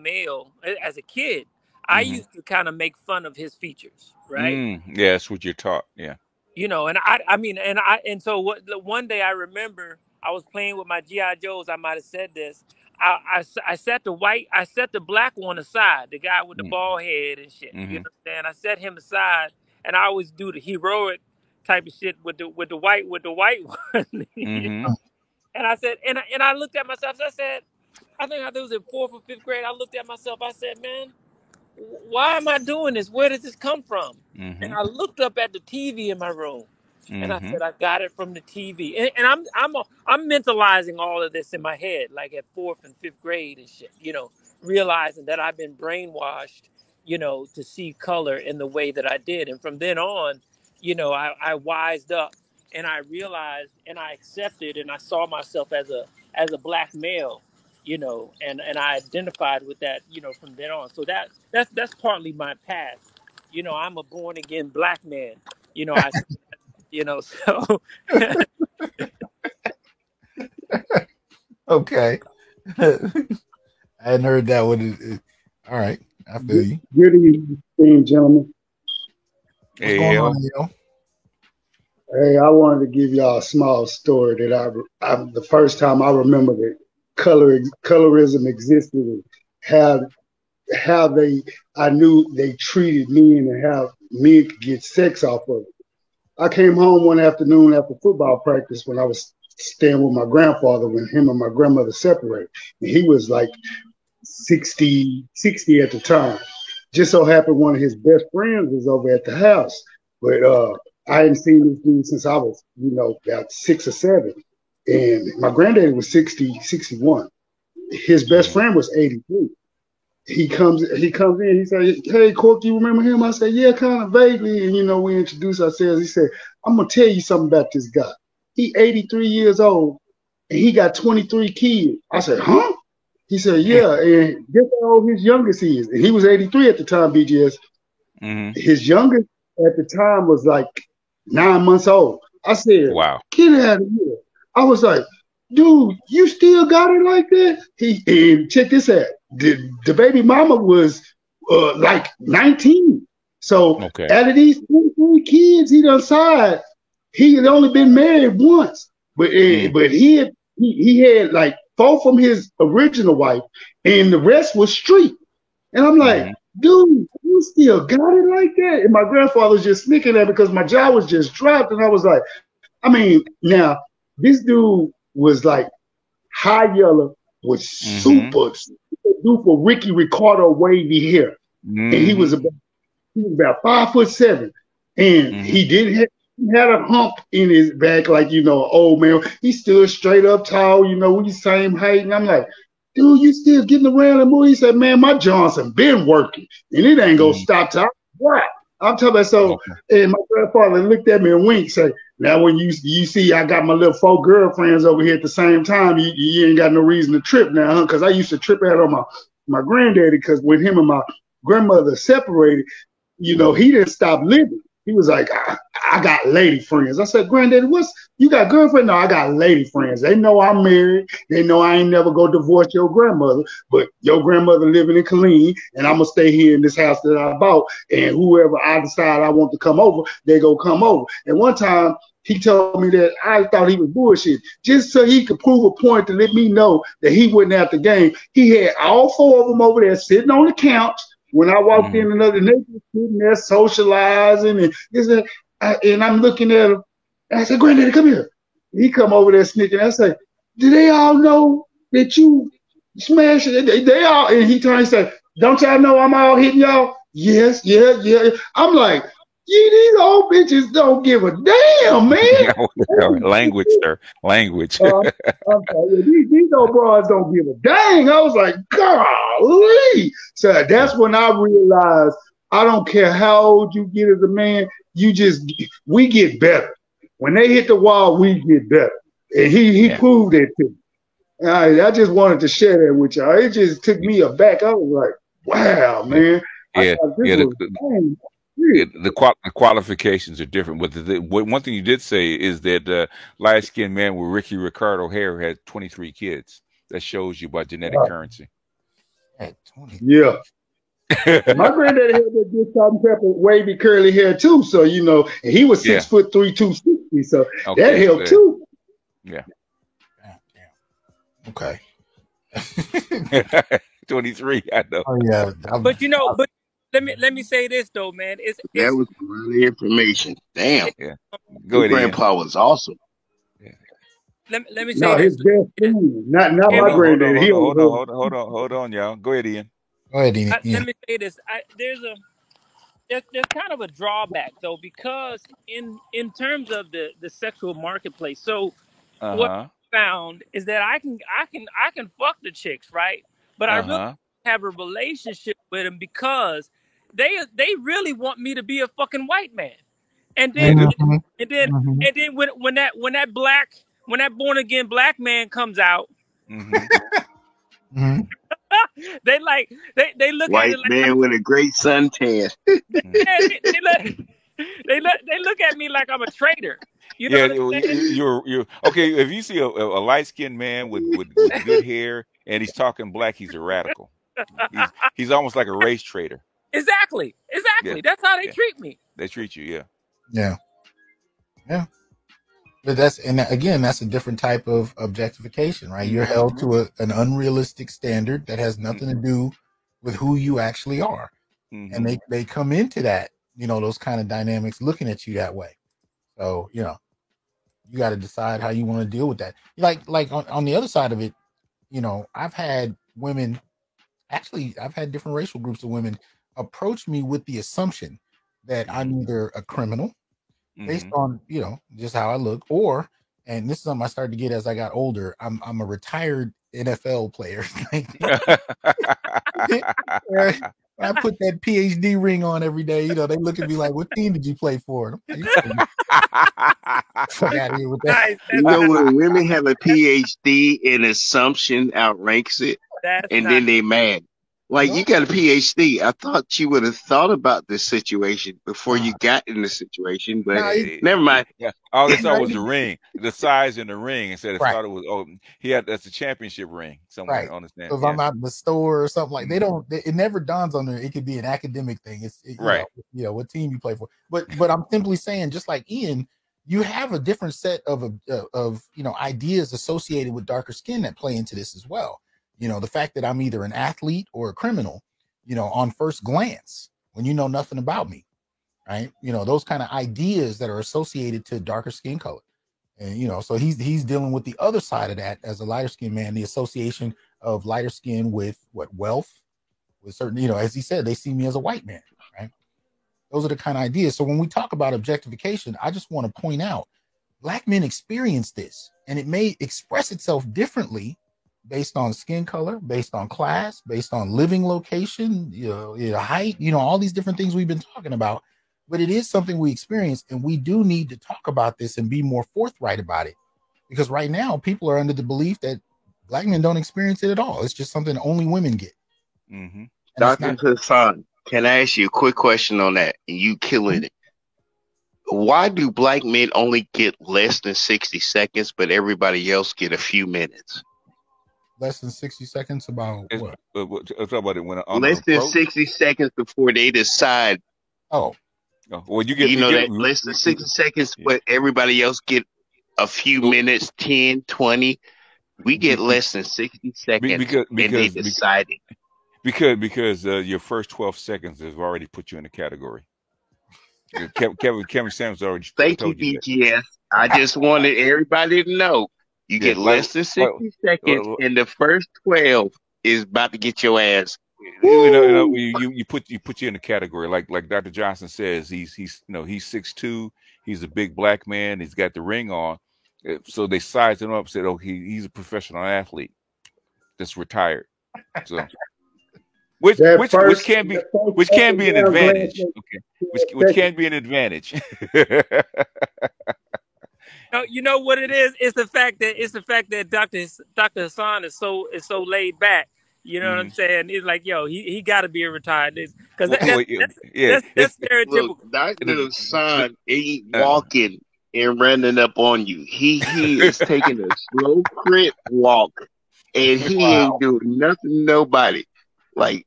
male, as a kid, I used to kind of make fun of his features, right? Yeah, that's what you're taught. Yeah. And so one day I remember I was playing with my GI Joes. I might have said this. I set the black one aside, the guy with the bald head and shit. You know what I'm saying? I set him aside, and I always do the heroic type of shit with the white one. And I said, and I looked at myself. I said, I think it was in 4th or 5th grade. I looked at myself. I said, man, why am I doing this? Where does this come from? And I looked up at the TV in my room, and I said, I got it from the TV. And I'm mentalizing all of this in my head, like at 4th and 5th grade and shit. Realizing that I've been brainwashed, to see color in the way that I did. And from then on, I wised up, and I realized, and I accepted, and I saw myself as a black male. And I identified with that, from then on. So that's partly my past. I'm a born again black man. So. Okay. I hadn't heard that one. All right, I feel you. Good evening, gentlemen. What's going on, Neil? Hey, I wanted to give y'all a small story that I the first time I remember that colorism existed, and how I knew they treated men and how men could get sex off of it. I came home one afternoon after football practice when I was staying with my grandfather when him and my grandmother separated. And he was like 60 at the time. Just so happened one of his best friends was over at the house. But I hadn't seen this dude since I was, about 6 or 7. And my granddaddy was 61. His best friend was 83. He comes in, he said, "Hey, Cork, you remember him?" I said, "Yeah, kind of vaguely." And, we introduced ourselves. He said, "I'm going to tell you something about this guy. He 83 years old, and he got 23 kids." I said, "Huh?" He said, "Yeah, and guess how old his youngest is?" And he was 83 at the time, BGS. His youngest at the time was like 9 months old. I said, "Wow, get out of here." I was like, "Dude, you still got it like that?" And check this out. The baby mama was like 19. So out of these 23 kids he done side, he had only been married once. But he had like 4 from his original wife, and the rest was street. And I'm like, dude, you you still got it like that? And my grandfather was just sneaking at me because my jaw was just dropped. And I was like, I mean, now, this dude was like high yellow with super duper Ricky Ricardo wavy hair. And he was about 5'7", and he had a hump in his back, like, you know, old man. He stood straight up tall, you know, we the same height. And I'm like, dude, you still getting around the movie? He said, man, my Johnson been working, and it ain't gonna stop till what? I'm talking about. So, and my grandfather looked at me and winked, said, now when you see I got my little 4 girlfriends over here at the same time, you ain't got no reason to trip now, huh? Because I used to trip out on my granddaddy, because when him and my grandmother separated, you know, he didn't stop living. He was like, I got lady friends. I said, Granddaddy, you got girlfriend? No, I got lady friends. They know I'm married. They know I ain't never go divorce your grandmother, but your grandmother living in Killeen, and I'm going to stay here in this house that I bought, and whoever I decide I want to come over, they go come over. And one time, he told me that I thought he was bullshit, just so he could prove a point to let me know that he wasn't at the game. He had all 4 of them over there sitting on the couch. When I walked in, another neighbor sitting there socializing and this and I'm looking at him, and I said, Granddaddy, come here. He come over there sneaking. I said, do they all know that you smashed it? They all, and he turned and said, don't y'all know I'm all hitting y'all? Yes, yeah. I'm like, these old bitches don't give a damn, man. Language, sir. Language. These old broads don't give a dang. I was like, golly. So that's when I realized I don't care how old you get as a man, we get better. When they hit the wall, we get better. And he proved it to me. I just wanted to share that with y'all. It just took me aback. I was like, wow, man. The qualifications are different. But one thing you did say is that light-skinned man with Ricky Ricardo hair had 23 kids. That shows you about genetic currency. Yeah. My granddaddy had that good salt and pepper, wavy, curly hair too. So, you know, and he was 6'3", 260. So that helped too. Yeah. Okay. 23. I know. Oh yeah. But you know, let me say this though, man. That was a lot of information. Damn. Yeah. Go ahead. Grandpa was awesome. Yeah. Let me say this. His best friend, not my granddaddy. Hold on, y'all. Go ahead, Ian. Go ahead, Ian. Let me say this. There's kind of a drawback though, because in terms of the sexual marketplace. So what I found is that I can fuck the chicks, right? But I really have a relationship with them because they really want me to be a fucking white man. And then and then when that born again black man comes out, they look white at it like man with a great suntan. They look at me like I'm a traitor. You know you're okay. If you see a light-skinned man with good hair and he's talking black, he's a radical. He's almost like a race traitor. Exactly. Yeah. That's how they treat me. They treat you, yeah. But that's a different type of objectification, right? You're held to an unrealistic standard that has nothing to do with who you actually are, and they come into that, you know, those kind of dynamics looking at you that way. So, you know, you got to decide how you want to deal with that. Like on the other side of it, you know, I've had different racial groups of women approach me with the assumption that I'm either a criminal based on, you know, just how I look, and this is something I started to get as I got older, I'm a retired NFL player. I put that PhD ring on every day. You know, they look at me like, "What team did you play for?" Fuck out of here with that. You know, when women have a PhD, an assumption outranks it, then they mad. Like, you got a PhD. I thought you would have thought about this situation before you got in the situation, but never mind. Yeah. All they saw was the ring, the size in the ring, instead of thought it was, that's a championship ring. Someone understand. So if I'm out in the store or something, like it never dawns on them. It could be an academic thing. You know, what team you play for. But I'm simply saying, just like Ian, you have a different set of you know, ideas associated with darker skin that play into this as well. You know, the fact that I'm either an athlete or a criminal, you know, on first glance, when you know nothing about me, right? You know, those kind of ideas that are associated to darker skin color. And, you know, so he's dealing with the other side of that as a lighter skinned man, the association of lighter skin with what, wealth, with certain, you know, as he said, they see me as a white man, right? Those are the kind of ideas. So when we talk about objectification, I just want to point out Black men experience this, and it may express itself differently based on skin color, based on class, based on living location, height, all these different things we've been talking about. But it is something we experience, and we do need to talk about this and be more forthright about it. Because right now, people are under the belief that Black men don't experience it at all. It's just something only women get. Mm-hmm. Dr. Hassan, can I ask you a quick question on that? And you killing it. Why do Black men only get less than 60 seconds, but everybody else get a few minutes? Less than 60 seconds about what? Talk about it when less than 60 seconds before they decide. Oh. Well, you get less than 60 seconds, but everybody else get a few minutes, 10, 20. We get less than 60 seconds, and they decided. Because your first 12 seconds has already put you in a category. Kevin Samuels already told you BGS. I just wanted everybody to know you get less than 60 seconds, and the first 12 is about to get your ass. You put you in a category like Dr. Johnson says. He's 6'2". He's a big Black man. He's got the ring on. So they sized him up and said, "Oh, he's a professional athlete that's retired." So. Which can be an advantage. Okay. Which can be an advantage. You know what it is? It's the fact that Dr. Hassan is so laid back. You know what I'm saying? It's like, he got to be retired because that's stereotypical. Look, Dr. Hassan ain't walking and running up on you. He is taking a slow crit walk, and he ain't doing nothing to nobody. Like,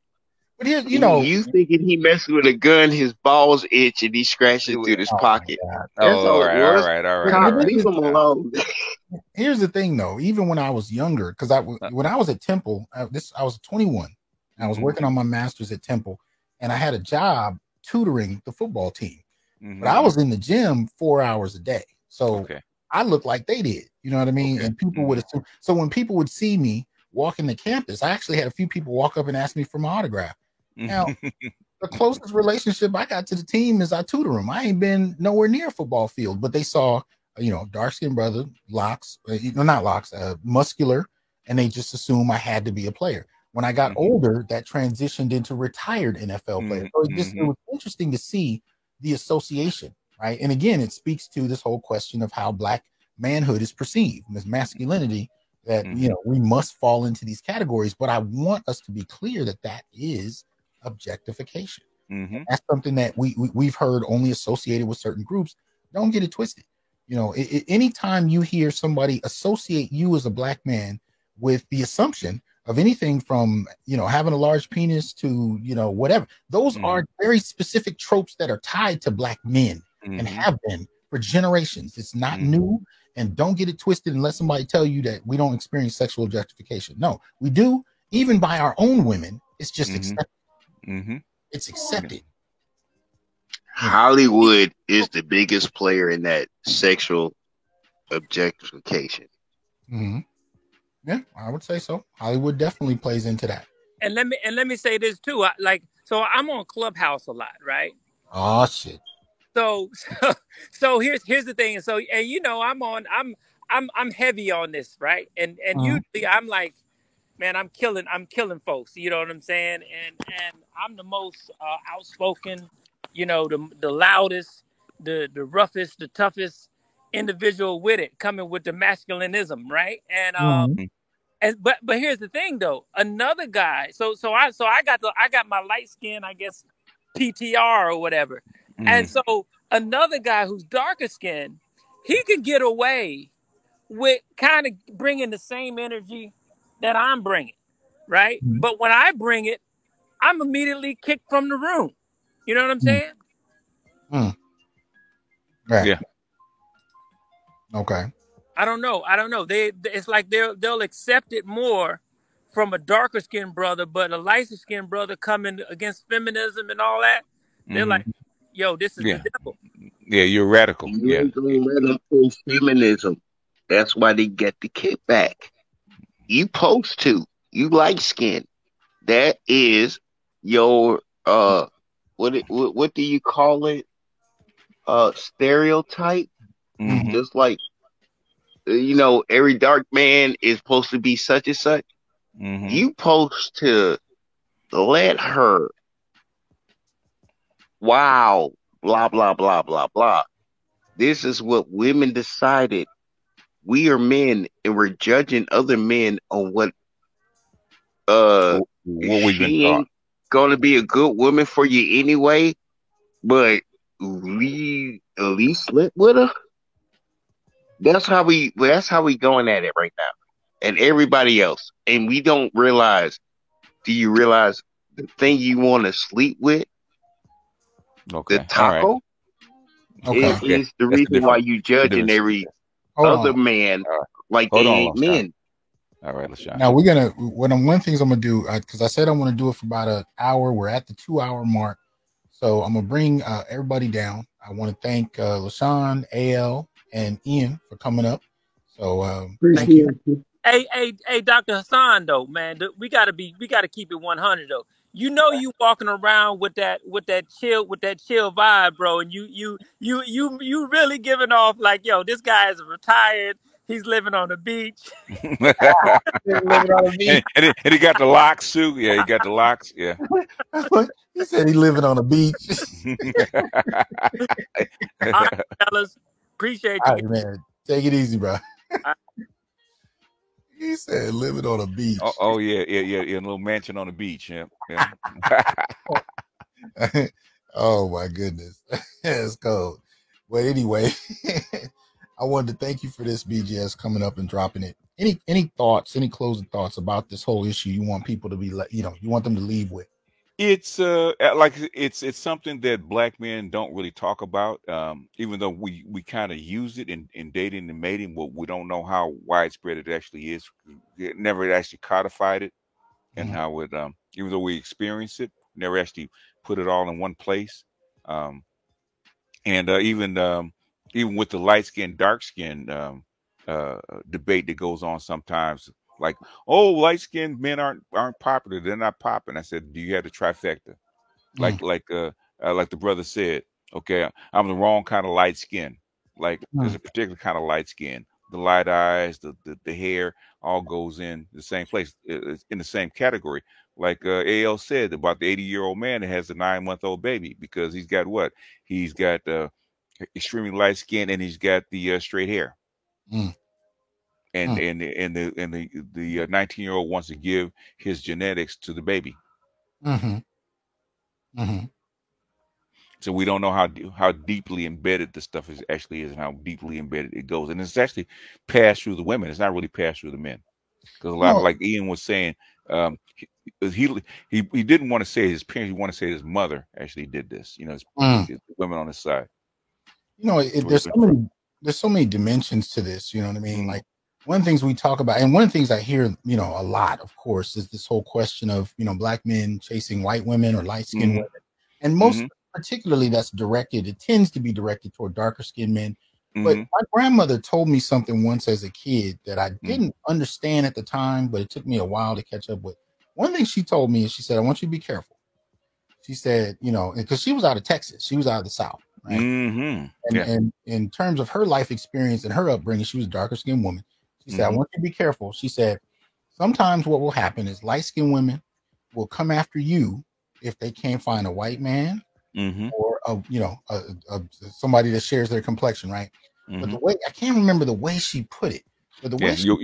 but you thinking he messing with a gun, his balls itch, and he's scratching through his pocket. All right. Leave him alone. Here's the thing, though. Even when I was younger, because when I was at Temple, I was 21. And I was working on my master's at Temple, and I had a job tutoring the football team. But I was in the gym 4 hours a day, so I looked like they did. You know what I mean? And people would assume. So when people would see me walking the campus, I actually had a few people walk up and ask me for my autograph. Now, the closest relationship I got to the team is I tutor them. I ain't been nowhere near a football field, but they saw, dark-skinned brother, muscular, and they just assumed I had to be a player. When I got older, that transitioned into retired NFL player. So it was interesting to see the association, right? And again, it speaks to this whole question of how Black manhood is perceived, this masculinity that, we must fall into these categories. But I want us to be clear that is objectification. That's something that we've heard only associated with certain groups. Don't get it twisted. Anytime you hear somebody associate you as a Black man with the assumption of anything from having a large penis to whatever, those are very specific tropes that are tied to Black men and have been for generations. It's not new, and don't get it twisted and let somebody tell you that we don't experience sexual objectification. No, we do, even by our own women. It's just accepted. It's accepted. Hollywood is the biggest player in that sexual objectification. Yeah, I would say so. Hollywood definitely plays into that. And let me say this too. So I'm on Clubhouse a lot, right? Oh shit. So here's the thing. So I'm heavy on this, right? And usually I'm like, man, I'm killing folks. You know what I'm saying? And I'm the most outspoken, the loudest, the roughest, the toughest individual with it, coming with the masculinism, right? And but here's the thing though. Another guy, so I got my light skin, I guess, PTR or whatever. And so another guy who's darker skinned, he could get away with kind of bringing the same energy that I'm bringing, right? But when I bring it, I'm immediately kicked from the room. You know what I'm saying? Right. Yeah. Okay. I don't know. It's like they'll accept it more from a darker skinned brother, but a lighter skinned brother coming against feminism and all that, They're like, yo, this is the devil. Yeah, you're radical. You ain't gonna let them push feminism. That's why they get the kickback. You supposed to. You light skin. That is your what do you call it? Stereotype. Just like every dark man is supposed to be such and such. You supposed to let her. Wow, blah blah blah blah blah. This is what women decided. We are men, and we're judging other men on what we've been she ain't gonna be a good woman for you anyway. But we at least slept with her. That's how we going at it right now, and everybody else. And we don't realize. Do you realize the thing you want to sleep with? Okay. The taco. Right. Is the reason why you judging every other man like they ain't men. All right, LaShawn. Now we're gonna one of the things I'm gonna do because I said I want to do it for about an hour. We're at the 2-hour mark, so I'm gonna bring everybody down. I want to thank LaShawn, AL, and Ian for coming up. So thank you. Hey, Dr. Hassan, though, man, we gotta keep it 100 though. You walking around with that chill vibe, bro, and you really giving off like, yo, this guy is retired. He's living on the beach. And he got the locks too. Yeah, he got the locks. Yeah. He said he living on a beach. All right, fellas, appreciate you. All right, man. Take it easy, bro. He said living on a beach. Oh yeah, a little mansion on the beach. Yeah. Oh my goodness, it's cold. But anyway, I wanted to thank you for this, BGS, coming up and dropping it. Any thoughts? Any closing thoughts about this whole issue? You want people to be, you want them to leave with? It's it's something that black men don't really talk about. Even though we kind of use it in dating and mating, but we don't know how widespread it actually is. It never actually codified it, and how it even though we experience it, never actually put it all in one place. And even with the light skin, dark skin debate that goes on sometimes, like, oh, light skinned men aren't popular, they're not popping. I said, do you have the trifecta? Like the brother said, okay, I'm the wrong kind of light skin. Like there's a particular kind of light skin. The light eyes, the hair, all goes in the same place, it's in the same category. Like AL said about the 80-year-old man that has a 9-month-old baby, because he's got what? He's got extremely light skin, and he's got the straight hair. And the 19-year-old wants to give his genetics to the baby. So we don't know how deeply embedded this stuff actually is, and how deeply embedded it goes. And it's actually passed through the women. It's not really passed through the men, because a lot of, like Ian was saying, he didn't want to say his parents. He wanted to say his mother actually did this. His women on his side. There's so many dimensions to this. You know what I mean? Like, one of the things we talk about, and one of the things I hear, a lot, of course, is this whole question of, black men chasing white women or light-skinned women. And most particularly it tends to be directed toward darker-skinned men. But my grandmother told me something once as a kid that I didn't understand at the time, but it took me a while to catch up with. One thing she told me is, she said, I want you to be careful. She said, because she was out of Texas. She was out of the South. Right? And in terms of her life experience and her upbringing, she was a darker-skinned woman. She said, I want you to be careful. She said, sometimes what will happen is light-skinned women will come after you if they can't find a white man or somebody that shares their complexion, right? But the way, I can't remember the way she put it, but the way you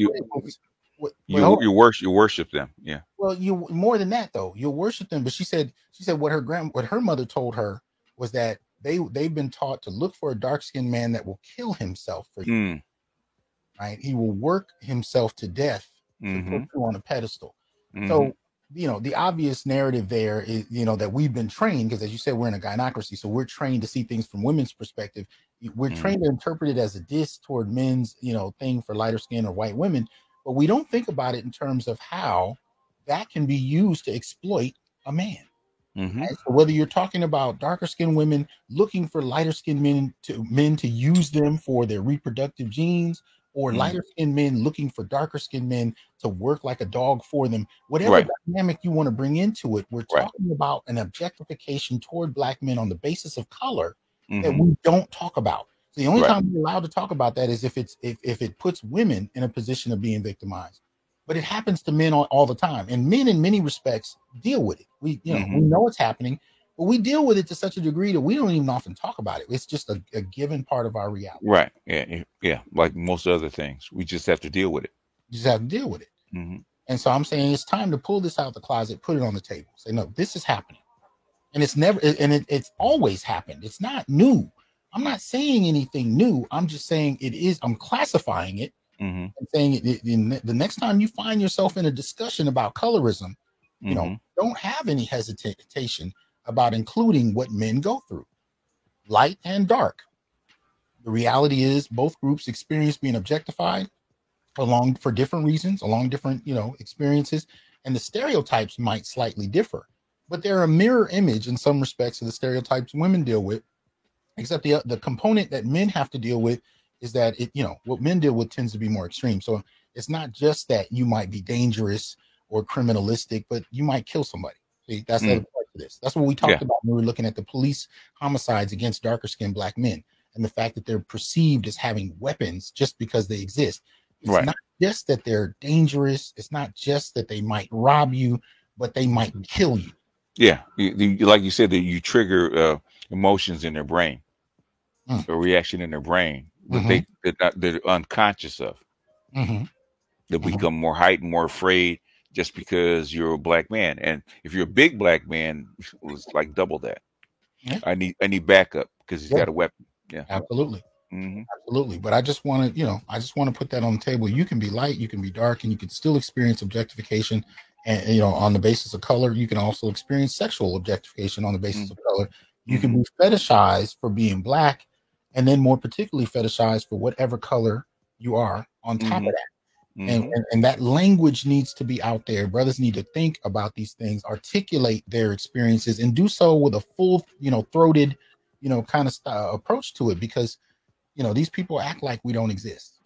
worship them. Yeah. Well, you more than that though. You'll worship them. But she said what her mother told her was that they've been taught to look for a dark-skinned man that will kill himself for you. Right? He will work himself to death to put you on a pedestal. So, the obvious narrative there is, that we've been trained, because as you said, we're in a gynocracy, so we're trained to see things from women's perspective. We're trained to interpret it as a diss toward men's, thing for lighter skin or white women, but we don't think about it in terms of how that can be used to exploit a man. Right? So whether you're talking about darker skinned women looking for lighter skinned men to use them for their reproductive genes, or lighter skinned men looking for darker skinned men to work like a dog for them, whatever dynamic you want to bring into it, we're talking about an objectification toward Black men on the basis of color that we don't talk about. So the only time we're allowed to talk about that is if it puts women in a position of being victimized. But it happens to men all the time, and men in many respects deal with it. We know it's happening, but we deal with it to such a degree that we don't even often talk about it. It's just a given part of our reality. Right. Yeah. Like most other things, we just have to deal with it. You just have to deal with it. And so I'm saying it's time to pull this out of the closet, put it on the table. Say, no, this is happening, and it's always happened. It's not new. I'm not saying anything new. I'm just saying it is. I'm classifying it. And saying the next time you find yourself in a discussion about colorism, don't have any hesitation about including what men go through, light and dark. The reality is both groups experience being objectified for different reasons, along different, experiences, and the stereotypes might slightly differ, but they're a mirror image in some respects of the stereotypes women deal with, except the component that men have to deal with is that what men deal with tends to be more extreme. So it's not just that you might be dangerous or criminalistic, but you might kill somebody. See, that's the other part of this. That's what we talked about when we were looking at the police homicides against darker skinned Black men and the fact that they're perceived as having weapons just because they exist. It's not just that they're dangerous. It's not just that they might rob you, but they might kill you. Yeah. Like you said, that you trigger emotions in their brain, a reaction in their brain that they're unconscious of. They become more heightened, more afraid just because you're a Black man. And if you're a big Black man, it's like double that. I need backup because he's got a weapon. Yeah, absolutely. Absolutely. But I just want to put that on the table. You can be light, you can be dark, and you can still experience objectification. And on the basis of color, you can also experience sexual objectification on the basis of color. You can be fetishized for being Black, and then more particularly fetishized for whatever color you are on top of that. And that language needs to be out there. Brothers need to think about these things, articulate their experiences, and do so with a full, throated, kind of approach to it, because, these people act like we don't exist.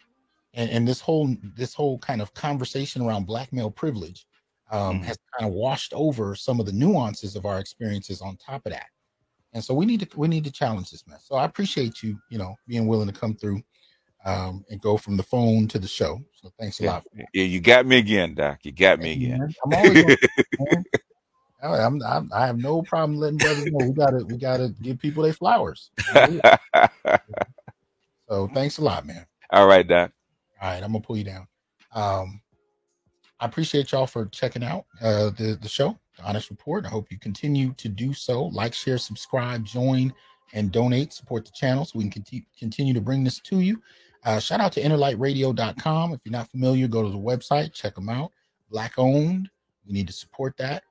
And this whole kind of conversation around Black male privilege has kind of washed over some of the nuances of our experiences on top of that. And so we need to challenge this mess. So I appreciate you, being willing to come through and go from the phone to the show. So thanks a lot. Yeah, you got me again, Doc. You got me again. I'm always I have no problem letting brothers know we gotta give people their flowers. So thanks a lot, man. All right, Doc. All right, I'm gonna pull you down. I appreciate y'all for checking out the show, The Honest Report. I hope you continue to do so. Like, share, subscribe, join, and donate. Support the channel so we can continue to bring this to you. Shout out to innerlightradio.com. If you're not familiar, go to the website, check them out. Black owned. We need to support that.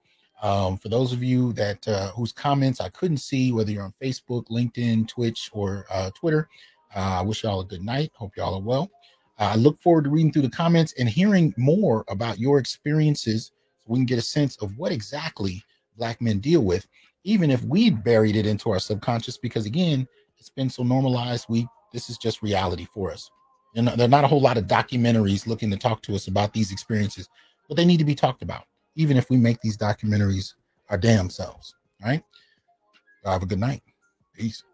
For those of you that whose comments I couldn't see, whether you're on Facebook, LinkedIn, Twitch, or Twitter, I wish y'all a good night. Hope y'all are well. I look forward to reading through the comments and hearing more about your experiences so we can get a sense of what exactly Black men deal with, even if we buried it into our subconscious, because again, it's been so normalized. This is just reality for us. And there are not a whole lot of documentaries looking to talk to us about these experiences, but they need to be talked about, even if we make these documentaries our damn selves. All right. Have a good night. Peace.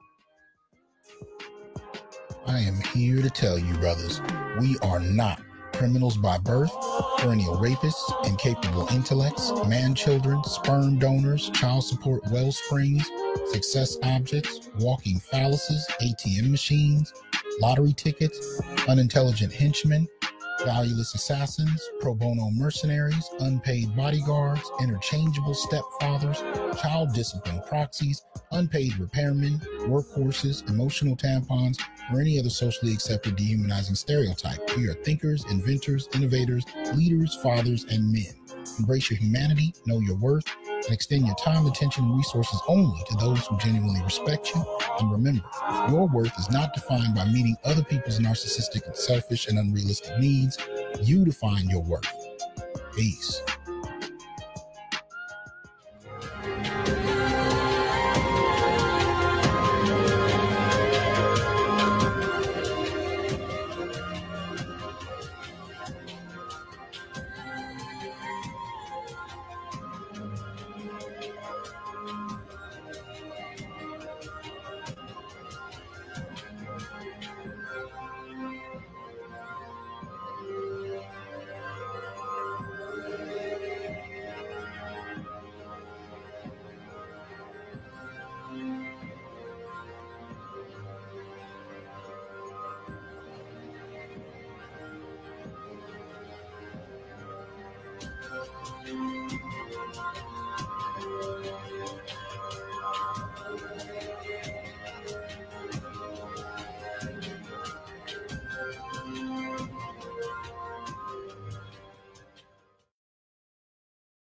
I am here to tell you, brothers, we are not criminals by birth, perennial rapists, incapable intellects, man-children, sperm donors, child support wellsprings, success objects, walking phalluses, ATM machines, lottery tickets, unintelligent henchmen, valueless assassins, pro bono mercenaries, unpaid bodyguards, interchangeable stepfathers, child discipline proxies, unpaid repairmen, workhorses, emotional tampons, or any other socially accepted dehumanizing stereotype. We are thinkers, inventors, innovators, leaders, fathers, and men. Embrace your humanity, know your worth, and extend your time, attention, and resources only to those who genuinely respect you. And remember, your worth is not defined by meeting other people's narcissistic and selfish and unrealistic needs. You define your worth. Peace.